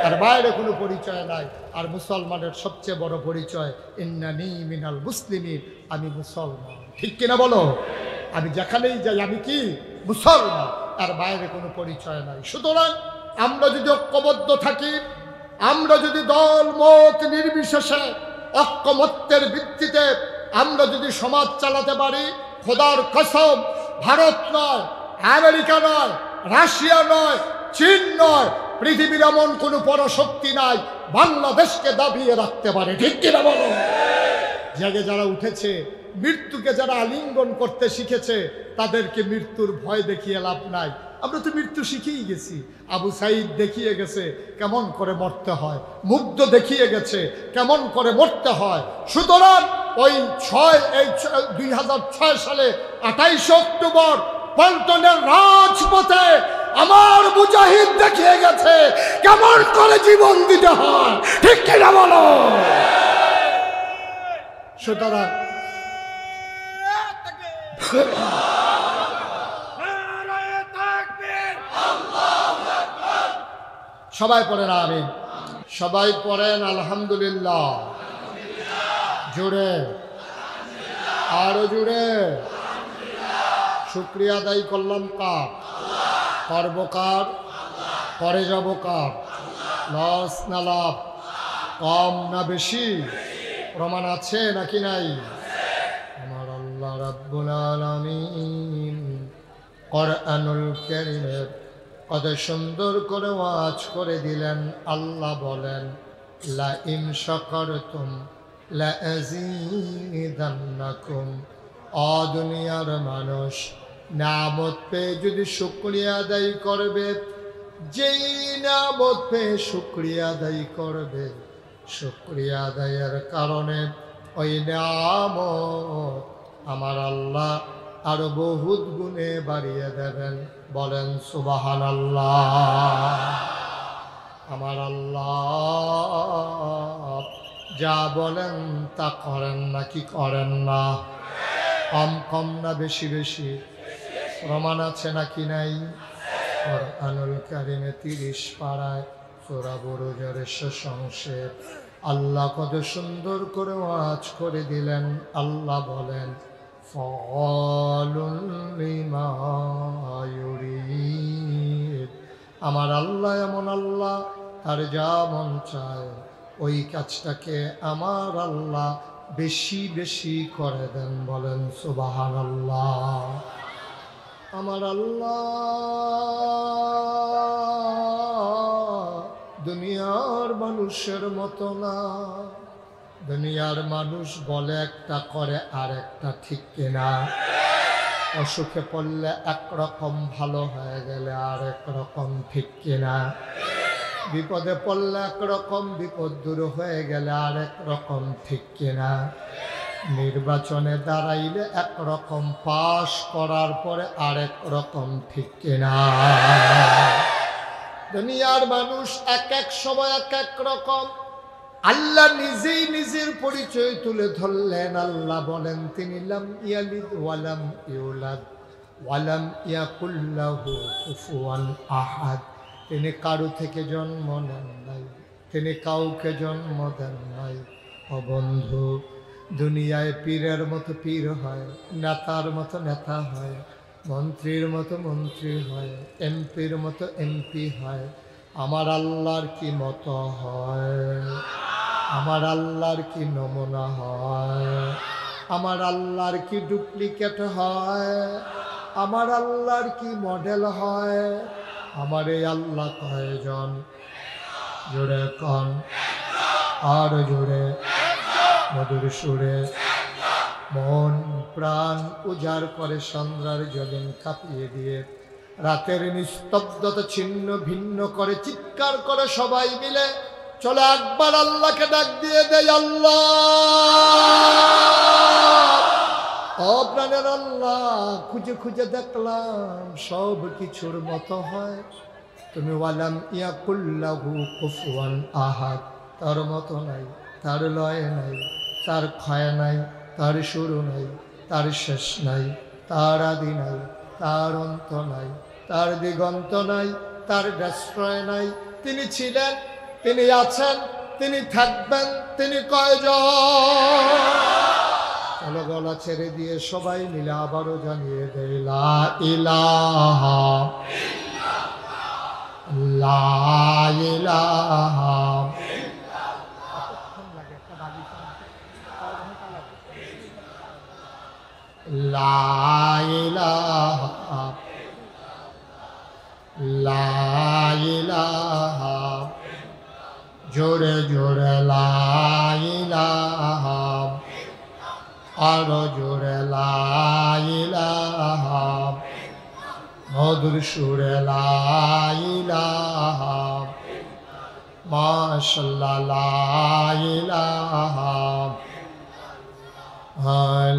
আর বাইরে কোনো পরিচয় নাই। আর মুসলমানের সবচেয়ে বড় পরিচয়, ইন্নানি মিনাল মুসলিমিন, আমি মুসলমান, ঠিক কিনা বলো? আমি যেখানেই যাই আমি কি? মুসলমান। আর বাইরে কোনো পরিচয় নাই। সুতরাং আমরা যদি ঐক্যবদ্ধ থাকি, আমরা যদি দল মত নির্বিশেষে ঐক্যমত্যের ভিত্তিতে আমরা যদি সমাজ চালাতে পারি, খোদার কসম, ভারত নয়, আমেরিকা নয়, রাশিয়া নয়, চীন নয়, পৃথিবীর এমন কোনো পরশক্তি নাই বাংলাদেশকে দাবিয়ে রাখতে পারে, ঠিক কিনা বলো? জেগে যারা উঠেছে, মৃত্যুকে যারা আলিঙ্গন করতে শিখেছে, তাদেরকে মৃত্যুর ভয় দেখিয়ে লাভ নাই। আমরা তো মৃত্যু শিখেই গেছি। আবু সাইদ দেখিয়ে গেছে কেমন করে মরতে হয়, মুগ্ধ দেখিয়ে গেছে কেমন করে মরতে হয়। সুতরাং ওই 2006 সালে 28 অক্টোবর পল্টনের রাজপথে আমার মুজাহিদ দেখিয়ে গেছে কেমন করে জীবন দিতে হয়, ঠিক কিনা বলো? সুতরাং সবাই পড়েন আমিন, সবাই পড়েন আলহামদুলিল্লাহ, জুড়ে আরো জুড়ে। শুকরিয়া আদায় করলাম কার? করব কার? করে যাব কার? লস না লাভ? কম না বেশি? প্রমাণ আছে নাকি নাই? আমার আল্লাহ রাব্বুল আলামিন কোরআনুল কারীমের কত সুন্দর করে ওয়াজ করে দিলেন। আল্লাহ বলেন লা ইন শাকারতুম লা আযীদান্নাকুম। ও দুনিয়ার মানুষ, নিয়ামত পেয়ে যদি শুকরিয়া আদায় করবে, যেই নিয়ামত পেয়ে শুকরিয়া আদায় করবে, শুকরিয়া আদায়ের কারণে ওই নিয়ামত আমার আল্লাহ আরো বহুত গুণে বাড়িয়ে দেবেন। বলেন সুবহানাল্লাহ। আমার আল্লাহ যা বলেন তা করেন না কি করেন না? কম কম না বেশি বেশি? প্রমাণ আছে নাকি নাই? কুরআনুল কারীমে 30 পারায় সূরা বুরুজের শেষ অংশে আল্লাহ কত সুন্দর করে ওয়াজ করে দিলেন। আল্লাহ বলেন ফাআলুন লিমা ইউরিদ। আমার আল্লাহ এমন আল্লাহ, তার যা মন চায় ওই কাজটাকে আমার আল্লাহ বেশি বেশি করে দেন। বলেন সুবহানাল্লাহ। আমার আল্লাহ দুনিয়ার মানুষের মতো না। দুনিয়ার মানুষ বলে একটা, করে আর একটা, ঠিক কিনা? অসুখে পড়লে একরকম, ভালো হয়ে গেলে আর একরকম, ঠিক কিনা? বিপদে পড়লে একরকম, বিপদ দূর হয়ে গেলে আর একরকম, ঠিক কিনা? নির্বাচনে দাঁড়াইলে একরকম, পাশ করার পরে আরেক রকম, ঠিক কিনা? দুনিয়ার মানুষ এক এক সময় এক এক রকম। আল্লাহ নিজেই নিজের পরিচয় তুলে ধরলেন। আল্লাহ বলেন তিনি লাম ইয়ালিদ ওয়ালাম ইউলাদ ওয়ালাম ইয়াকুল লাহু কুফুয়ান আহাদ। তিনি কারো থেকে জন্ম নেন নাই, তিনি কাউকে জন্ম দেন নাই। ও বন্ধু, দুনিয়ায় পীরের মতো পীর হয়, নেতার মতো নেতা হয়, মন্ত্রীর মতো মন্ত্রী হয়, এমপির মতো এমপি হয়। আমার আল্লাহর কি মতো হয়? আমার আল্লাহর কি নমুনা হয়? আমার আল্লাহর কি ডুপ্লিকেট হয়? আমার আল্লাহর কি মডেল হয়? আমার এই আল্লাহ কয়জন? জোরে কন, আর জোরে, মধুর সুরে। মন প্রাণ উজাড় করে সন্ধ্যার জলিন কাঁপিয়ে দিয়ে, রাতের নিস্তব্ধতা ছিন্ন ভিন্ন করে চিৎকার করে সবাই মিলে চলো একবার আল্লাহকে ডাক দিয়ে দেয়। আল্লাহ, ও প্রাণের আল্লাহ, খুঁজে খুঁজে দেখলাম সব কিছুর মতো হয়, তুমি ওয়ালাম ইয়াকুল লাহু কুফুয়ান আহাদ। তার মতো নাই, তার লয় নাই, তার ক্ষয় নাই, তার শুরু নাই, তার শেষ নাই, তার আদি নাই, তার অন্ত নাই, তার দিগন্ত নাই, তার ডেস্ট্রয় নাই। তিনি ছিলেন, তিনি আছেন, তিনি থাকবেন, তিনি কয়জন? চলো গলা ছেড়ে দিয়ে সবাই মিলে আবারও জানিয়ে দেয় লা ইলাহা লা ইলাহা লা ইলাহা লা ইলাহা। জোরে জোরে লা ইলাহা, আরো জোরে লা ইলাহা, মধুর সুরে লা ইলাহা, মাশাআল্লাহ লা ইলাহা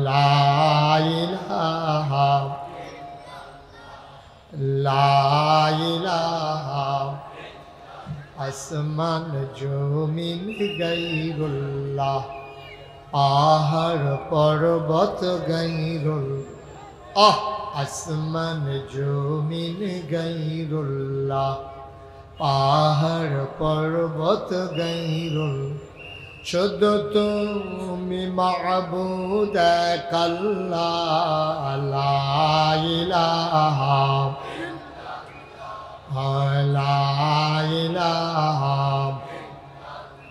লা ইলাহা লা ইলাহা। আসমান জমিন গায়রুল্লাহ, পাহাড় পর্বত গায়রুল্লাহ। আসমান জমিন গায়রুল্লাহ, পাহাড় পর্বত গায়রুল্লাহ। শুধু তুমি মাবুদ আল্লাহ, লা ইলাহা লা ইলাহা।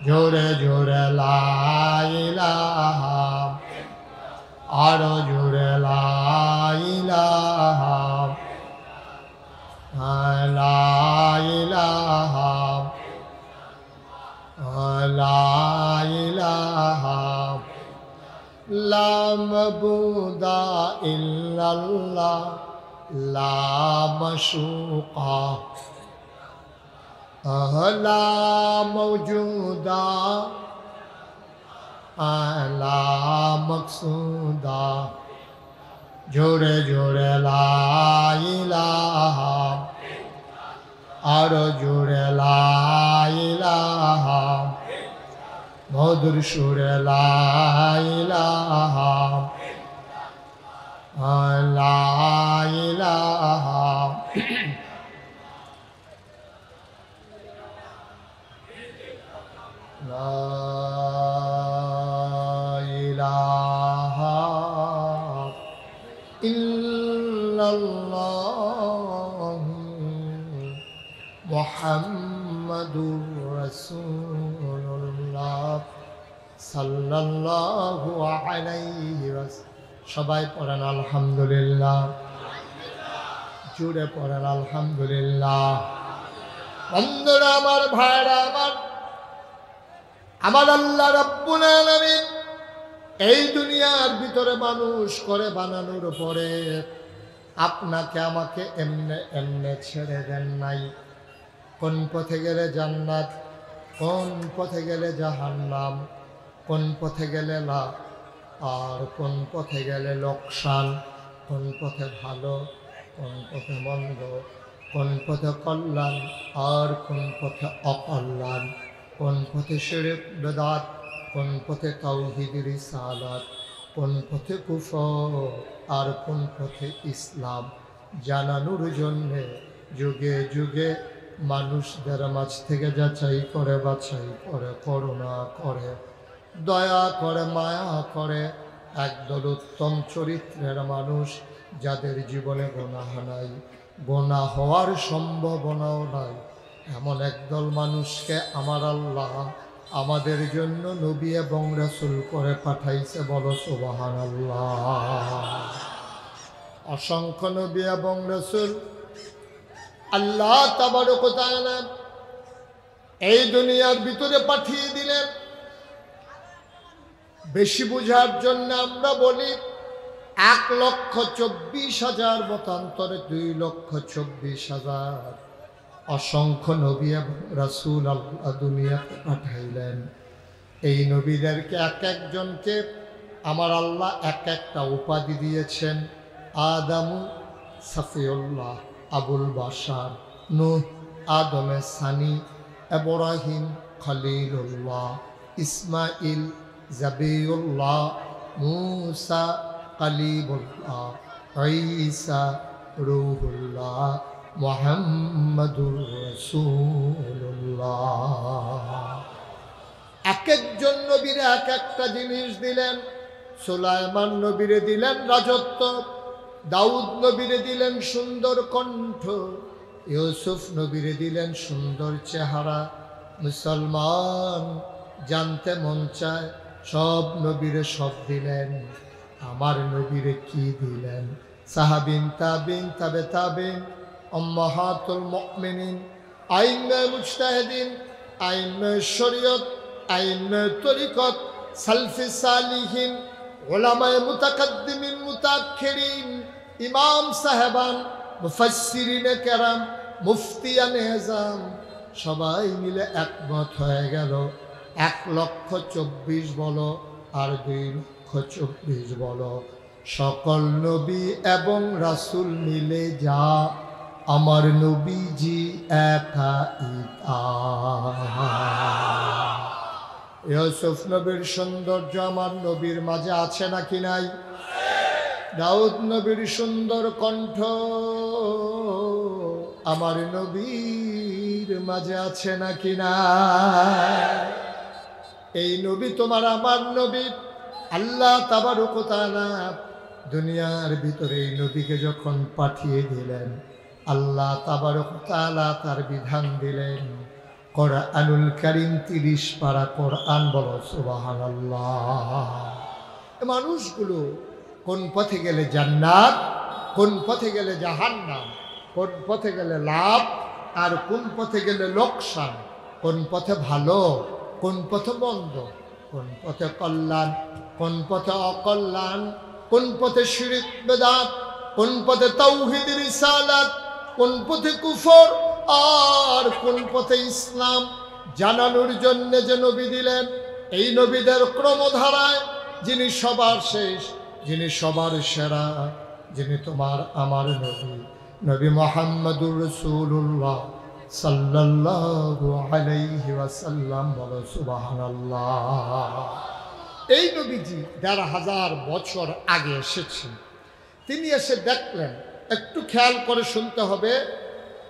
জোরে জোরে লা ইলাহা, আরো জোরে লা ইলাহা লা লা মাবুদা ইল্লাল্লাহ লা মাশুকা লা মাওজুদা লা মাকসুদা জোরে জোরে লা ইলাহা আর জোরে লা ইলাহা মধুর সুরে লা ইলাহা লা ইলাহা লা ইলাহা ইল্লাল্লাহ মুহাম্মাদুর রাসূলুল্লাহ সাল্লাল্লাহু আলাইহি ওয়াসাল্লাম। সবাই পড়েন আলহামদুলিল্লাহ, জুড়ে পড়েন আলহামদুলিল্লাহ। বন্ধুরা আমার, ভাইরা আমার, আমার আল্লাহ রাব্বুল আলামিন এই দুনিয়ার ভিতরে মানুষ করে বানানোর পরে আপনাকে আমাকে এমনে এমনে ছেড়ে দেন নাই। কোন পথে গেলে জান্নাত, কোন পথে গেলে জাহান্নাম, কোন পথে গেলে লাভ আর কোন পথে গেলে লোকসান, কোন পথে ভালো, কোন পথে মন্দ, কোন পথে কল্যাণ আর কোন পথে অকল্যাণ, কোন পথে শিরক বেদাত, কোন পথে তাওহীদ রিসালাত, কোন পথে কুফর আর কোন পথে ইসলাম জানানোর জন্যে যুগে যুগে মানুষদের মাঝ থেকে যাচাই করে বাছাই করে করুণা করে দয়া করে মায়া করে একদল উত্তম চরিত্রের মানুষ, যাদের জীবনে গুনাহ নাই, গুনাহ হওয়ার সম্ভাবনাও নাই, এমন একদল মানুষকে আমার আল্লাহ আমাদের জন্য নবী এবং রাসূল করে পাঠাইছে। বলো সুবহানাল্লাহ। অসংখ্য নবী এবং রাসূল আল্লাহ তাবারক ওয়া তাআলা এই দুনিয়ার ভিতরে পাঠিয়ে দিলেন। বেশি বোঝার জন্য আমরা বলি 1,24,000 মতান্তরে 2,24,000 অসংখ্য নবী এবং রাসূল আল্লাহ দুনিয়াতে পাঠাইলেন। এই নবীদেরকে এক একজনকে আমার আল্লাহ এক একটা উপাধি দিয়েছেন। আদামু সাফিউল্লাহ, আবুল বাশার, নূহ আদমে সানি, ইব্রাহিম খলিলুল্লাহ, ইসমাইল জাবিউল্লাহ, মূসা কালিমুল্লাহ, ঈসা রূহুল্লাহ, মুহাম্মাদুর রাসূলুল্লাহ। এক একজন নবীরে এক একটা জিনিস দিলেন। সুলাইমান নবীরে দিলেন রাজত্ব, দাউদ নবীরে দিলেন সুন্দর কণ্ঠ, ইউসুফ নবীরে দিলেন সুন্দর চেহারা। মুসলমান জানতে মন চায় সব নবীরে সব দিলেন, আমার নবীরে কি দিলেন? সাহাবিন, তাবিন, তাবে তাবিন, উম্মাহাতুল মুমিনিন, আইম্মে মুজতাহিদিন, আইম্মে শরীয়ত, আইম্মে তরিকত, সালফে সালিহিন, উলামায়ে মুতাকাদ্দিমিন মুতাআখিরিন, ইমাম সাহেবান, মুফাসসিরিনে কেরাম, মুফতিয়ানে আযম, সবাই মিলে একমত হয়ে গেল 1,24,000 বলো আর 2,24,000 বলো, সকল নবী এবং রাসূল মিলে যা আমার নবীজি একাই তা। ইউসুফ নবীর সৌন্দর্য আমার নবীর মাঝে আছে নাকি নাই? দাউদ নবীর সুন্দর কণ্ঠ আমার নবীর মাঝে আছে নাকি না? এই নবী তোমার আমার নবী। আল্লাহ তাবারক ওয়া তাআলা দুনিয়ার ভিতরে এই নবীকে যখন পাঠিয়ে দিলেন, আল্লাহ তাবারক ওয়া তাআলা তার বিধান দিলেন। কোরআনুল কারীম 30 পারা কোরআন, বলো সুবহানাল্লাহ। মানুষগুলো কোন পথে গেলে জান্নাত, কোন পথে গেলে জাহান্নাম, কোন পথে গেলে লাভ আর কোন পথে গেলে লোকসান, কোন পথে ভালো, কোন পথে মন্দ, কোন পথে কল্যাণ, কোন পথে অকল্যাণ, কোন পথে শিরক বেদাত, কোন পথে তাওহীদ রিসালাত, কোন পথে কুফর আর কোন পথে ইসলাম জানানোর জন্য যে নবী দিলেন, এই নবীদের ক্রমধারায় যিনি সবার শেষ, যিনি সবার সেরা, যিনি তোমার আমার নবী, নবী মুহাম্মদুর রাসূলুল্লাহ সাল্লাল্লাহু আলাইহি ওয়াসাল্লাম। বলো সুবহানাল্লাহ। এই নবীজি ১৫০০ বছর আগে এসেছেন। তিনি এসে দেখলেন, একটু খেয়াল করে শুনতে হবে,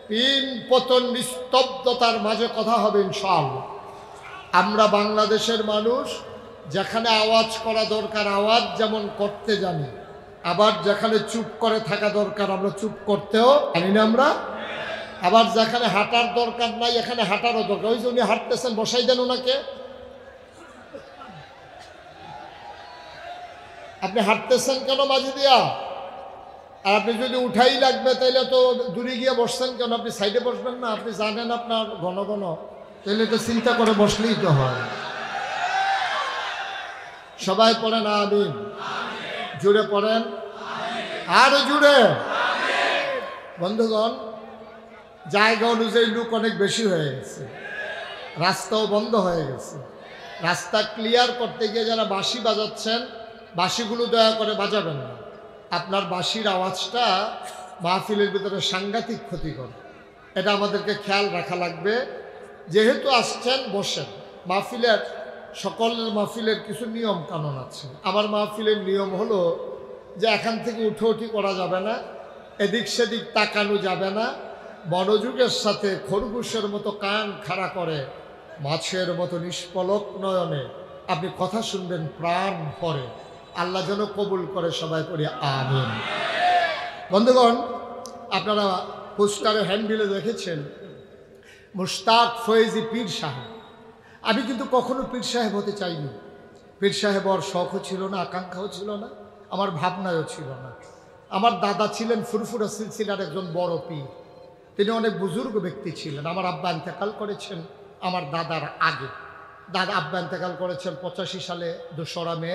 পিন পতন নিস্তব্ধতার মাঝে কথা হবে ইনশাআল্লাহ। আমরা বাংলাদেশের মানুষ, যেখানে আওয়াজ করা দরকার আওয়াজ যেমন করতে জানি, আবার যেখানে চুপ করে থাকা দরকার আমরা চুপ করতেও জানি না আমরা। আবার যেখানে হাঁটার দরকার নাই এখানে হাঁটারও দরকার। ওই যে উনি হাঁটতেছেন, বসাই দেন ওনাকে। আপনি হাঁটতেছেন কেন মাঝে দিয়া? আর আপনি যদি উঠাই লাগবে তাইলে তো দূরে গিয়ে বসছেন কেন? আপনি সাইডে বসবেন না? আপনি জানেন আপনার ঘন ঘন, তাইলে তো চিন্তা করে বসলেই তো হয়। সবাই পড়েন আমিন, জুড়ে পড়েন, আরো জুড়ে। বন্ধুগণ, জায়গা অনুযায়ী লোক অনেক বেশি হয়ে গেছে, রাস্তাও বন্ধ হয়ে গেছে। রাস্তা ক্লিয়ার করতে গিয়ে যারা বাঁশি বাজাচ্ছেন, বাঁশিগুলো দয়া করে বাজাবেন না। আপনার বাঁশির আওয়াজটা মাহফিলের ভিতরে সাংঘাতিক ক্ষতিকর, এটা আমাদেরকে খেয়াল রাখা লাগবে। যেহেতু আসছেন, বসেন। মাহফিলের সকলের মাহফিলের কিছু নিয়ম কানুন আছে। আমার মাহফিলের নিয়ম হলো যে এখান থেকে উঠোউঠি করা যাবে না, এদিক সেদিক তাকানো যাবে না, মনোযোগের সাথে খরগোশের মতো কান খাড়া করে মাছের মতো নিষ্পলক নয়নে আপনি কথা শুনবেন প্রাণ ভরে। আল্লাহ যেন কবুল করে, সবাই করি আমিন। বন্ধুগণ, আপনারা পোস্টারে হ্যান্ডবিলে দেখেছেন মুশতাক ফয়েজি পীর সাহেব। আমি কিন্তু কখনো পীর সাহেব হতে চাইনি। পীর সাহেব হওয়ার শখও ছিল না, আকাঙ্ক্ষাও ছিল না, আমার ভাবনায়ও ছিল না। আমার দাদা ছিলেন ফুরফুরা সিলসিলার একজন বড় পীর। তিনি অনেক বুজুর্গ ব্যক্তি ছিলেন। আমার আব্বা ইন্তেকাল করেছেন আমার দাদার আগে। আব্বা ইন্তেকাল করেছেন 85 সালে 2রা মে,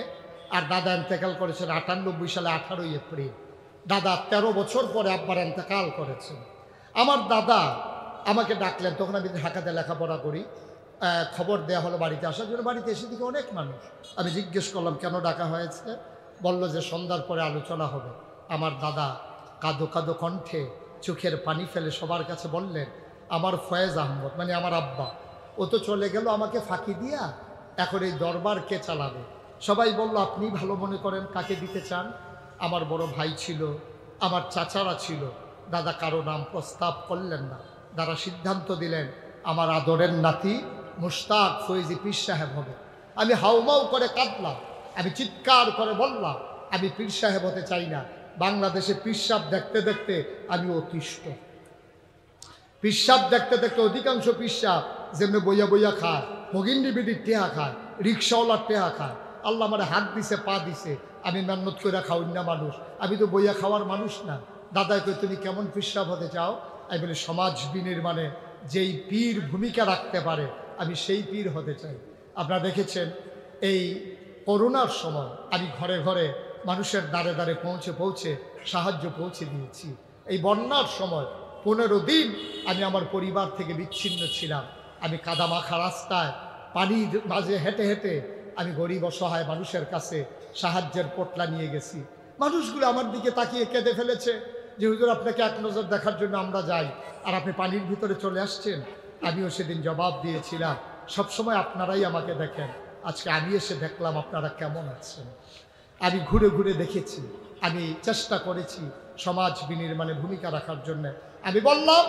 আর দাদা ইন্তেকাল করেছেন 98 সালে 18ই এপ্রিল। দাদা 13 বছর পরে আব্বার ইন্তেকাল করেছেন। আমার দাদা আমাকে ডাকলেন, তখন আমি ঢাকাতে লেখাপড়া করি। খবর দেওয়া হলো বাড়িতে আসার জন্য। বাড়িতে এসে দিকে অনেক মানুষ। আমি জিজ্ঞেস করলাম কেন ডাকা হয়েছে? বলল যে সন্ধ্যার পরে আলোচনা হবে। আমার দাদা কাঁদো কাঁদো কণ্ঠে চোখের পানি ফেলে সবার কাছে বললেন, আমার ফয়েজ আহমদ, মানে আমার আব্বা, ও তো চলে গেল আমাকে ফাঁকি দিয়া, এখন এই দরবার কে চালাবে? সবাই বলল আপনি ভালো মনে করেন, কাকে দিতে চান? আমার বড় ভাই ছিল, আমার চাচারা ছিল। দাদা কারো নাম প্রস্তাব করলেন না। দাদা সিদ্ধান্ত দিলেন আমার আদরের নাতি মুশতাক ফয়েজি পীর সাহেব হবে। আমি হাউমাউ করে কাঁদলাম, আমি চিৎকার করে বললাম আমি পীর সাহেব হতে চাই না। বাংলাদেশে পিসাব দেখতে দেখতে আমি অতিষ্ঠ। পিসাব দেখতে দেখতে অধিকাংশ পিসাব যেমনি বইয়া বইয়া খায়, মগিন্ডি বিডির টেহা খায়, রিক্সাওয়ালার টেহা খায়। আল্লাহ আমার হাত দিছে, পা দিছে, আমি মেহনত করে খাওয়াই না মানুষ, আমি তো বইয়া খাওয়ার মানুষ না। দাদাকে কই তুমি কেমন পিসাব হতে চাও? আমি বলি সমাজ বিনির্মাণে যেই পীর ভূমিকা রাখতে পারে আমি সেই পীর হতে চাই। আপনারা দেখেছেন এই করোনার সময় আমি ঘরে ঘরে মানুষের দ্বারে দ্বারে পৌঁছে পৌঁছে সাহায্য পৌঁছে দিয়েছি। এই বন্যার সময় 15 দিন আমি আমার পরিবার থেকে বিচ্ছিন্ন ছিলাম। আমি কাদামাখা রাস্তায় পানির মাঝে হেঁটে হেঁটে আমি গরিব অসহায় মানুষের কাছে সাহায্যের পোটলা নিয়ে গেছি। মানুষগুলো আমার দিকে তাকিয়ে কেঁদে ফেলেছে যে হুজুর আপনাকে এক নজর দেখার জন্য আমরা যাই, আর আপনি পানির ভিতরে চলে আসছেন। আমিও সেদিন জবাব দিয়েছিলাম সবসময় আপনারাই আমাকে দেখেন, আজকে আমি এসে দেখলাম আপনারা কেমন আছেন। আমি ঘুরে ঘুরে দেখেছি, আমি চেষ্টা করেছি সমাজ বিনির্মাণে ভূমিকা রাখার জন্য। আমি বললাম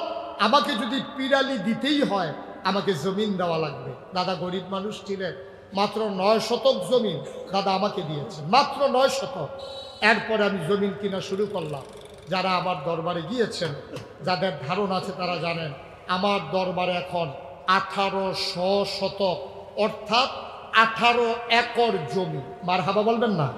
আমাকে যদি পিরালি দিতেই হয় আমাকে জমিন দেওয়া লাগবে। দাদা গরিব মানুষ ছিলেন, মাত্র 9 শতক জমিন দাদা আমাকে দিয়েছেন, মাত্র 9 শতক। এরপরে আমি জমিন কিনা শুরু করলাম। যারা আমার দরবারে গিয়েছেন, যাদের ধারণা আছে তারা জানেন আমার দরবারে এখন 1800 শতক অর্থাৎ 18 একর জমি। মারহাবা বলবেন না?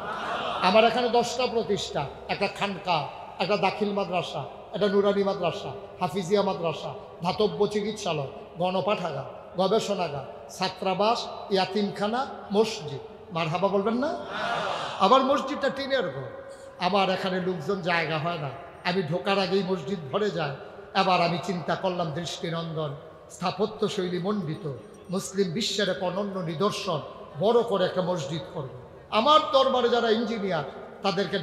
আমার এখানে 10টা প্রতিষ্ঠান, একটা খানকা, একটা দাখিল মাদ্রাসা, একটা নুরানি মাদ্রাসা, হাফিজিয়া মাদ্রাসা, ধাতব্য চিকিৎসালয়, গণপাঠাগার, গবেষণাগার, ছাত্রাবাস, ইয়াতিমখানা, মসজিদ। মারহাবা বলবেন না? আমার মসজিদটা টিনের ঘর, আমার এখানে লোকজন জায়গা হয় না, আমি ঢোকার আগেই মসজিদ ভরে যায়। এবার আমি চিন্তা করলাম দৃষ্টিনন্দন, স্থাপত্য শৈলী মণ্ডিত, মুসলিম বিশ্বের এক অনন্য নিদর্শন, বড় করে একটা মসজিদ করব। আমার দরবারে যারা ইঞ্জিনিয়ার তাদেরকে